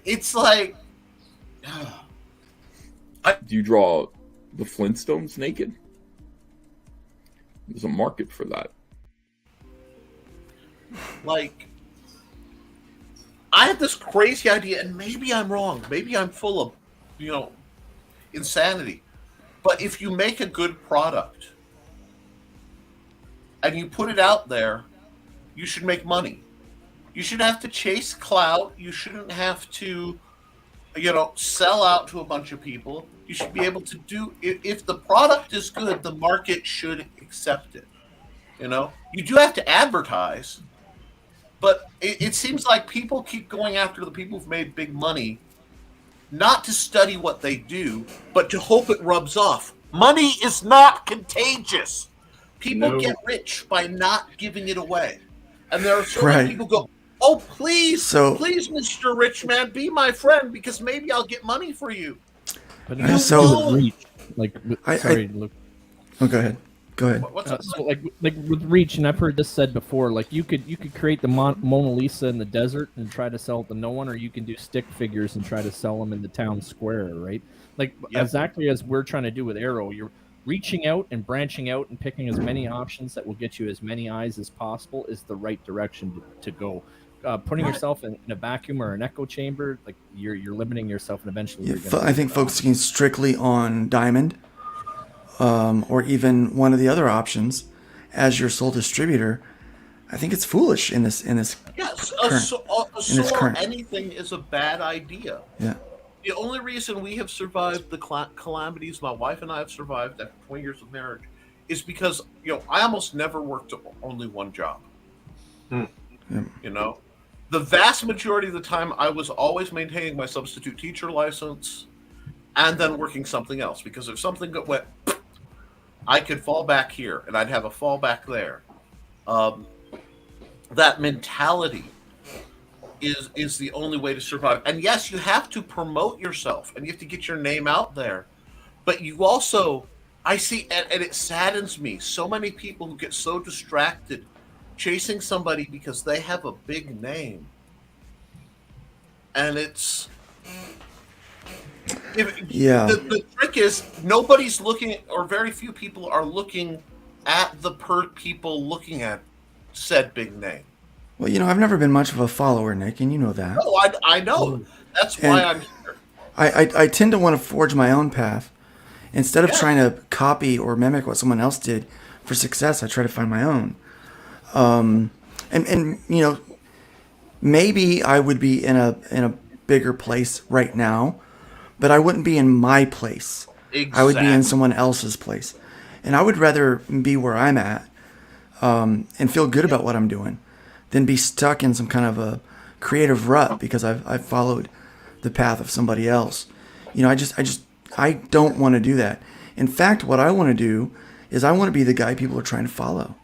it's like. Do you draw the Flintstones naked? There's a market for that. Like, I had this crazy idea, and maybe I'm wrong. Maybe I'm full of, insanity. But if you make a good product and you put it out there, you should make money. You should have to chase clout. You shouldn't have to, sell out to a bunch of people. You should be able to do, if the product is good, the market should accept it. You do have to advertise, but it seems like people keep going after the people who've made big money, not to study what they do, but to hope it rubs off. Money is not contagious. People get rich by not giving it away. And there are so many people go, oh, please, please, Mr. Rich Man, be my friend because maybe I'll get money for you. But Luke. Oh, go ahead. Go ahead. Like with Reach, and I've heard this said before. Like you could create the Mona Lisa in the desert and try to sell it to no one, or you can do stick figures and try to sell them in the town square, right? Like exactly as we're trying to do with Arrow, you're reaching out and branching out and picking as many options that will get you as many eyes as possible is the right direction to go. Putting yourself in a vacuum or an echo chamber, like you're limiting yourself, and eventually you're gonna I think focusing strictly on Diamond, or even one of the other options as your sole distributor, I think it's foolish in this. Yes, current. Anything is a bad idea. Yeah. The only reason we have survived the calamities my wife and I have survived after 20 years of marriage is because I almost never worked only one job. Yeah. The vast majority of the time, I was always maintaining my substitute teacher license and then working something else. Because if something went, I could fall back here and I'd have a fallback there. That mentality is the only way to survive. And yes, you have to promote yourself and you have to get your name out there. But you also, I see, and it saddens me, so many people who get so distracted chasing somebody because they have a big name. And it's... The trick is nobody's looking, or very few people are looking at the people looking at said big name. Well, I've never been much of a follower, Nick, and you know that. No, I know. That's why I'm here. I tend to want to forge my own path. Instead of trying to copy or mimic what someone else did for success, I try to find my own. And maybe I would be in a bigger place right now, but I wouldn't be in my place. I would be in someone else's place. And I would rather be where I'm at and feel good about what I'm doing than be stuck in some kind of a creative rut because I've followed the path of somebody else. You know, I don't want to do that. In fact, what I want to do is I want to be the guy people are trying to follow.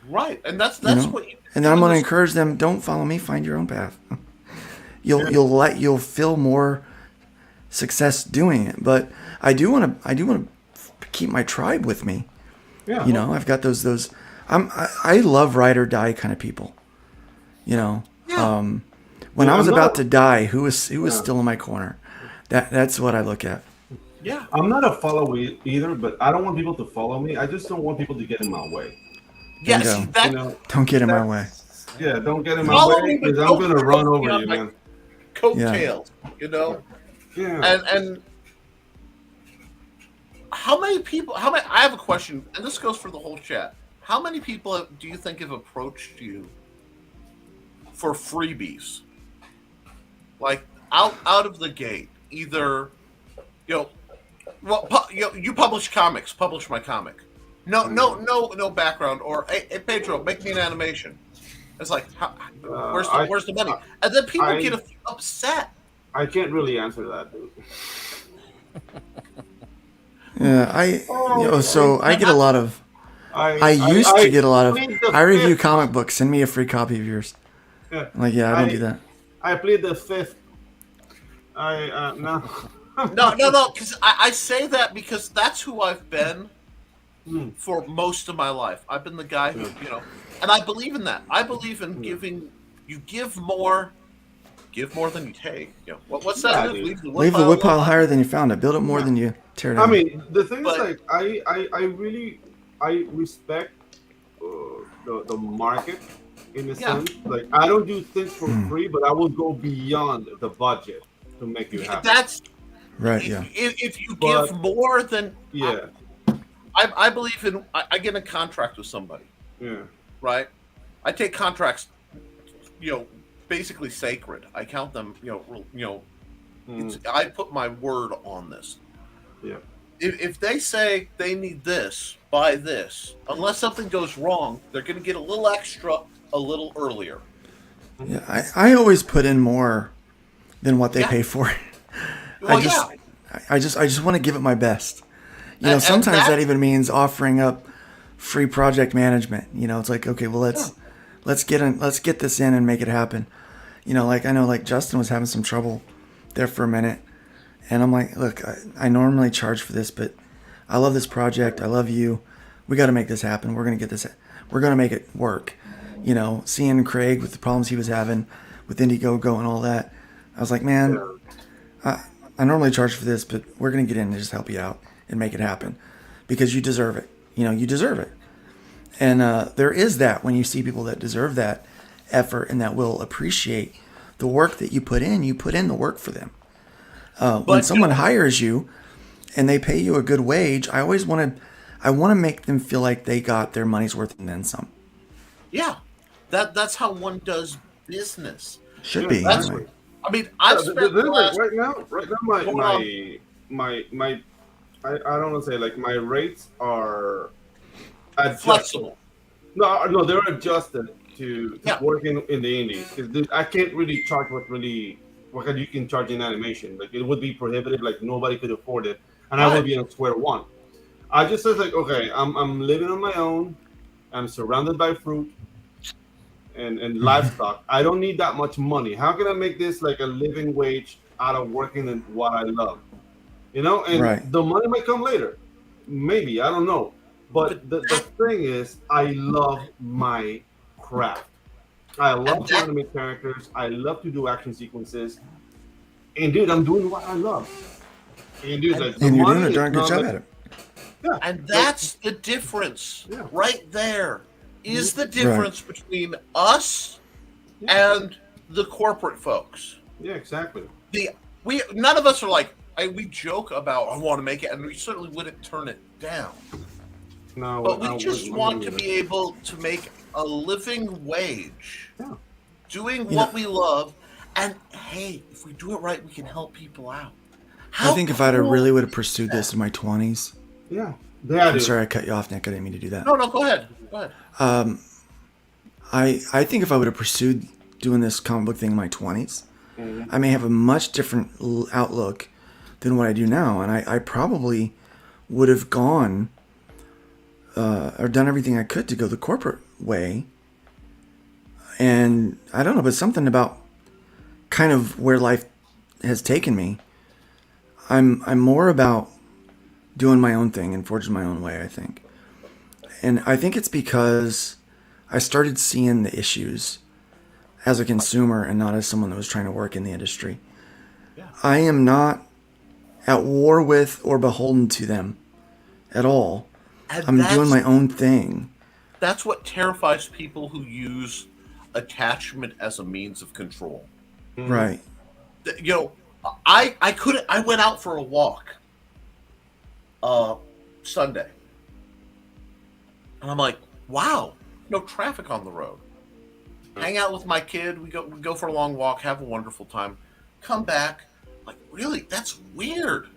Right, and that's what you. And then I'm going to encourage them: don't follow me. Find your own path. You'll feel more success doing it. But I do want to keep my tribe with me. Yeah. You know, I've got those. I love ride or die kind of people. You know. Yeah. When I was about to die, who was still in my corner? That's what I look at. Yeah. I'm not a follower either, but I don't want people to follow me. I just don't want people to get in my way. Yes, don't get in my way. Yeah, don't get in my way because I'm going to run over you, man. Coattails, you know? Yeah. And how many people, I have a question, and this goes for the whole chat. How many people do you think have approached you for freebies? Like, out of the gate, either, you publish comics, publish my comic. No background, or hey Pedro, make me an animation. It's like, where's the money? And then people get upset. I can't really answer that, dude. Yeah, I get a lot of. I used to get a lot of. I review comic books. Send me a free copy of yours. Yeah. I'm like, I don't do that. I plead the fifth. No. No, because I say that because that's who I've been for most of my life. I've been the guy who, and I believe in that. I believe in giving. You give more than you take. What's that? Leave the woodpile higher than you found it. Build it more than you tear it down. I mean, the thing is, like, I respect the market in a sense. Like, I don't do things for free, but I will go beyond the budget to make you happy. That's right. Yeah. If you give more than I believe in. I get a contract with somebody. Yeah. Right. I take contracts. Basically sacred. I count them. I put my word on this. Yeah. If they say they need this, buy this. Unless something goes wrong, they're going to get a little extra a little earlier. Yeah, I always put in more than what they pay for it. Well, I just want to give it my best. Sometimes that even means offering up free project management. It's like, okay, well let's get this in and make it happen. I know Justin was having some trouble there for a minute, and I'm like, look, I normally charge for this, but I love this project. I love you. We got to make this happen. We're gonna get this. We're gonna make it work. Seeing Craig with the problems he was having with Indiegogo and all that, I was like, man, I normally charge for this, but we're gonna get in and just help you out and make it happen because you deserve it. You deserve it. And there is that when you see people that deserve that effort and that will appreciate the work that you put in the work for them. When someone hires you and they pay you a good wage, I want to make them feel like they got their money's worth and then some. Yeah, that's how one does business. Should be. Anyway. I mean, I've spent right now, my I don't want to say like my rates are flexible. No, they're adjusted to working in the indies because I can't really charge what you can charge in animation. Like, it would be prohibitive. Like, nobody could afford it, and I would be on square one. I just said, like, okay, I'm living on my own. I'm surrounded by fruit and livestock. I don't need that much money. How can I make this like a living wage out of working in what I love? And the money might come later. Maybe, I don't know. But the thing is, I love my craft. I love to animate characters. I love to do action sequences. And dude, I'm doing what I love. And dude, and you're doing a darn good job at it. Yeah. And that's the difference right there. Is the difference between us and the corporate folks. Yeah, exactly. None of us are like, we joke about I want to make it, and we certainly wouldn't turn it down. No, but we just want to be able to make a living wage, doing what we love, And hey, if we do it right, we can help people out. I think if I'd really would have pursued this in my 20s. Yeah. I'm sorry I cut you off, Nick. I didn't mean to do that. No, go ahead. Go ahead. I think if I would have pursued doing this comic book thing in my 20s, I may have a much different outlook than what I do now. And I probably would have gone or done everything I could to go the corporate way. And I don't know, but something about kind of where life has taken me. I'm more about doing my own thing and forging my own way, I think. And I think it's because I started seeing the issues as a consumer and not as someone that was trying to work in the industry. Yeah. I am not at war with or beholden to them at all. And I'm doing my own thing. That's what terrifies people who use attachment as a means of control. Right. You know, I went out for a walk Sunday. And I'm like, wow, no traffic on the road. Hang out with my kid, we go for a long walk, have a wonderful time. Come back, like, really, that's weird.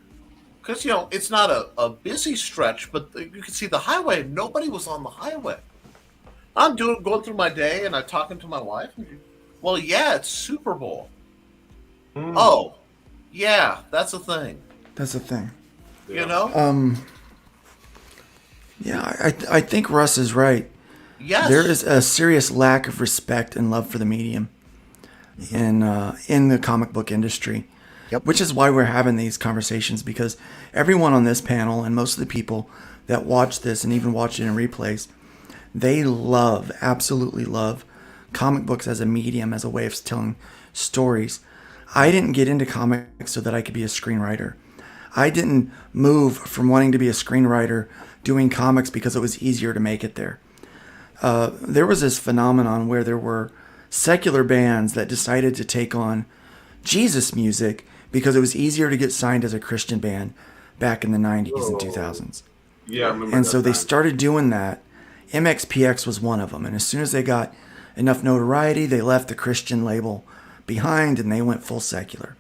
Because, you know, it's not a busy stretch, but you can see the highway, and nobody was on the highway. I'm going through my day, and I'm talking to my wife. Well, yeah, it's Super Bowl. Oh, yeah, that's a thing. That's a thing. You know? Yeah, I think Russ is right. Yes. There is a serious lack of respect and love for the medium in the comic book industry. Yep. Which is why we're having these conversations, because everyone on this panel and most of the people that watch this and even watch it in replays, they absolutely love comic books as a medium, as a way of telling stories. I didn't get into comics so that I could be a screenwriter. I didn't move from wanting to be a screenwriter doing comics because it was easier to make it there. There was this phenomenon where there were secular bands that decided to take on Jesus music because it was easier to get signed as a Christian band back in the 90s and 2000s. Yeah, I remember and that so they time. started doing that. MXPX was one of them. And as soon as they got enough notoriety, they left the Christian label behind and they went full secular.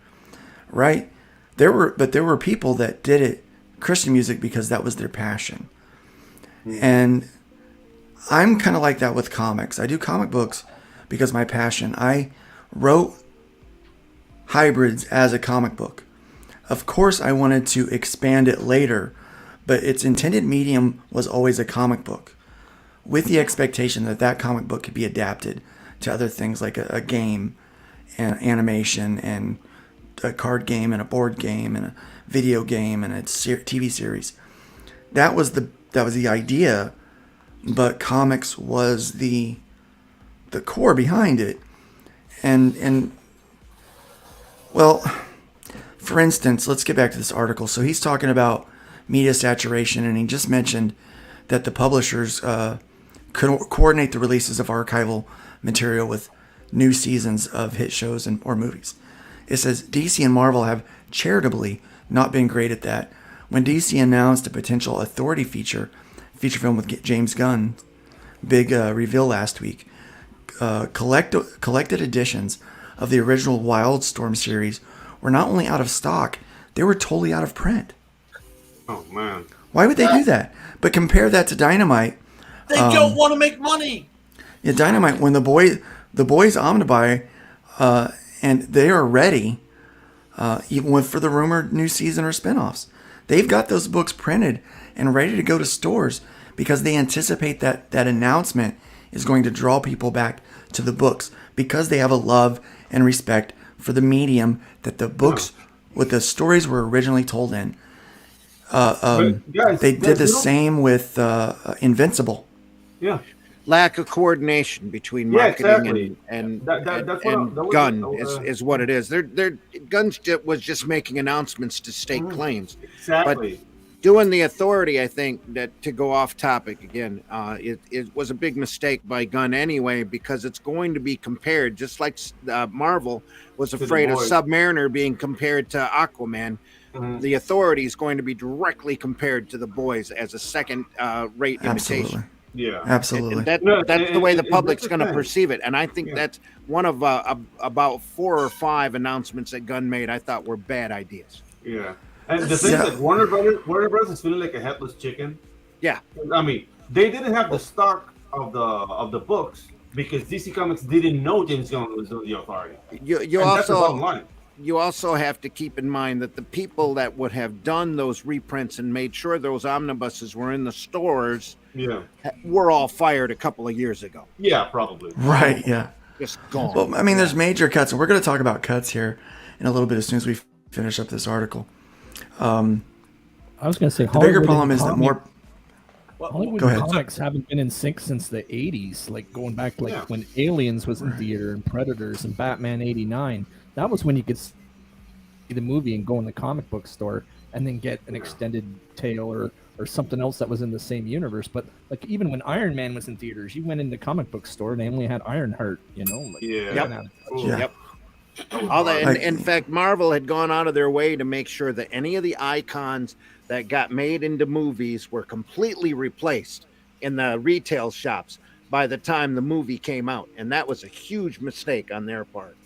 Right? There were people that did it, Christian music, because that was their passion. And I'm kind of like that with comics. I do comic books because my passion. I wrote Hybrids as a comic book. Of course, I wanted to expand it later, but its intended medium was always a comic book, with the expectation that that comic book could be adapted to other things like a game and animation and a card game and a board game and a video game and a TV series. That was the idea, but comics was the core behind it. And well, for instance, let's get back to this article. So he's talking about media saturation, and he just mentioned that the publishers coordinate the releases of archival material with new seasons of hit shows or movies. It says DC and Marvel have charitably not been great at that. When DC announced a potential Authority feature film with James Gunn, big reveal last week, collected editions of the original Wildstorm series were not only out of stock, they were totally out of print. Oh, man. Why would they do that? But compare that to Dynamite. They don't want to make money. Yeah, Dynamite, when the boys omnibuy, and they are ready, even for the rumored new season or spinoffs. They've got those books printed and ready to go to stores because they anticipate that announcement is going to draw people back to the books because they have a love and respect for the medium that the books with the stories were originally told in. They did the same with Invincible. Yeah. Lack of coordination between marketing and Gunn is what it is. Gunn was just making announcements to stake claims. Exactly. But doing the Authority, I think, that to go off topic again, it was a big mistake by Gunn anyway, because it's going to be compared, just like Marvel was afraid of Submariner being compared to Aquaman. The Authority is going to be directly compared to the Boys as a second-rate imitation. Yeah, absolutely. That's the way the public's that's going to thing. perceive it, and I think that's one of about 4 or 5 announcements that Gunn made. I thought were bad ideas. Yeah, and the thing that Warner Brothers is feeling like a headless chicken. Yeah, I mean, they didn't have the stock of the books because DC Comics didn't know James Gunn was the authority. You also have to keep in mind that the people that would have done those reprints and made sure those omnibuses were in the stores, were all fired a couple of years ago. Yeah, probably. Right. Yeah. Just gone. Well, I mean, there's major cuts, and we're going to talk about cuts here in a little bit as soon as we finish up this article. I was going to say the bigger problem is that more. Hollywood Go ahead. comics haven't been in sync since the 80s, like going back when Aliens was in theater and Predators and Batman 89. That was when you could see the movie and go in the comic book store and then get an extended tale or something else that was in the same universe. But like even when Iron Man was in theaters, you went in the comic book store and they only had Ironheart, you know? Like, Yep. All that, in fact, Marvel had gone out of their way to make sure that any of the icons that got made into movies were completely replaced in the retail shops by the time the movie came out. And that was a huge mistake on their part.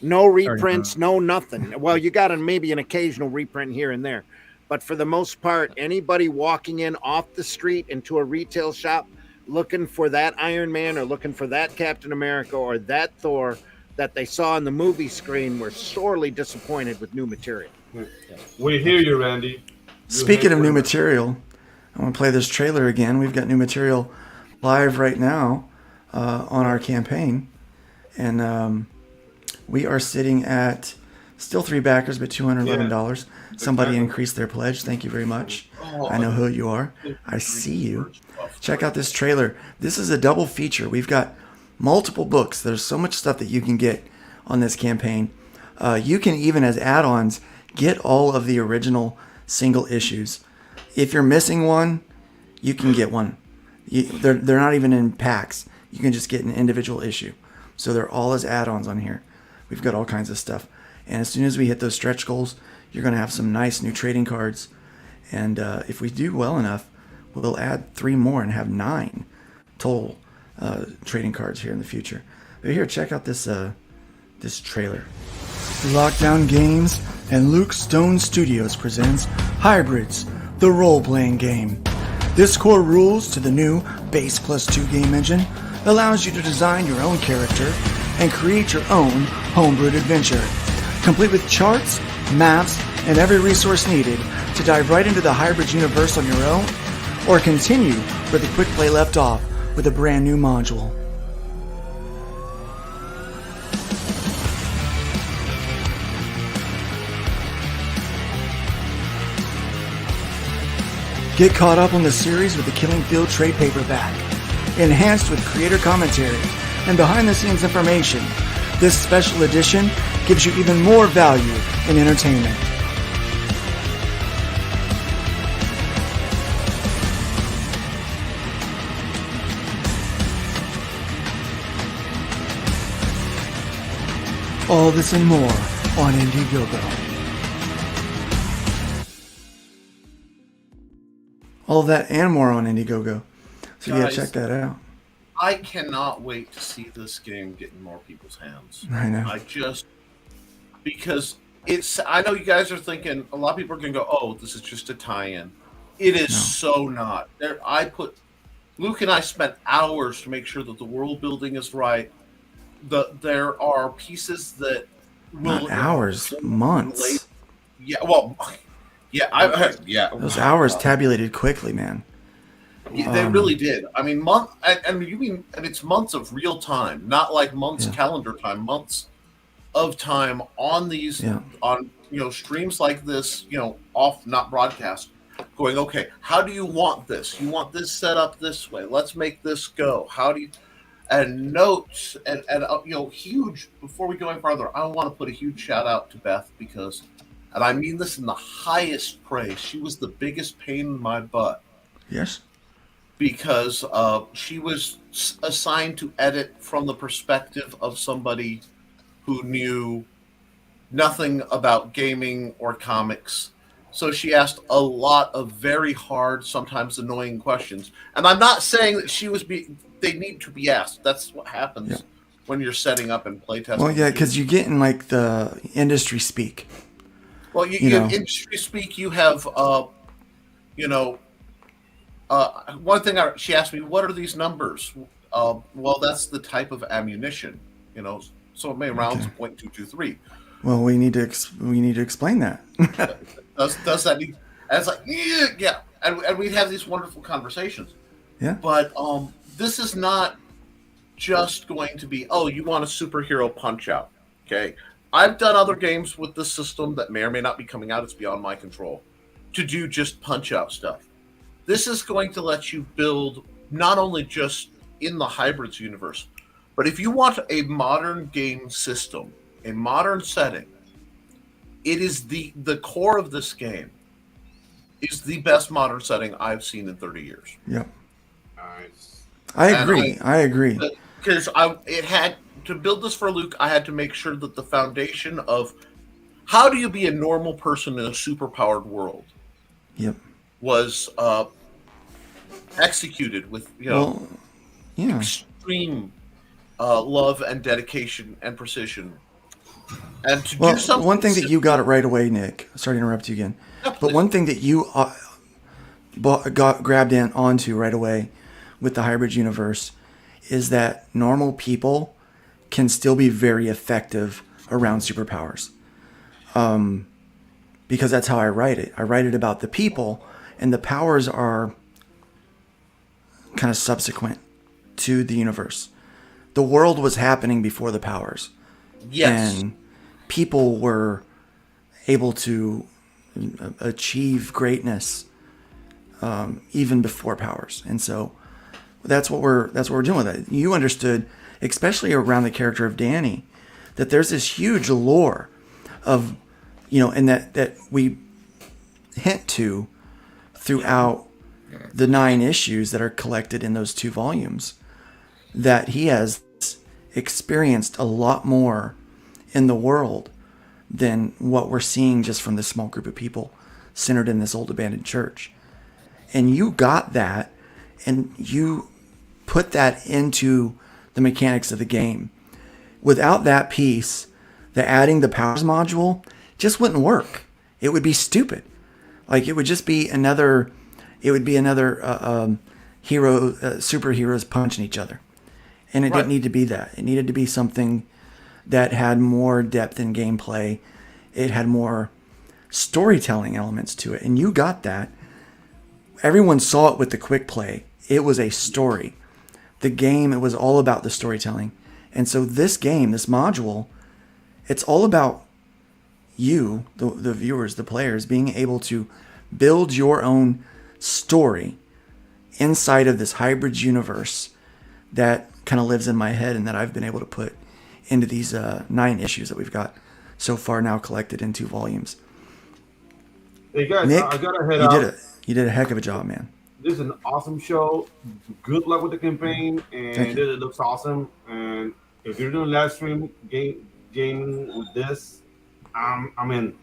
No reprints, no nothing. Well, you got maybe an occasional reprint here and there. But for the most part, anybody walking in off the street into a retail shop looking for that Iron Man or looking for that Captain America or that Thor that they saw on the movie screen were sorely disappointed with new material. We hear you, Randy. Speaking of new material, I want to play this trailer again. We've got new material live right now on our campaign. And we are sitting at still 3 backers, but $211. Somebody increased their pledge. Thank you very much. I know who you are. I see you. Check out this trailer. This is a double feature. We've got multiple books. There's so much stuff that you can get on this campaign. You can even, as add-ons, get all of the original single issues. If you're missing one, you can get one. They're not even in packs. You can just get an individual issue. So they're all as add-ons on here. We've got all kinds of stuff. And as soon as we hit those stretch goals, you're going to have some nice new trading cards. And if we do well enough, we'll add 3 more and have 9 total trading cards here in the future. But here, check out this this trailer. Lockdown Games and Luke Stone Studios presents Hybrids, the role-playing game. This core rules to the new Base Plus 2 game engine allows you to design your own character and create your own homebrewed adventure, complete with charts, maps, and every resource needed to dive right into the Hybrids universe on your own, or continue where the quick play left off with a brand new module. Get caught up on the series with the Killing Field trade paperback, enhanced with creator commentary and behind-the-scenes information. This special edition gives you even more value in entertainment. All this and more on Indiegogo. All that and more on Indiegogo. So Guys, check that out. I cannot wait to see this game get in more people's hands. I know. Because I know you guys are thinking, a lot of people are going to go, oh, this is just a tie-in. It is so not. Luke and I spent hours to make sure that the world building is right. There are pieces that Not hours, months. Those hours tabulated quickly, man. Yeah, they really did. I mean, it's months of real time, not like months calendar time, months of time on these on streams like this, off, not broadcast, going, okay, how do you want this? You want this set up this way. Let's make this go. How do you and notes and huge, before we go any farther, I want to put a huge shout out to Beth because, and I mean this in the highest praise, she was the biggest pain in my butt. Yes. Because she was assigned to edit from the perspective of somebody who knew nothing about gaming or comics. So she asked a lot of very hard, sometimes annoying questions. And I'm not saying that they need to be asked. That's what happens when you're setting up and playtesting. Well, yeah, because you get in like the industry speak. Well, you have industry speak. You have, one thing she asked me, what are these numbers? Well, that's the type of ammunition, so many rounds, .223. Well, we need to explain that. Does that need? And it's like, yeah. And we'd have these wonderful conversations. Yeah. But this is not just going to be, oh, you want a superhero punch out. Okay. I've done other games with this system that may or may not be coming out. It's beyond my control to do just punch out stuff. This is going to let you build not only just in the hybrids universe, but if you want a modern game system, a modern setting, it is the core of this game is the best modern setting I've seen in 30 years. Yep. Nice. I agree. Because it had to build this for Luke, I had to make sure that the foundation of how do you be a normal person in a superpowered world was executed with extreme love and dedication and precision. And to do something. One thing that you got it right away, Nick. Sorry to interrupt you again. But one thing that you grabbed onto right away with the hybrid universe is that normal people can still be very effective around superpowers. Because that's how I write it. I write it about the people, and the powers are kind of subsequent to the universe. The world was happening before the powers. Yes. And people were able to achieve greatness even before powers. And so that's what we're doing with it. You understood, especially around the character of Danny, that there's this huge lore of, and that we hint to throughout the 9 issues that are collected in those 2 volumes, that he has experienced a lot more in the world than what we're seeing just from this small group of people centered in this old abandoned church. And you got that, and you put that into the mechanics of the game. Without that piece, the adding the powers module just wouldn't work. It would be stupid. Like, it would just be another superheroes punching each other. And it didn't need to be that. It needed to be something that had more depth in gameplay. It had more storytelling elements to it. And you got that. Everyone saw it with the quick play. It was a story. The game, it was all about the storytelling. And so this game, this module, it's all about you, the viewers, the players, being able to build your own story inside of this hybrid universe that kind of lives in my head and that I've been able to put into these 9 issues that we've got so far now collected in 2 volumes. Hey guys, Nick, I gotta head out. You did a heck of a job, man. This is an awesome show. Good luck with the campaign, and it looks awesome. And if you're doing live stream gaming with this, I'm in.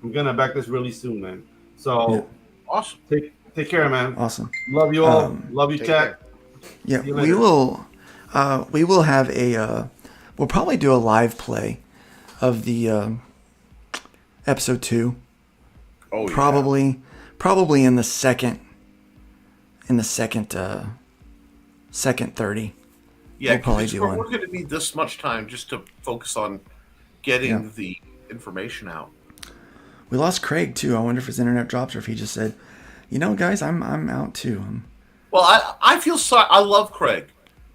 I'm gonna back this really soon, man. So awesome. Take care, man. Awesome. Love you all. Love you, chat. Yeah, we will have we'll probably do a live play of the episode 2. Oh, yeah. Probably in the second 30. Yeah, we'll probably do we're one. going to need this much time just to focus on getting the information out. We lost Craig too. I wonder if his internet dropped or if he just said, guys, I'm out too. Well, I feel sorry. I love Craig,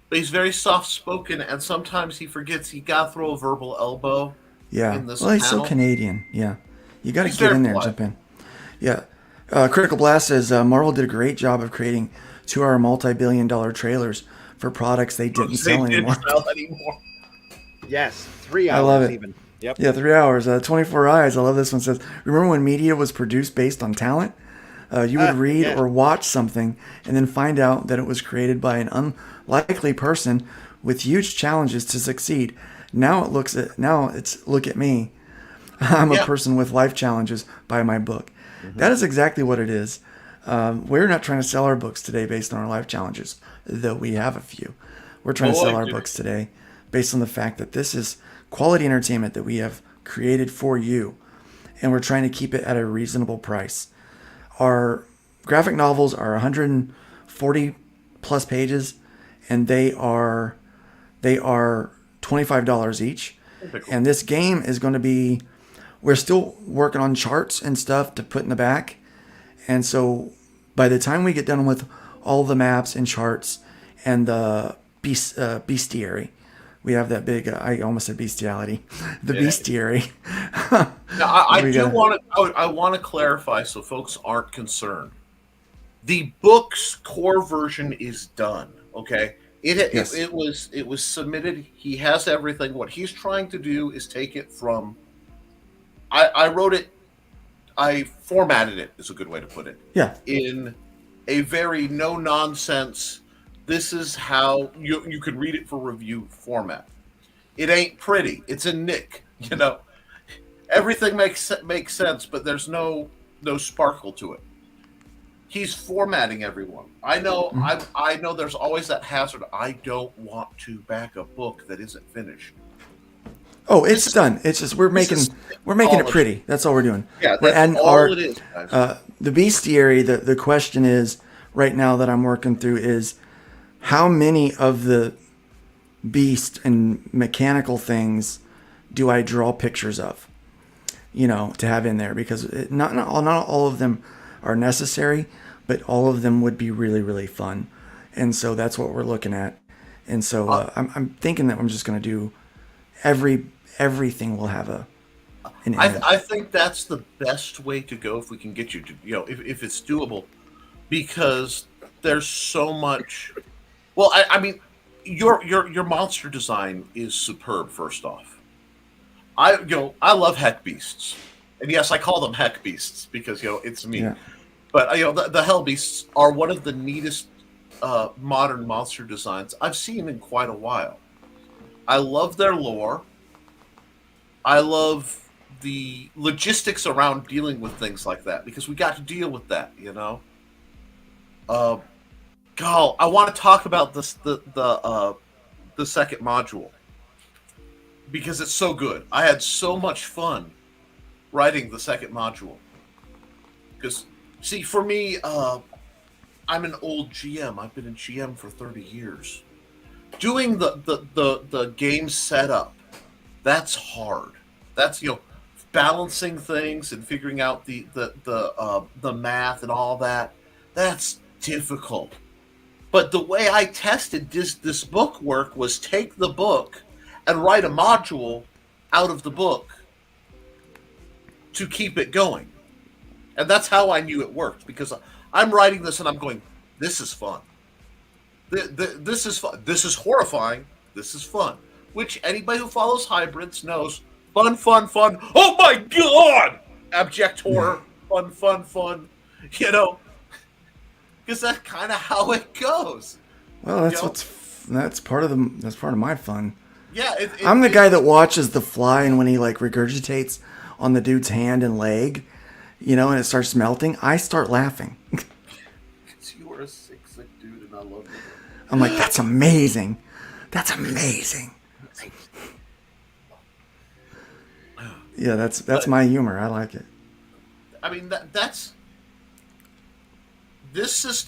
but he's very soft spoken, and sometimes he forgets he got to throw a verbal elbow. Yeah. In this He's so panel. Canadian. Yeah. You got to He's get very in there and polite. jump in. Yeah. Critical Blast says Marvel did a great job of creating 2-hour multi-billion-dollar trailers for products they didn't sell anymore. Yes, 3 hours I love it. even. Yep. Yeah, 3 hours. 24 Eyes. I love this one. Says, remember when media was produced based on talent? You would read or watch something and then find out that it was created by an unlikely person with huge challenges to succeed. Now it's look at me. I'm a person with life challenges. Buy my book. That is exactly what it is. We're not trying to sell our books today based on our life challenges, though we have a few. We're trying to sell our books today based on the fact that this is quality entertainment that we have created for you, and we're trying to keep it at a reasonable price. Our graphic novels are 140 plus pages, and they are $25 each. And this game is going to be, we're still working on charts and stuff to put in the back. And so by the time we get done with all the maps and charts and the bestiary, we have that big, I almost said bestiality, the bestiary. Now, I want to clarify so folks aren't concerned. The book's core version is done. Okay, it was submitted. He has everything. What he's trying to do is take it from. I wrote it. I formatted it. Is a good way to put it. Yeah. In a very no nonsense. This is how you can read it for review format. It ain't pretty. It's a nick. You know, everything makes sense, but there's no sparkle to it. He's formatting everyone. I know. I know. There's always that hazard. I don't want to back a book that isn't finished. Oh, it's done. It's just we're making it pretty. That's all we're doing. Yeah, that's all it is, guys. The bestiary. The question is right now that I'm working through is how many of the beast and mechanical things do I draw pictures of? You know, to have in there, because not all of them are necessary, but all of them would be really, really fun. And so that's what we're looking at. And so I'm thinking that I'm just going to do everything will have an image. I think that's the best way to go if we can get you to, you know, if it's doable, because there's so much. Well, I mean, your monster design is superb. First off, I love heck beasts, and yes, I call them heck beasts because it's me. Yeah. But the hell beasts are one of the neatest modern monster designs I've seen in quite a while. I love their lore. I love the logistics around dealing with things like that because we got to deal with that, God, I want to talk about the second module because it's so good. I had so much fun writing the second module. Because, see, for me, I'm an old GM. I've been in GM for 30 years. Doing the game setup, that's hard. That's balancing things and figuring out the math and all that. That's difficult. But the way I tested this book work was take the book and write a module out of the book to keep it going. And that's how I knew it worked, because I'm writing this and I'm going, this is fun. This is fun. This is horrifying. This is fun. Which anybody who follows hybrids knows. Fun, fun, fun. Oh my God! Abject horror. Fun. Because that's kind of how it goes. Well, that's part of my fun. Yeah, I'm the guy that watches The Fly, and when he regurgitates on the dude's hand and leg, and it starts melting, I start laughing. You are a sick dude, and I love you. I'm like, that's amazing. That's amazing. Yeah, that's my humor. I like it. I mean, that's.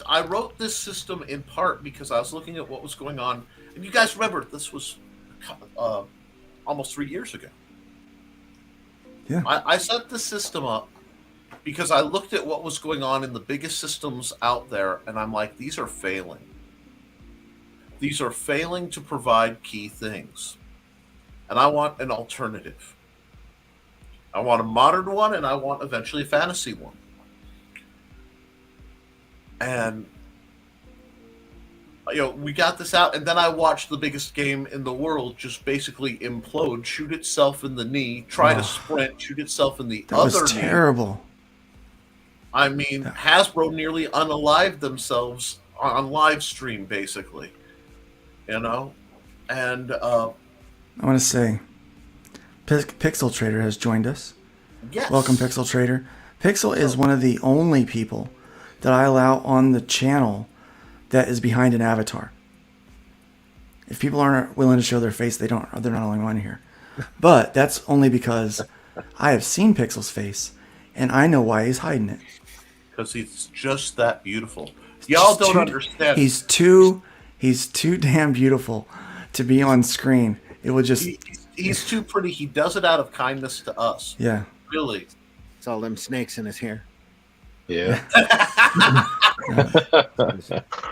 I wrote this system in part because I was looking at what was going on, and you guys remember this was almost 3 years ago. Yeah. I set the system up because I looked at what was going on in the biggest systems out there, and I'm like, these are failing. These are failing to provide key things, and I want an alternative. I want a modern one, and I want eventually a fantasy one. And we got this out, and then I watched the biggest game in the world just basically implode, shoot itself in the knee, try to sprint, shoot itself in the other knee. That was terrible. I mean, Hasbro nearly unalived themselves on live stream, basically. And I want to say, Pixel Trader has joined us. Yes. Welcome, Pixel Trader. Pixel is one of the only people that I allow on the channel that is behind an avatar. If people aren't willing to show their face, they're not allowing on here. But that's only because I have seen Pixel's face, and I know why he's hiding it. Because he's just that beautiful. Y'all don't understand. He's too damn beautiful to be on screen. It will just. He's too pretty. He does it out of kindness to us. Yeah. Really. It's all them snakes in his hair. Yeah.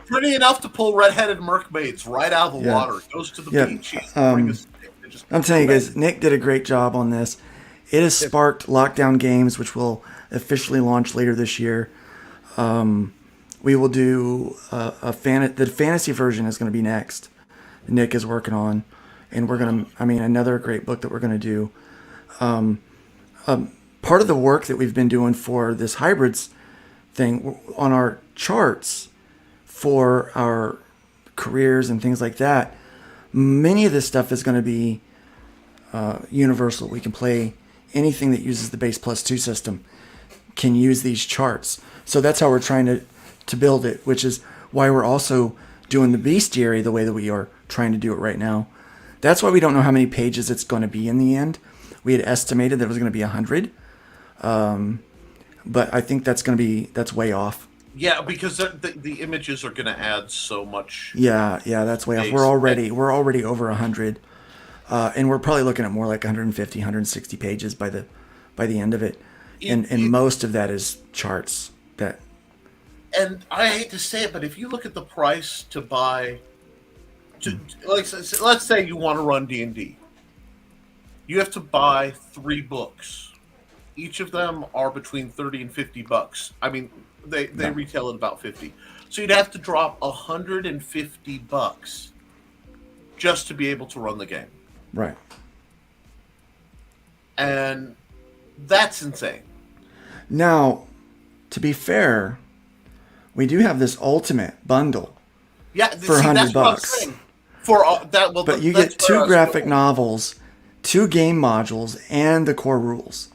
Pretty enough to pull red-headed mermaids right out of the water. Goes to the beach. I'm telling you guys, Nick did a great job on this. It has sparked Lockdown Games, which will officially launch later this year. We will do the fantasy version is going to be next. Nick is working on, and we're gonna. Another great book that we're going to do. Part of the work that we've been doing for this hybrids thing on our charts for our careers and things like that. Many of this stuff is going to be universal. We can play anything that uses the base +2 system can use these charts. So that's how we're trying to build it, which is why we're also doing the bestiary the way that we are trying to do it right now. That's why we don't know how many pages it's going to be in the end. We had estimated that it was going to be 100. But I think that's way off. Yeah, because the images are going to add so much. Yeah, that's way off. We're already over 100, and we're probably looking at more like 150, 160 pages by the end of it, and most of that is charts. And I hate to say it, but if you look at the price to buy, let's say you want to run D&D, you have to buy 3 books. Each of them are between $30 and $50. I mean, they retail at about $50. So you'd have to drop $150 just to be able to run the game. Right. And that's insane. Now, to be fair, we do have this ultimate bundle. Yeah, for $100. But you get 2 graphic novels, 2 game modules, and the core rules.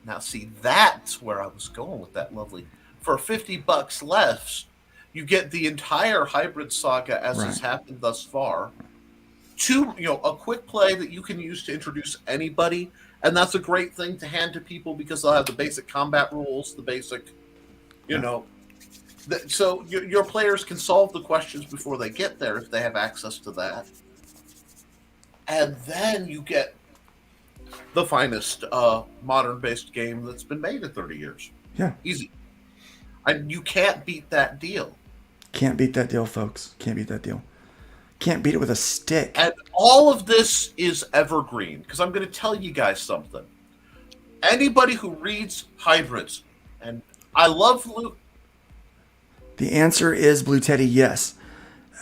Now, see, that's where I was going with that lovely. For $50 less, you get the entire hybrid saga as has happened thus far. A quick play that you can use to introduce anybody, and that's a great thing to hand to people because they'll have the basic combat rules, the basic, so your players can solve the questions before they get there if they have access to that. And then you get the finest modern-based game that's been made in 30 years. Yeah. Easy. And you can't beat that deal. Can't beat that deal, folks. Can't beat that deal. Can't beat it with a stick. And all of this is evergreen, because I'm going to tell you guys something. Anybody who reads hybrids, and I love Luke. The answer is Blue Teddy, yes.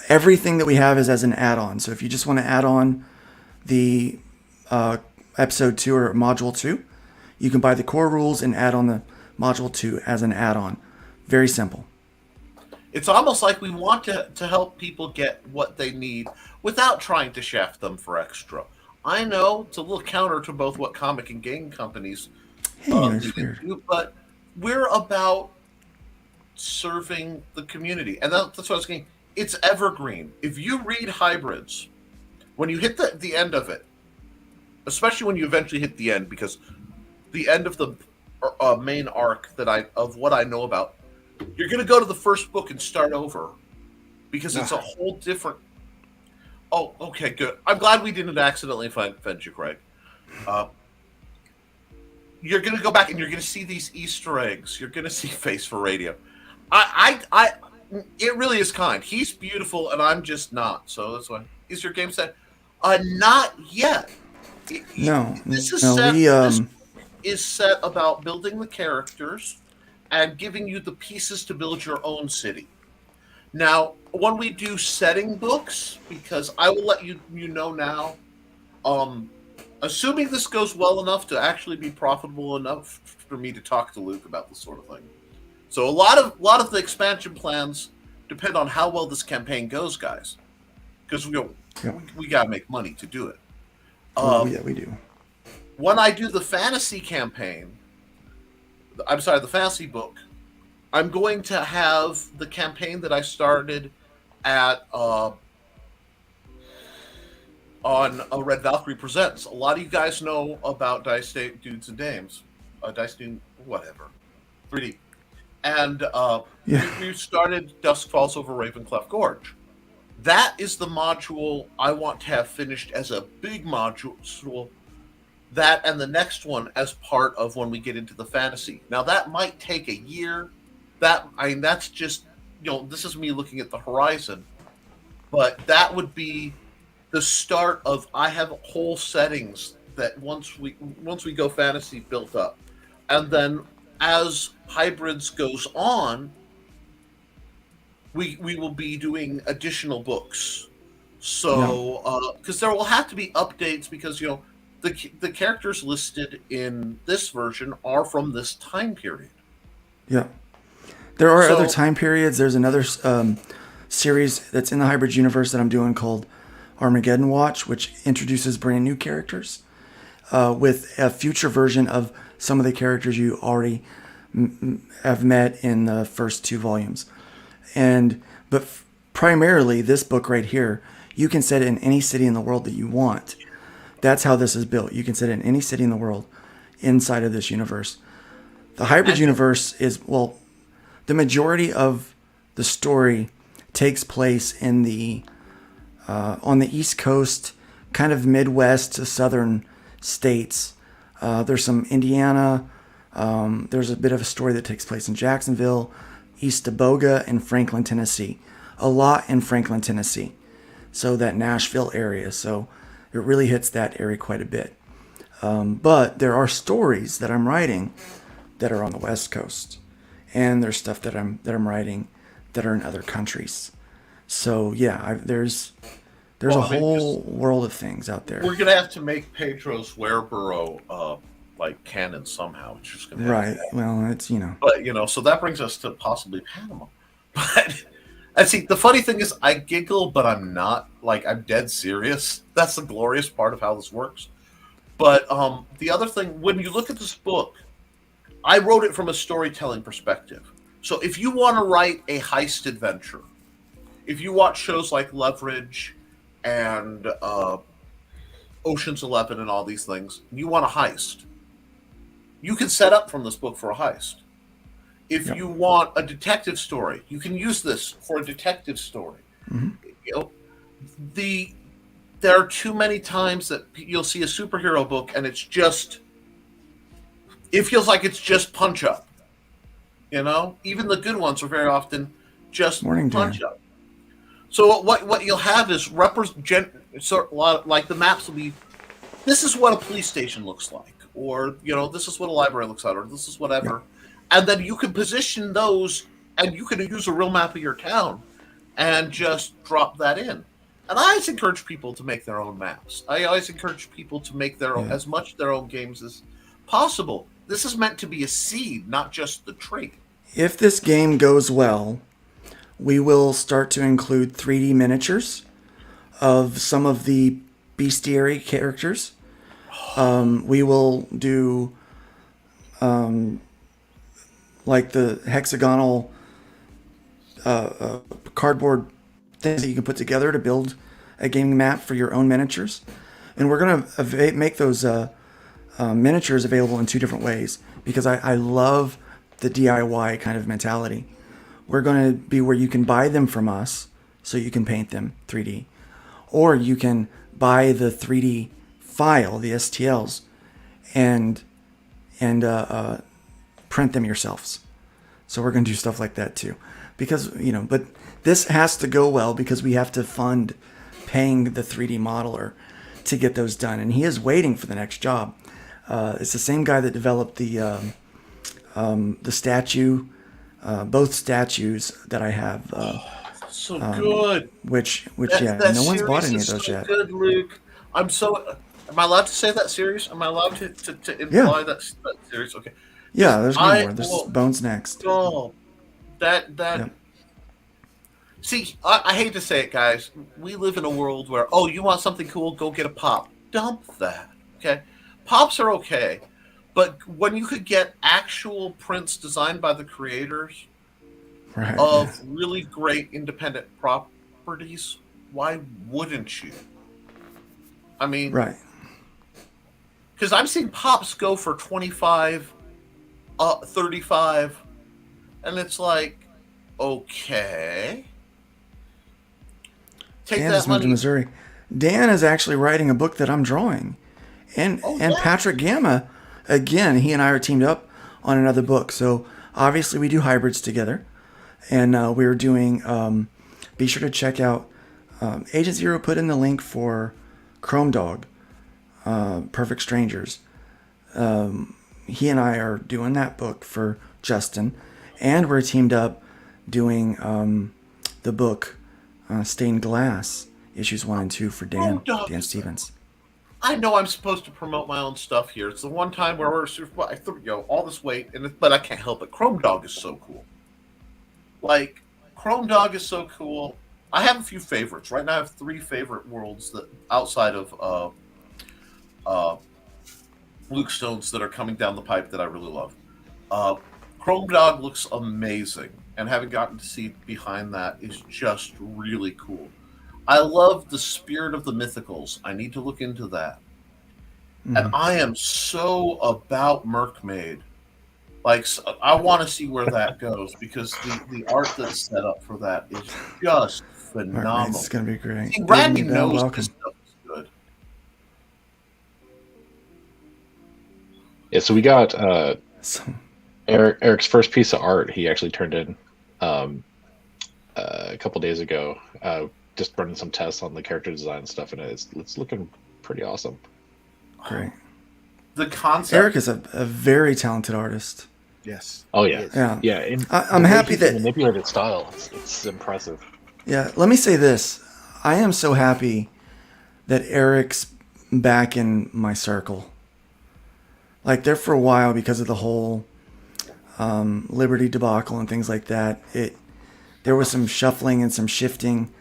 Everything that we have is as an add-on. So if you just want to add on the episode 2 or module 2, you can buy the core rules and add on the module 2 as an add-on. Very simple. It's almost like we want to help people get what they need without trying to shaft them for extra. I know it's a little counter to both what comic and game companies do, but we're about serving the community. And that's what I was saying. It's evergreen. If you read hybrids, when you hit the end of it, especially when you eventually hit the end, because the end of the main arc of what I know about, you're going to go to the first book and start over because it's a whole different. Oh, okay, good. I'm glad we didn't accidentally offend you, Craig. You're going to go back and you're going to see these Easter eggs. You're going to see Face for Radio. It really is kind. He's beautiful and I'm just not. So that's why. Is your game set? Not yet. This is set about building the characters and giving you the pieces to build your own city. Now, when we do setting books, because I will let you know now, assuming this goes well enough to actually be profitable enough for me to talk to Luke about this sort of thing. So a lot of the expansion plans depend on how well this campaign goes, guys, because we gotta make money to do it. Yeah, we do. When I do the fantasy campaign, the fantasy book, I'm going to have the campaign that I started at on Red Valkyrie Presents. A lot of you guys know about Dice Dudes and Dames, Dice Dude, whatever, 3D, and we started Dusk Falls Over Ravencleft Gorge. That is the module I want to have finished as a big module. That and the next one as part of when we get into the fantasy. Now that might take a year. That's just, this is me looking at the horizon. But that would be the start of, I have whole settings that once we go fantasy built up. And then as Hybrids goes on, we will be doing additional books. So, because there will have to be updates because, the characters listed in this version are from this time period. Yeah. There are other time periods. There's another series that's in the Hybrid universe that I'm doing called Armageddon Watch, which introduces brand new characters with a future version of some of the characters you already have met in the first 2 volumes. But primarily, this book right here, you can set it in any city in the world that you want. That's how this is built. You can set it in any city in the world inside of this universe. The Hybrid universe is, the majority of the story takes place in the on the East Coast, kind of Midwest to Southern states. There's some Indiana. There's a bit of a story that takes place in Jacksonville, East Teboga, and Franklin, Tennessee. A lot in Franklin, Tennessee. So that Nashville area. So it really hits that area quite a bit. But there are stories that I'm writing that are on the West Coast. And there's stuff that I'm writing that are in other countries. So yeah, there's a whole world of things out there. We're gonna have to make Pedro's Wereborough like canon somehow. It's just gonna right. Well, it's But so that brings us to possibly Panama. But and see, the funny thing is, I giggle, but I'm not. Like, I'm dead serious. That's the glorious part of how this works. But the other thing, when you look at this book, I wrote it from a storytelling perspective. So if you want to write a heist adventure, if you watch shows like Leverage and Ocean's 11 and all these things, you want a heist, you can set up from this book for a heist. If you want a detective story, you can use this for a detective story. Mm-hmm. There are too many times that you'll see a superhero book and it feels like it's just punch up. Even the good ones are very often just punch up. So what you'll have is sort of like the maps will be, this is what a police station looks like, or this is what a library looks like, or this is whatever. Yeah. And then you can position those, and you can use a real map of your town and just drop that in. And I always encourage people to make their own maps. I always encourage people to make their own, as much their own games as possible. This is meant to be a seed, not just the trait. If this game goes well, we will start to include 3D miniatures of some of the bestiary characters. We will do like the hexagonal cardboard things that you can put together to build a gaming map for your own miniatures. And we're going to make those miniatures available in 2 different ways, because I love the DIY kind of mentality. We're going to be where you can buy them from us so you can paint them 3D, or you can buy the 3D file, the STLs, and print them yourselves. So we're going to do stuff like that too, because but this has to go well because we have to fund paying the 3D modeler to get those done, and he is waiting for the next job. It's the same guy that developed the statue, both statues that I have. So good. Which that no one's bought any of those yet. Good, Luke. Am I allowed to say that series? Am I allowed to imply that series? Okay. Yeah, there's no more. There's Bones next. Oh, that. Yeah. See, I hate to say it, guys. We live in a world where, you want something cool? Go get a pop. Dump that. Okay, pops are okay, But when you could get actual prints designed by the creators Right. of really great independent properties, why wouldn't you? I mean, Right. because I've seen pops go for 25, 35, and it's like, okay. Take Dan that just moved to money. Missouri. Dan is actually writing a book that I'm drawing. And Patrick Gamma, again, he and I are teamed up on another book. So obviously we do hybrids together. And we're doing, be sure to check out, Agent Zero put in the link for Chrome Dog, Perfect Strangers. He and I are doing that book for Justin. And we're teamed up doing the book Stained Glass, issues 1 and 2 for Dan Stevens. I know I'm supposed to promote my own stuff here. It's the one time where I threw all this weight, but I can't help it. Chrome Dog is so cool. Like, Chrome Dog is so cool. I have a few favorites. Right now I have 3 favorite worlds that outside of Luke Stones that are coming down the pipe that I really love. Chrome Dog looks amazing, and having gotten to see behind that is just really cool. I love the spirit of the mythicals. I need to look into that. And I am so about Merkmaid. Like, I want to see where that goes, because the art that's set up for that is just phenomenal. It's going to be great. See, Randy knows welcome. this stuff is good. Yeah, so we got Eric's first piece of art. He actually turned in a couple days ago. Just running some tests on the character design stuff, and it's looking pretty awesome. Great. The concept. Eric is a very talented artist. Yes. Oh yeah. Yeah. And I'm the way happy he that manipulated style. It's impressive. Yeah. Let me say this. I am so happy that Eric's back in my circle. Like, there for a while, because of the whole Liberty debacle and things like that, there was some shuffling and some shifting,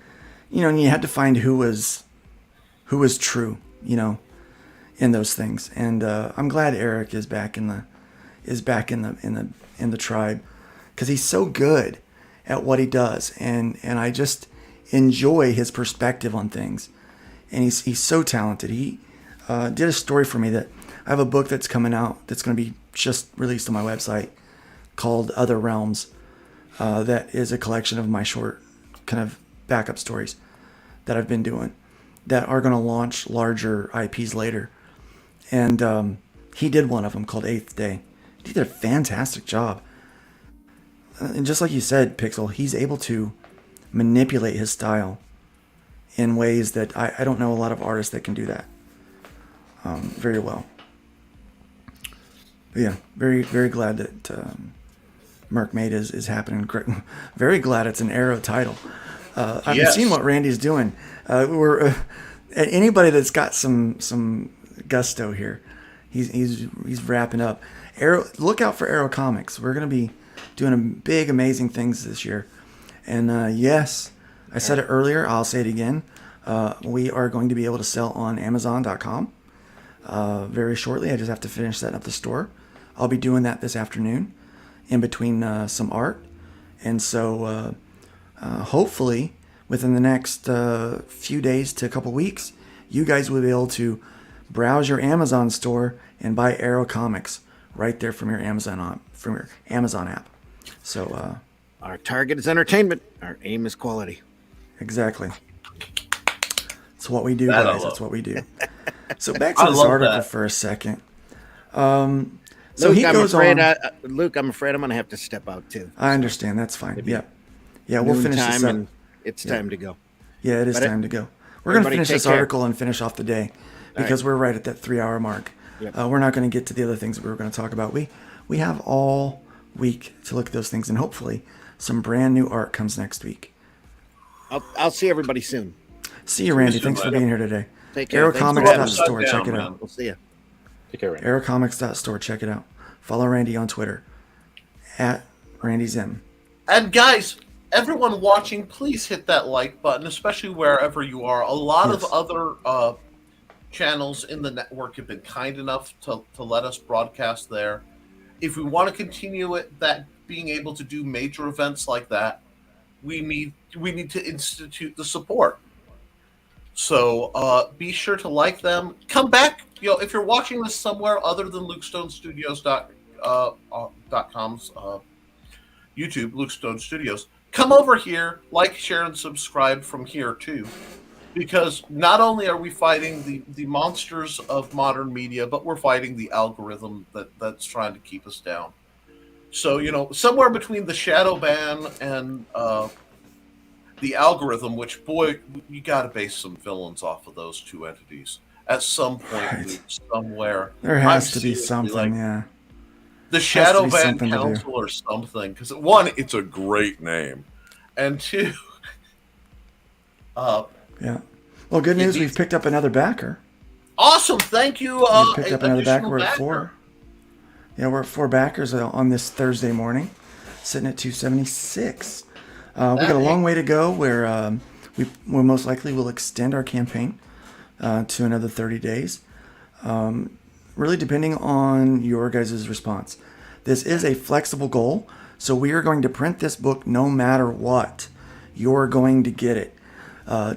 and you had to find who was true, in those things. And I'm glad Eric is back in the tribe, because he's so good at what he does, and I just enjoy his perspective on things, and he's so talented. He did a story for me that I have a book that's coming out that's going to be just released on my website called Other Realms. That is a collection of my short kind of backup stories that I've been doing that are going to launch larger IPs later. And he did one of them called Eighth Day. He did a fantastic job. And just like you said, Pixel, he's able to manipulate his style in ways that I don't know a lot of artists that can do that very well. But yeah, very, very glad that Merkmaid is happening. Very glad it's an Arrow title. I've seen what Randy's doing. We're anybody that's got some gusto here. He's wrapping up. Arrow, look out for Arrow Comics. We're gonna be doing big, amazing things this year. And yes, I said it earlier. I'll say it again. We are going to be able to sell on Amazon.com very shortly. I just have to finish setting up the store. I'll be doing that this afternoon, in between some art. And so hopefully within the next few days to a couple weeks, you guys will be able to browse your Amazon store and buy Arrow Comics right there from your Amazon app. So our target is entertainment. Our aim is quality. Exactly. It's what we do, guys. That's what we do. So back to this article for a second. So Luke, he goes on. Luke, I'm afraid I'm going to have to step out too. I understand. That's fine. Yeah, we'll finish this up. And it's time to go. Yeah, it is time to go. We're going to finish this article and finish off the day, because we're right at that 3-hour mark. Yep. We're not going to get to the other things that we were going to talk about. We have all week to look at those things, and hopefully some brand new art comes next week. I'll see everybody soon. See you, Randy. Thanks for being here today. Take care. Arrowcomics.store. Check it out. We'll see you. Take care, Randy. Arrowcomics.store. Check it out. Follow Randy on Twitter at RandyZim. And guys, everyone watching, please hit that like button, especially wherever you are. A lot of other channels in the network have been kind enough to let us broadcast there. If we want to continue it, that being able to do major events like that, we need to institute the support. So be sure to like them. Come back. If you're watching this somewhere other than LukeStoneStudios.com's YouTube, Luke Stone Studios, come over here, like, share, and subscribe from here too. Because not only are we fighting the monsters of modern media, but we're fighting the algorithm that's trying to keep us down. So, somewhere between the shadow ban and the algorithm, which, boy, you got to base some villains off of those two entities at some point, Right. somewhere. There has to be something, yeah. The Shadow Ban Council or something. Because, one, it's a great name. And two... yeah. Well, good news. We've picked up another backer. Awesome. Thank you. We picked up another backer. We're at 4. Yeah, we're at 4 backers on this Thursday morning, sitting at 276. We got a long way to go where we most likely will extend our campaign to another 30 days. Really depending on your guys' response. This is a flexible goal, so we are going to print this book no matter what. You're going to get it.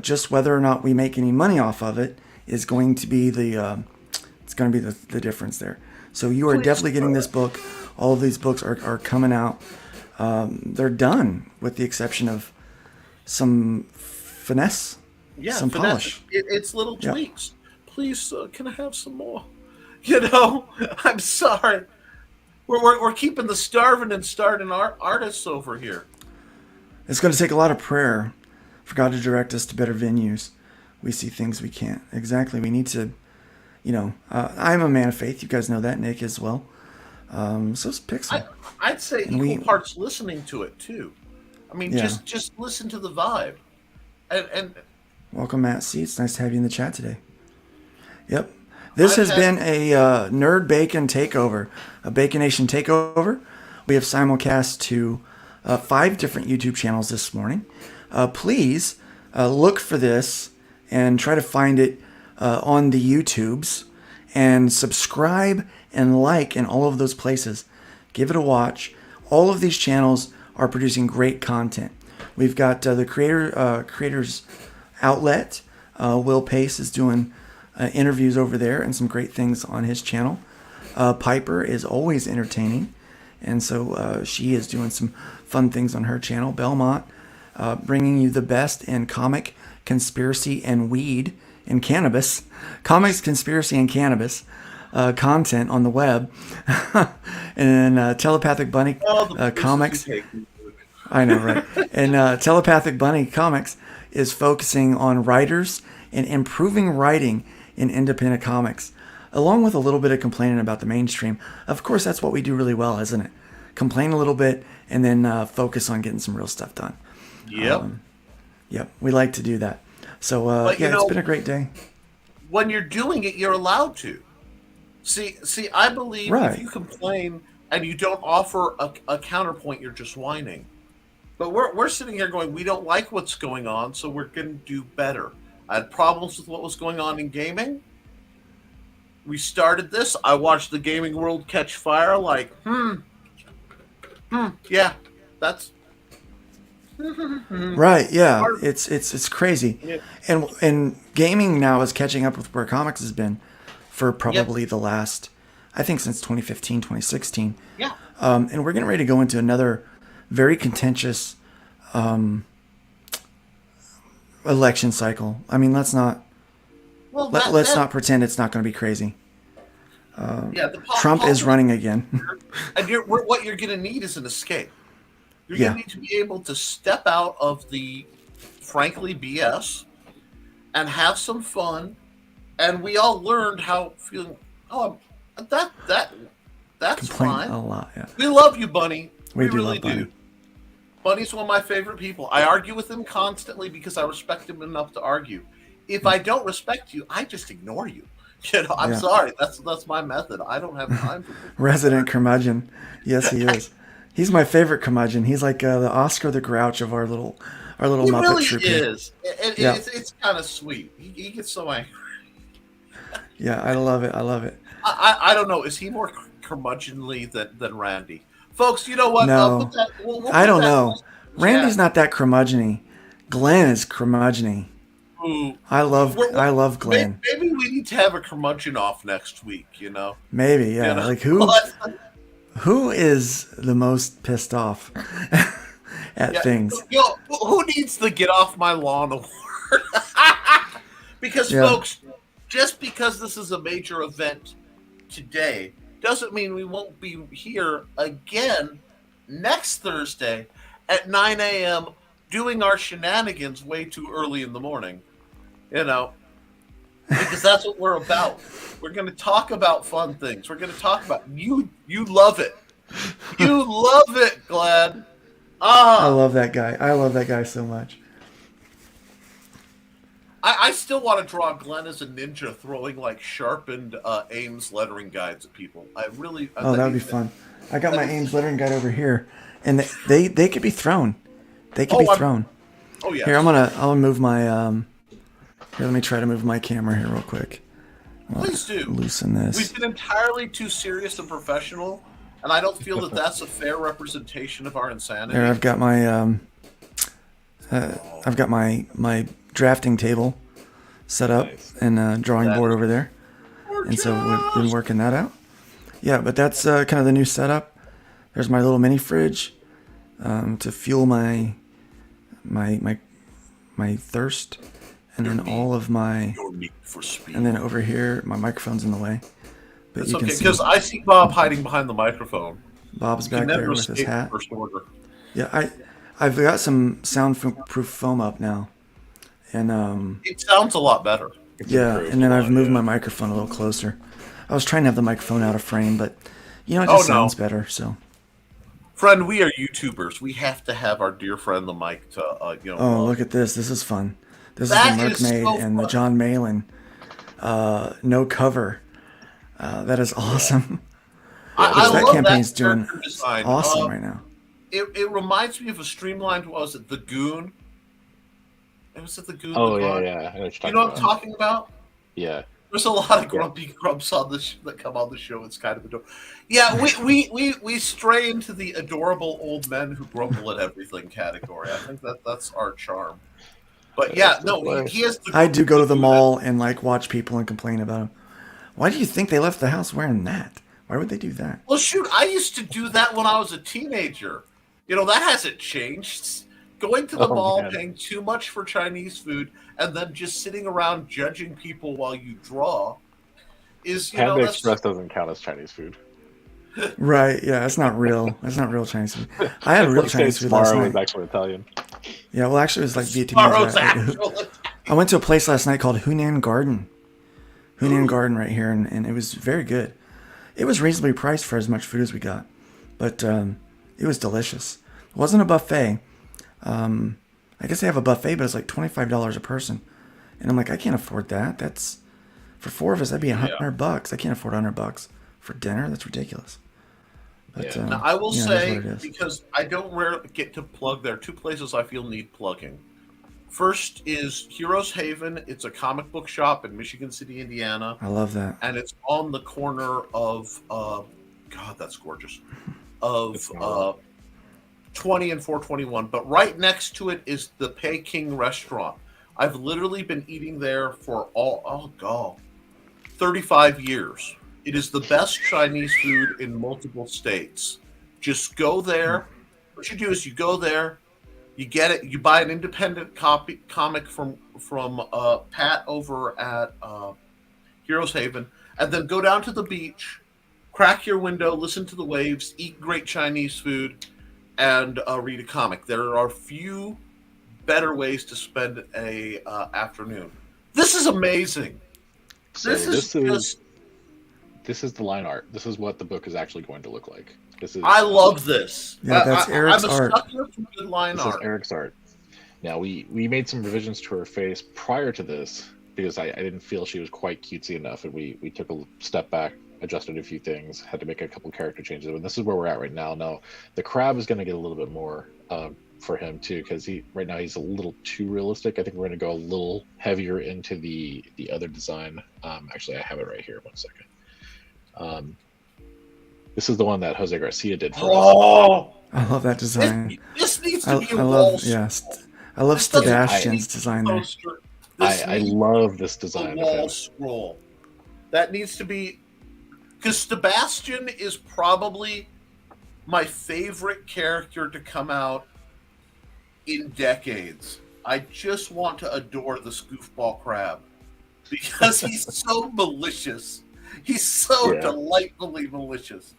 Just whether or not we make any money off of it is going to be the difference there. So you are definitely getting this book. All of these books are coming out. They're done with the exception of some finesse, some polish. It's little tweaks. Please, can I have some more? I'm sorry. We're keeping the starving and starting artists over here. It's going to take a lot of prayer for God to direct us to better venues. We see things we can't. Exactly. We need to, I'm a man of faith. You guys know that. Nick as well. So it's Pixel. I'd say equal parts listening to it too. I mean, just listen to the vibe. And welcome, Matt C. It's nice to have you in the chat today. Yep. This has been a Nerd Bacon takeover, a Baconation takeover. We have simulcast to 5 different YouTube channels this morning. Please look for this and try to find it on the YouTubes and subscribe and like in all of those places. Give it a watch. All of these channels are producing great content. We've got the creators outlet. Will Pace is doing interviews over there and some great things on his channel. Piper is always entertaining, and so she is doing some fun things on her channel. Belmont, bringing you the best in comic, conspiracy, and weed and cannabis. Comics, conspiracy, and cannabis content on the web. And then Telepathic Bunny Comics. I know, right? And Telepathic Bunny Comics is focusing on writers and improving writing in independent comics, along with a little bit of complaining about the mainstream. Of course, that's what we do really well, isn't it? Complain a little bit and then focus on getting some real stuff done. Yep. Yep, we like to do that. So, it's been a great day. When you're doing it, you're allowed to. See, I believe if you complain and you don't offer a counterpoint, you're just whining. But we're sitting here going, we don't like what's going on, so we're going to do better. I had problems with what was going on in gaming. We started this. I watched the gaming world catch fire like, yeah, that's... Right, yeah. It's crazy. Yeah. And gaming now is catching up with where comics has been for probably the last, I think since 2015, 2016. Yeah. And we're getting ready to go into another very contentious election cycle. I mean, let's not not pretend it's not going to be crazy. Trump is running again. And what you're going to need is an escape. You're going to need to be able to step out of the, frankly, BS and have some fun. And we all learned how feeling, that's fine. A lot, yeah. We love you, Bunny. We really love Bunny. do. Bunny's one of my favorite people. I argue with him constantly because I respect him enough to argue. If I don't respect you, I just ignore you. I'm sorry. That's my method. I don't have time for people. Resident curmudgeon. Yes, he is. He's my favorite curmudgeon. He's like the Oscar the Grouch of our little Muppet really troop. Is. It's kind of sweet. He gets so angry. Yeah, I love it. I love it. I don't know. Is he more curmudgeonly than Randy? Folks, you know what? No, We'll I put don't that know. in Randy's chat. not that curmudgeon-y. Glenn is curmudgeon-y. Ooh. I love Glenn. Maybe we need to have a curmudgeon off next week. You know? Maybe, yeah. You know? Like who is the most pissed off at things? You know, who needs the "Get Off My Lawn" award? Because, Yeah. folks, just because this is a major event today doesn't mean we won't be here again next Thursday at 9 a.m. doing our shenanigans way too early in the morning. You know, because that's what we're about. We're going to talk about fun things. We're going to talk about you love it. You love it, Glenn. I love that guy. I love that guy so much. I still want to draw Glenn as a ninja throwing like sharpened Ames lettering guides at people. That would be fun. I got my Ames lettering guide over here, and they could be thrown. They could be thrown. Oh yeah. Here, I'll move my Here, let me try to move my camera here real quick. Please do. Loosen this. We've been entirely too serious and professional, and I don't feel that that's a fair representation of our insanity. Here, I've got my drafting table set up and a drawing board over there, and so we've been working that out. Yeah, but that's kind of the new setup. There's my little mini fridge to fuel my thirst, and then all of my. And then over here, my microphone's in the way. But It's you okay, can see because I see Bob hiding behind the microphone. Bob's You can back there never with his escape hat. First order. Yeah, I've got some soundproof foam up now, and It sounds a lot better. yeah, and then I've moved my microphone a little closer. I was trying to have the microphone out of frame, but it just sounds better. So, friend, we are YouTubers. We have to have our dear friend the mic to oh, look at this! This is fun. This That is the is Merkmaid so and the fun. John Malin no cover. That is awesome. I that love campaign's that doing character design. awesome right now. It reminds me of a streamlined. What was it? The Goon. Was it the Goon? Oh the yeah, Goon? yeah. I know what you're talking You know what I'm about. talking about? Yeah. There's a lot of grumpy grumps on this that come on the show. It's kind of adorable. Yeah, we stray into the adorable old men who grumble at everything category. I think that's our charm. But yeah, no, he has. I do go to the mall and watch people and complain about them. Why do you think they left the house wearing that? Why would they do that? Well, shoot, I used to do that when I was a teenager. That hasn't changed. Going to the mall, paying too much for Chinese food, and then just sitting around judging people while you draw is, Panda Express doesn't count as Chinese food. Right? Yeah, that's not real. That's not real Chinese food. I had real Chinese food last night. Was actually Italian. Yeah, well, actually, it was like Vietnamese. I went to a place last night called Hunan Garden. Hunan Garden right here, and it was very good. It was reasonably priced for as much food as we got, but it was delicious. It wasn't a buffet. I guess they have a buffet, but it's like $25 a person, and I'm like, I can't afford that. That's for 4 of us. That'd be $100. I can't afford $100 for dinner. That's ridiculous. But now, I will that's say, what it is. because I don't rarely get to plug, there are 2 places I feel need plugging. First is Heroes Haven. It's a comic book shop in Michigan City, Indiana. I love that. And it's on the corner of, God, that's gorgeous, of 20 and 421. But right next to it is the Peking restaurant. I've literally been eating there for 35 years. It is the best Chinese food in multiple states. Just go there. What you do is you go there, you get it. You buy an independent comic from Pat over at Heroes Haven, and then go down to the beach, crack your window, listen to the waves, eat great Chinese food, and read a comic. There are few better ways to spend a afternoon. This is amazing. So this is the line art. This is what the book is actually going to look like. I love this. Yeah, that's Eric's art. I'm a sucker for good line This art. is Eric's art. Now, we made some revisions to her face prior to this because I didn't feel she was quite cutesy enough, and we took a step back, adjusted a few things, had to make a couple character changes, and this is where we're at right now. Now, the crab is going to get a little bit more for him too, because right now he's a little too realistic. I think we're going to go a little heavier into the other design. Actually, I have it right here. 1 second. This is the one that Jose Garcia did for us. I love that design. This needs to be a I wall. I love Sebastian's design there. I love this design. A wall scroll. That needs to be, because Sebastian is probably my favorite character to come out in decades. I just want to adore the Goofball Crab because he's so malicious. He's so delightfully malicious.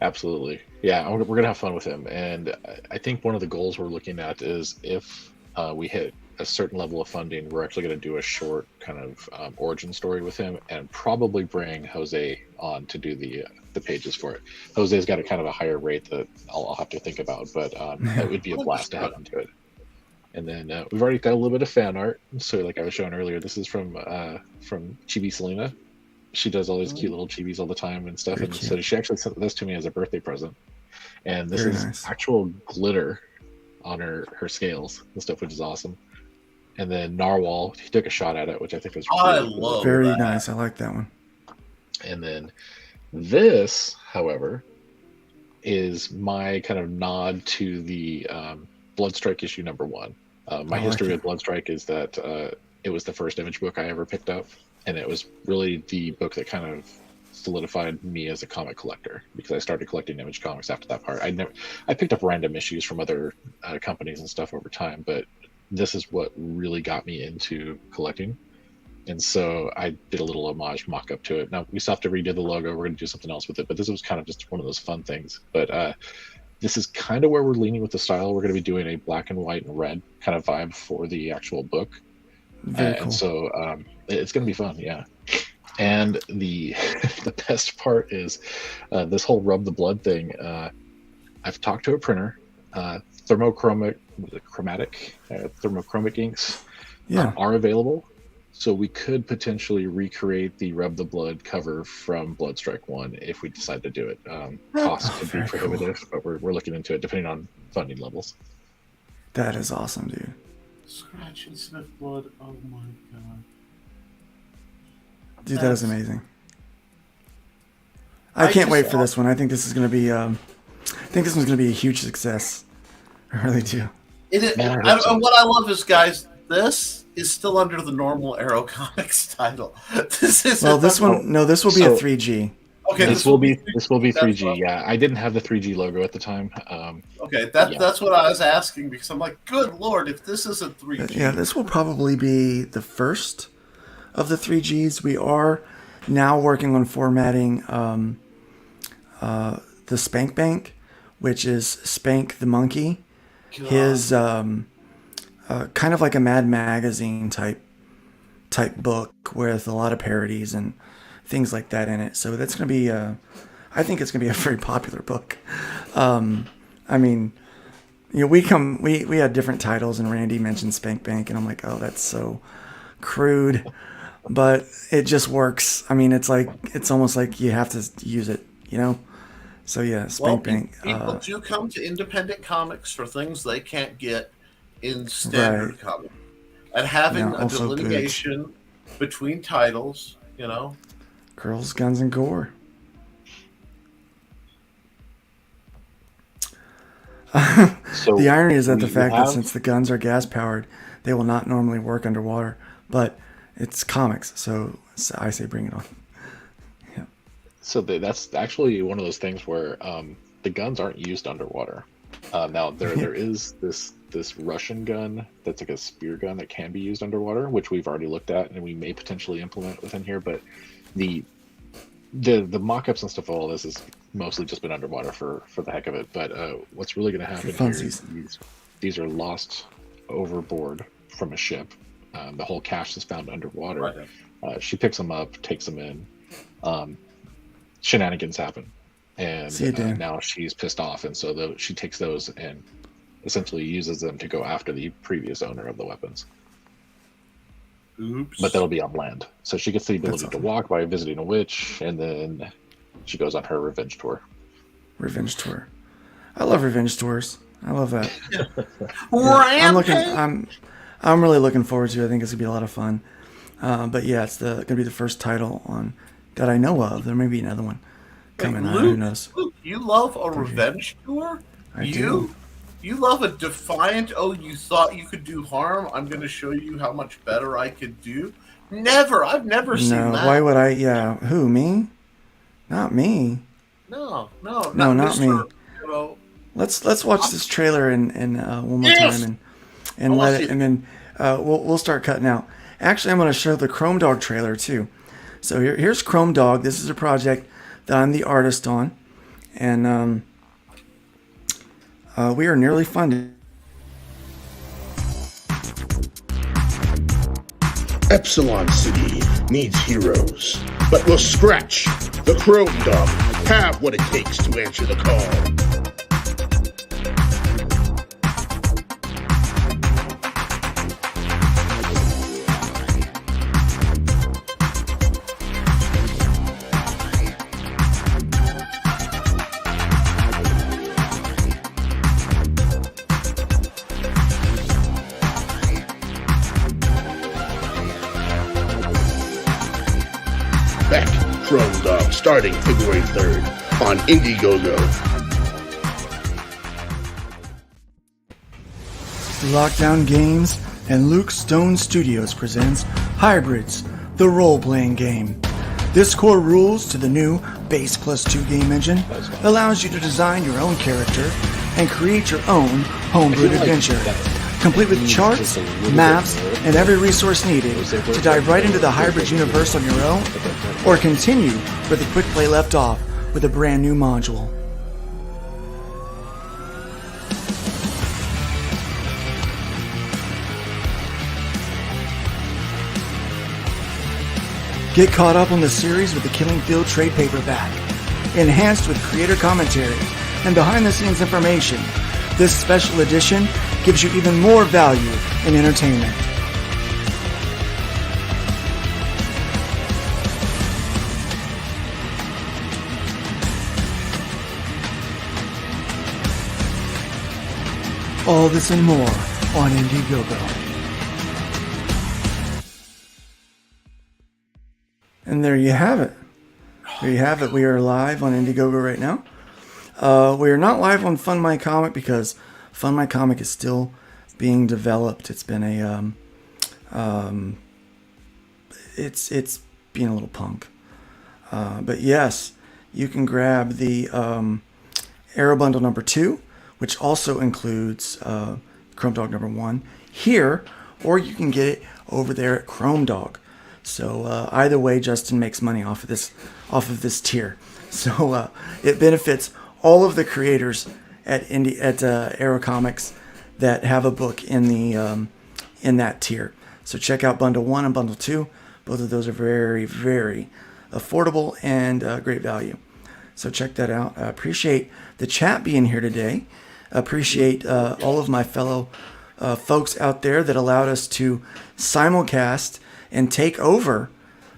Absolutely. Yeah, we're going to have fun with him. And I think one of the goals we're looking at is if we hit a certain level of funding, we're actually going to do a short kind of origin story with him and probably bring Jose on to do the pages for it. Jose's got a kind of a higher rate that I'll have to think about, but it would be a blast to have him do it. And then we've already got a little bit of fan art. So like I was showing earlier, this is from Chibi Selena. She does all these cute little chibis all the time and stuff. So she actually sent this to me as a birthday present. And this is actual glitter on her scales and stuff, which is awesome. And then Narwhal, he took a shot at it, which I think was very nice. I like that one. And then this, however, is my kind of nod to the Bloodstrike issue #1. My history with Bloodstrike is that it was the first Image book I ever picked up, and it was really the book that kind of solidified me as a comic collector, because I started collecting Image comics after that part. I picked up random issues from other companies and stuff over time, but this is what really got me into collecting. And so I did a little homage mock-up to it. Now we still have to redo the logo. We're going to do something else with it, but this was kind of just one of those fun things. But this is kind of where we're leaning with the style. We're going to be doing a black and white and red kind of vibe for the actual book. Very cool. And so it's going to be fun, yeah. And the best part is this whole rub the blood thing. I've talked to a printer. Thermochromic inks are available, so we could potentially recreate the Rub the Blood cover from Bloodstrike 1 if we decide to do it. Cost could be prohibitive, but we're looking into it depending on funding levels. That is awesome, dude. Scratch and sniff blood. Oh my god, dude, that is amazing. I can't wait for this one. I think this is going to be. I think this one's going to be a huge success. I really do. It is, what I love is, guys, this is still under the normal Arrow Comics title. This will be a 3G. Okay, this will be 3G. Yeah, I didn't have the 3G logo at the time. Okay, that's what I was asking, because I'm like, good lord, if this is a 3G. Yeah, this will probably be the first of the 3Gs. We are now working on formatting the Spank Bank, which is Spank the Monkey. God. His kind of like a Mad Magazine type book with a lot of parodies and things like that in it. So that's going to be I think it's going to be a very popular book. I mean, you know, we had different titles, and Randy mentioned Spank Bank, and I'm like, oh, that's so crude, but it just works. I mean, it's almost like you have to use it, you know? So yeah, Spank Bank. People do come to independent comics for things they can't get in standard comics. And having a delineation between titles, you know? Girls, Guns, and Gore. So the irony is that the fact that since the guns are gas powered, they will not normally work underwater, but it's comics, so I say bring it on. Yeah. So that's actually one of those things where the guns aren't used underwater. Now there is this Russian gun that's like a spear gun that can be used underwater, which we've already looked at and we may potentially implement within here, but the mock-ups and stuff of all this has mostly just been underwater for the heck of it. But what's really going to happen here is these are lost overboard from a ship. The whole cache is found underwater. Right. She picks them up, takes them in. Shenanigans happen, and now she's pissed off, and so she takes those and essentially uses them to go after the previous owner of the weapons. Oops. But that'll be on land. So she gets the ability to walk by visiting a witch, and then she goes on her revenge tour. Revenge tour. I love revenge tours. I love that. Rampage! I'm really looking forward to it. I think it's gonna be a lot of fun. But yeah, it's gonna be the first title on that I know of. There may be another one coming out. Who knows? Luke, you love a revenge tour? I do. You love a defiant, oh, you thought you could do harm? I'm going to show you how much better I could do? Never. I've never seen that. No, why would I? Yeah. Who, me? Not me. No, not Mr. me. You know, Let's watch this trailer and one more time and let it, and then we'll start cutting out. Actually, I'm going to show the Chrome Dog trailer too. So here's Chrome Dog. This is a project that I'm the artist on, and we are nearly funded. Epsilon City needs heroes, but will Scratch, the Chrome Dog, have what it takes to answer the call? Beck, Chrome Dog, starting February 3rd on Indiegogo. Lockdown Games and Luke Stone Studios presents Hybrids, the role-playing game. This core rules to the new Base Plus 2 game engine allows you to design your own character and create your own homebrewed adventure, complete with charts, maps, and every resource needed to dive right into the Hybrids universe on your own, or continue where the quick play left off with a brand new module. Get caught up on the series with the Killing Field trade paperback, enhanced with creator commentary and behind-the-scenes information. This special edition gives you even more value in entertainment. All this and more on Indiegogo. And there you have it. There you have it. We are live on Indiegogo right now. We are not live on Fund My Comic because Fund My Comic is still being developed. It's been a it's being a little punk. But yes, you can grab the Arrow Bundle number 2, which also includes Chrome Dog number 1 here, or you can get it over there at Chrome Dog. So either way, Justin makes money off of this tier. So it benefits all of the creators at Arrow Comics that have a book in the in that tier. So check out Bundle 1 and Bundle 2. Both of those are very, very affordable and great value. So check that out. I appreciate the chat being here today. Appreciate all of my fellow folks out there that allowed us to simulcast and take over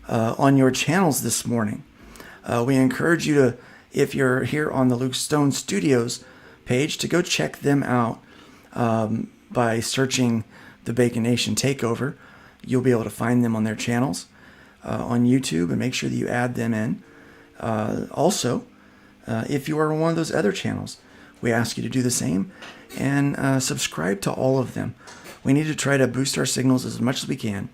on your channels this morning. We encourage you to, if you're here on the Luke Stone Studios page, to go check them out by searching the Bacon Nation Takeover. You'll be able to find them on their channels on YouTube, and make sure that you add them in. Also, if you are on one of those other channels, we ask you to do the same and subscribe to all of them. We need to try to boost our signals as much as we can,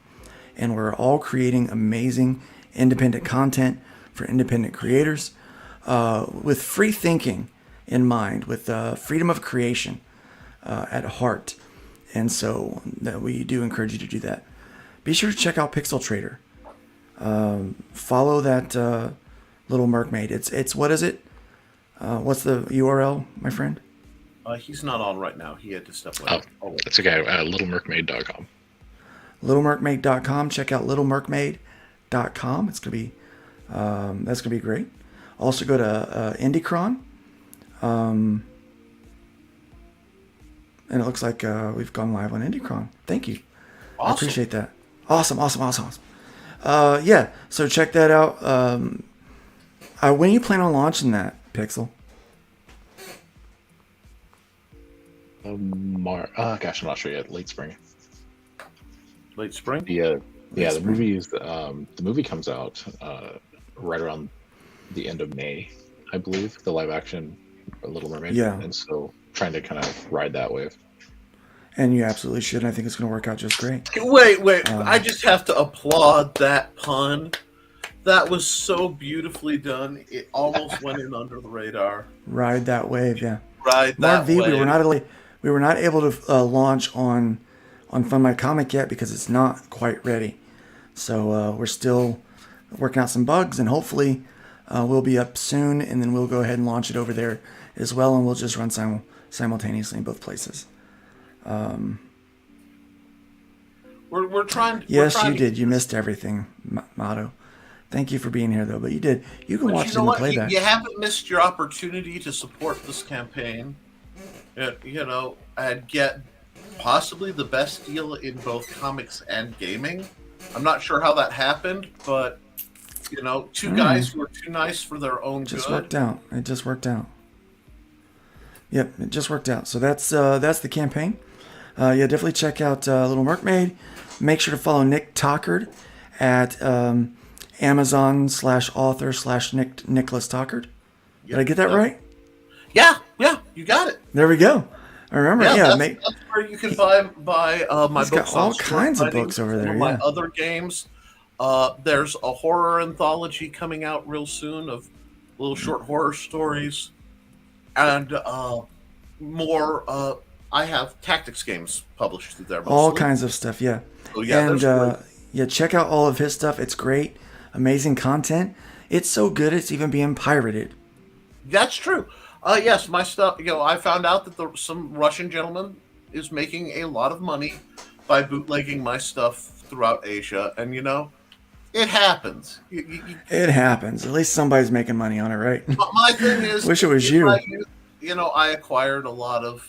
and we're all creating amazing independent content for independent creators with free thinking in mind, with freedom of creation at heart. And so that we do encourage you to do that. Be sure to check out Pixel Trader. Follow that Little Mermaid. It's what is it? What's the URL, my friend? He's not on right now. He had to step away. Oh, that's okay. littlemermaid.com. littlemermaid.com. Check out littlemermaid.com. It's gonna be that's gonna be great. Also go to Indicron, and it looks like we've gone live on Indicron. Thank you. Awesome. I appreciate that. Awesome. Yeah, so check that out. When do you plan on launching that, Pixel? Gosh, I'm not sure yet. Late spring. Late spring. Yeah, the spring. movie is the movie comes out right around the end of May, I believe. The live action Little Mermaid. Yeah. And so trying to kind of ride that wave. And you absolutely should. And I think it's going to work out just great. Wait. I just have to applaud that pun. That was so beautifully done. It almost went in under the radar. Ride that wave, yeah. Ride that Mark V, wave. we were not able to launch on Fund My Comic yet because it's not quite ready. So we're still working out some bugs, and hopefully we'll be up soon, and then we'll go ahead and launch it over there as well, and we'll just run simultaneously in both places. We're trying. Yes, you did. You missed everything, Motto. Thank you for being here, though. But you did. You can watch it in the playback. You haven't missed your opportunity to support this campaign. You know, and get possibly the best deal in both comics and gaming. I'm not sure how that happened, but you know, two guys who were too nice for their own good. Worked out. It just worked out. Yep, it just worked out. So that's the campaign. Yeah, definitely check out Little Mermaid. Make sure to follow Nick Tockard at Amazon/author/Nicholas Tockard. Did I get that right? Yeah, you got it. There we go. I remember. Yeah, that's where you can buy my he's books. Got all kinds of books over there. My other games. There's a horror anthology coming out real soon of little short horror stories, and more. I have tactics games published through there. Mostly. All kinds of stuff. Yeah. Oh, yeah, and check out all of his stuff. It's great, amazing content. It's so good. It's even being pirated. That's true. Yes, my stuff. You know, I found out that some Russian gentleman is making a lot of money by bootlegging my stuff throughout Asia, and you know, it happens. It happens. At least somebody's making money on it, right? My thing is, wish it was you. I acquired a lot of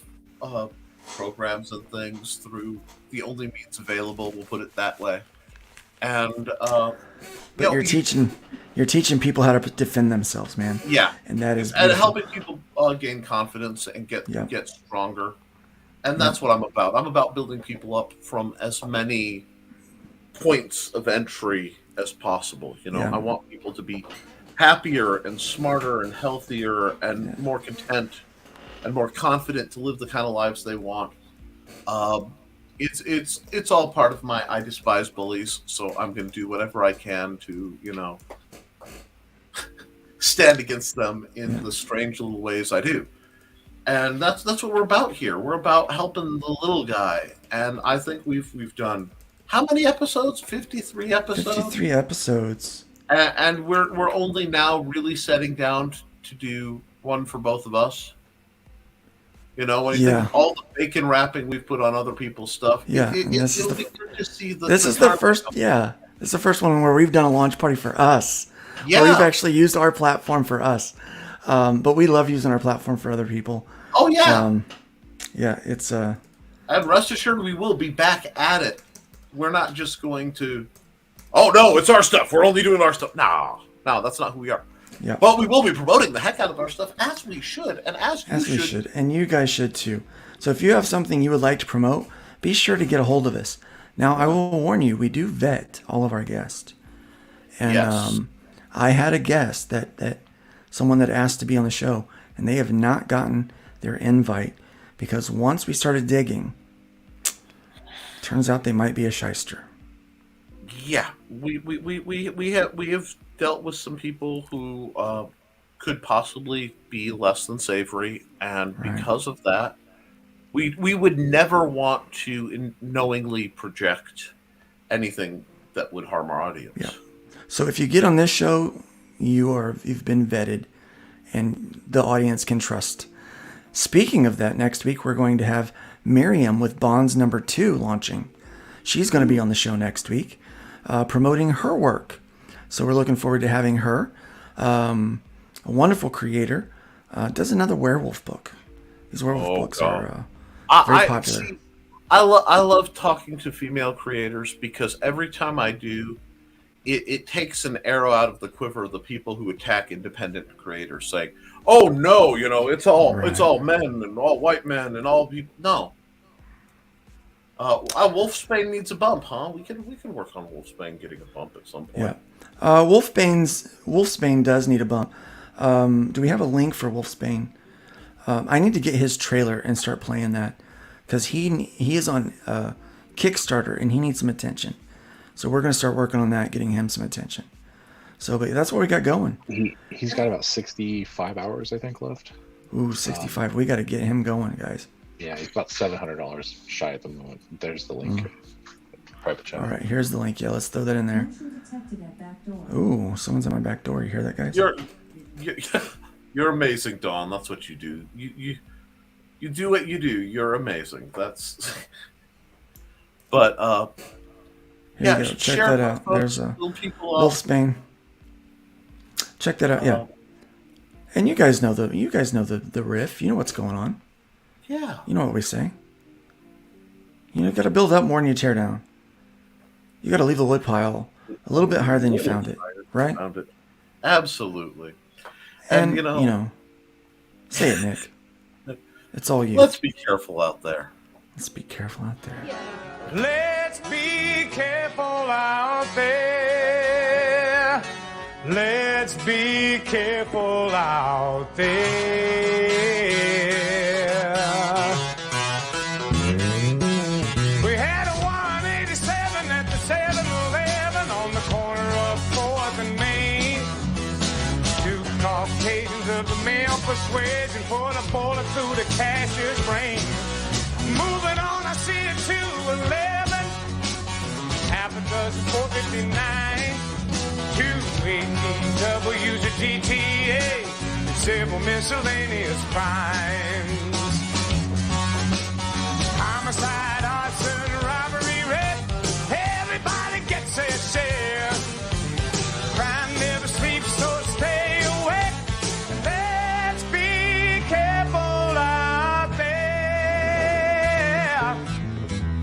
programs and things through the only means available. We'll put it that way. And but you're teaching people how to defend themselves, man. Yeah, and that is beautiful. And helping people gain confidence and get stronger. And that's what I'm about. I'm about building people up from as many points of entry as possible. You know, I want people to be happier and smarter and healthier and more content and more confident to live the kind of lives they want. It's all part of my I despise bullies, so I'm going to do whatever I can to, you know, stand against them in the strange little ways I do. And that's what we're about here. We're about helping the little guy, and I think we've done how many episodes? 53 episodes. 53 episodes. And we're only now really setting down to do one for both of us. You know, when you think of all the bacon wrapping we've put on other people's stuff. This is the first. Yeah, this is the first one where we've done a launch party for us. Yeah, we've actually used our platform for us. But we love using our platform for other people. Oh yeah. It's and rest assured, we will be back at it. We're not just going to. Oh no, it's our stuff. We're only doing our stuff. No, that's not who we are. Yeah. But we will be promoting the heck out of our stuff as we should, and as we should, and you guys should too. So if you have something you would like to promote, be sure to get a hold of us. Now I will warn you, we do vet all of our guests, and I had a guest that someone that asked to be on the show, and they have not gotten their invite because once we started digging, turns out they might be a shyster. Yeah, we have dealt with some people who could possibly be less than savory, and because of that, we would never want to knowingly project anything that would harm our audience. Yeah. So if you get on this show, you've been vetted, and the audience can trust. Speaking of that, next week we're going to have Miriam with Bonds number 2 launching. She's going to be on the show next week, promoting her work. So we're looking forward to having her. A wonderful creator. Does another werewolf book. These werewolf books are very popular. I love talking to female creators because every time I do, it takes an arrow out of the quiver of the people who attack independent creators, saying, "Oh no, it's all men and all white men and all people." No. Wolfsbane needs a bump, huh? We can work on Wolfsbane getting a bump at some point. Yeah. Wolfsbane does need a bump. Do we have a link for Wolfsbane? I need to get his trailer and start playing that, because he is on Kickstarter and he needs some attention. So we're going to start working on that, getting him some attention. So, but that's what we got going. He's got about 65 hours, I think, left. Ooh, 65. We got to get him going, guys. Yeah, he's about $700 shy at the moment. There's the link. Private chat. All right, here's the link. Yeah, let's throw that in there. Ooh, someone's at my back door. You hear that, guys? You're amazing, Dawn. That's what you do. You do what you do. You're amazing. That's. But Here you go. Check that out. There's a Wolfsbane. Check that out. Yeah. And you guys know the riff. You know what's going on. Yeah. You know what we say. You got to build up more than you tear down. You got to leave the wood pile a little bit higher than you found it, right? Found it. Absolutely. And say it, Nick. It's all you. Let's be careful out there. Let's be careful out there. Let's be careful out there. Let's be careful out there. We had a 187 at the 7-Eleven on the corner of 4th and Main. 2 Caucasians of the male persuasion put a bullet through the cashier's brain. Moving on, I see it 211, half a dozen 459, 2 ADWs, a GTA, several miscellaneous crimes.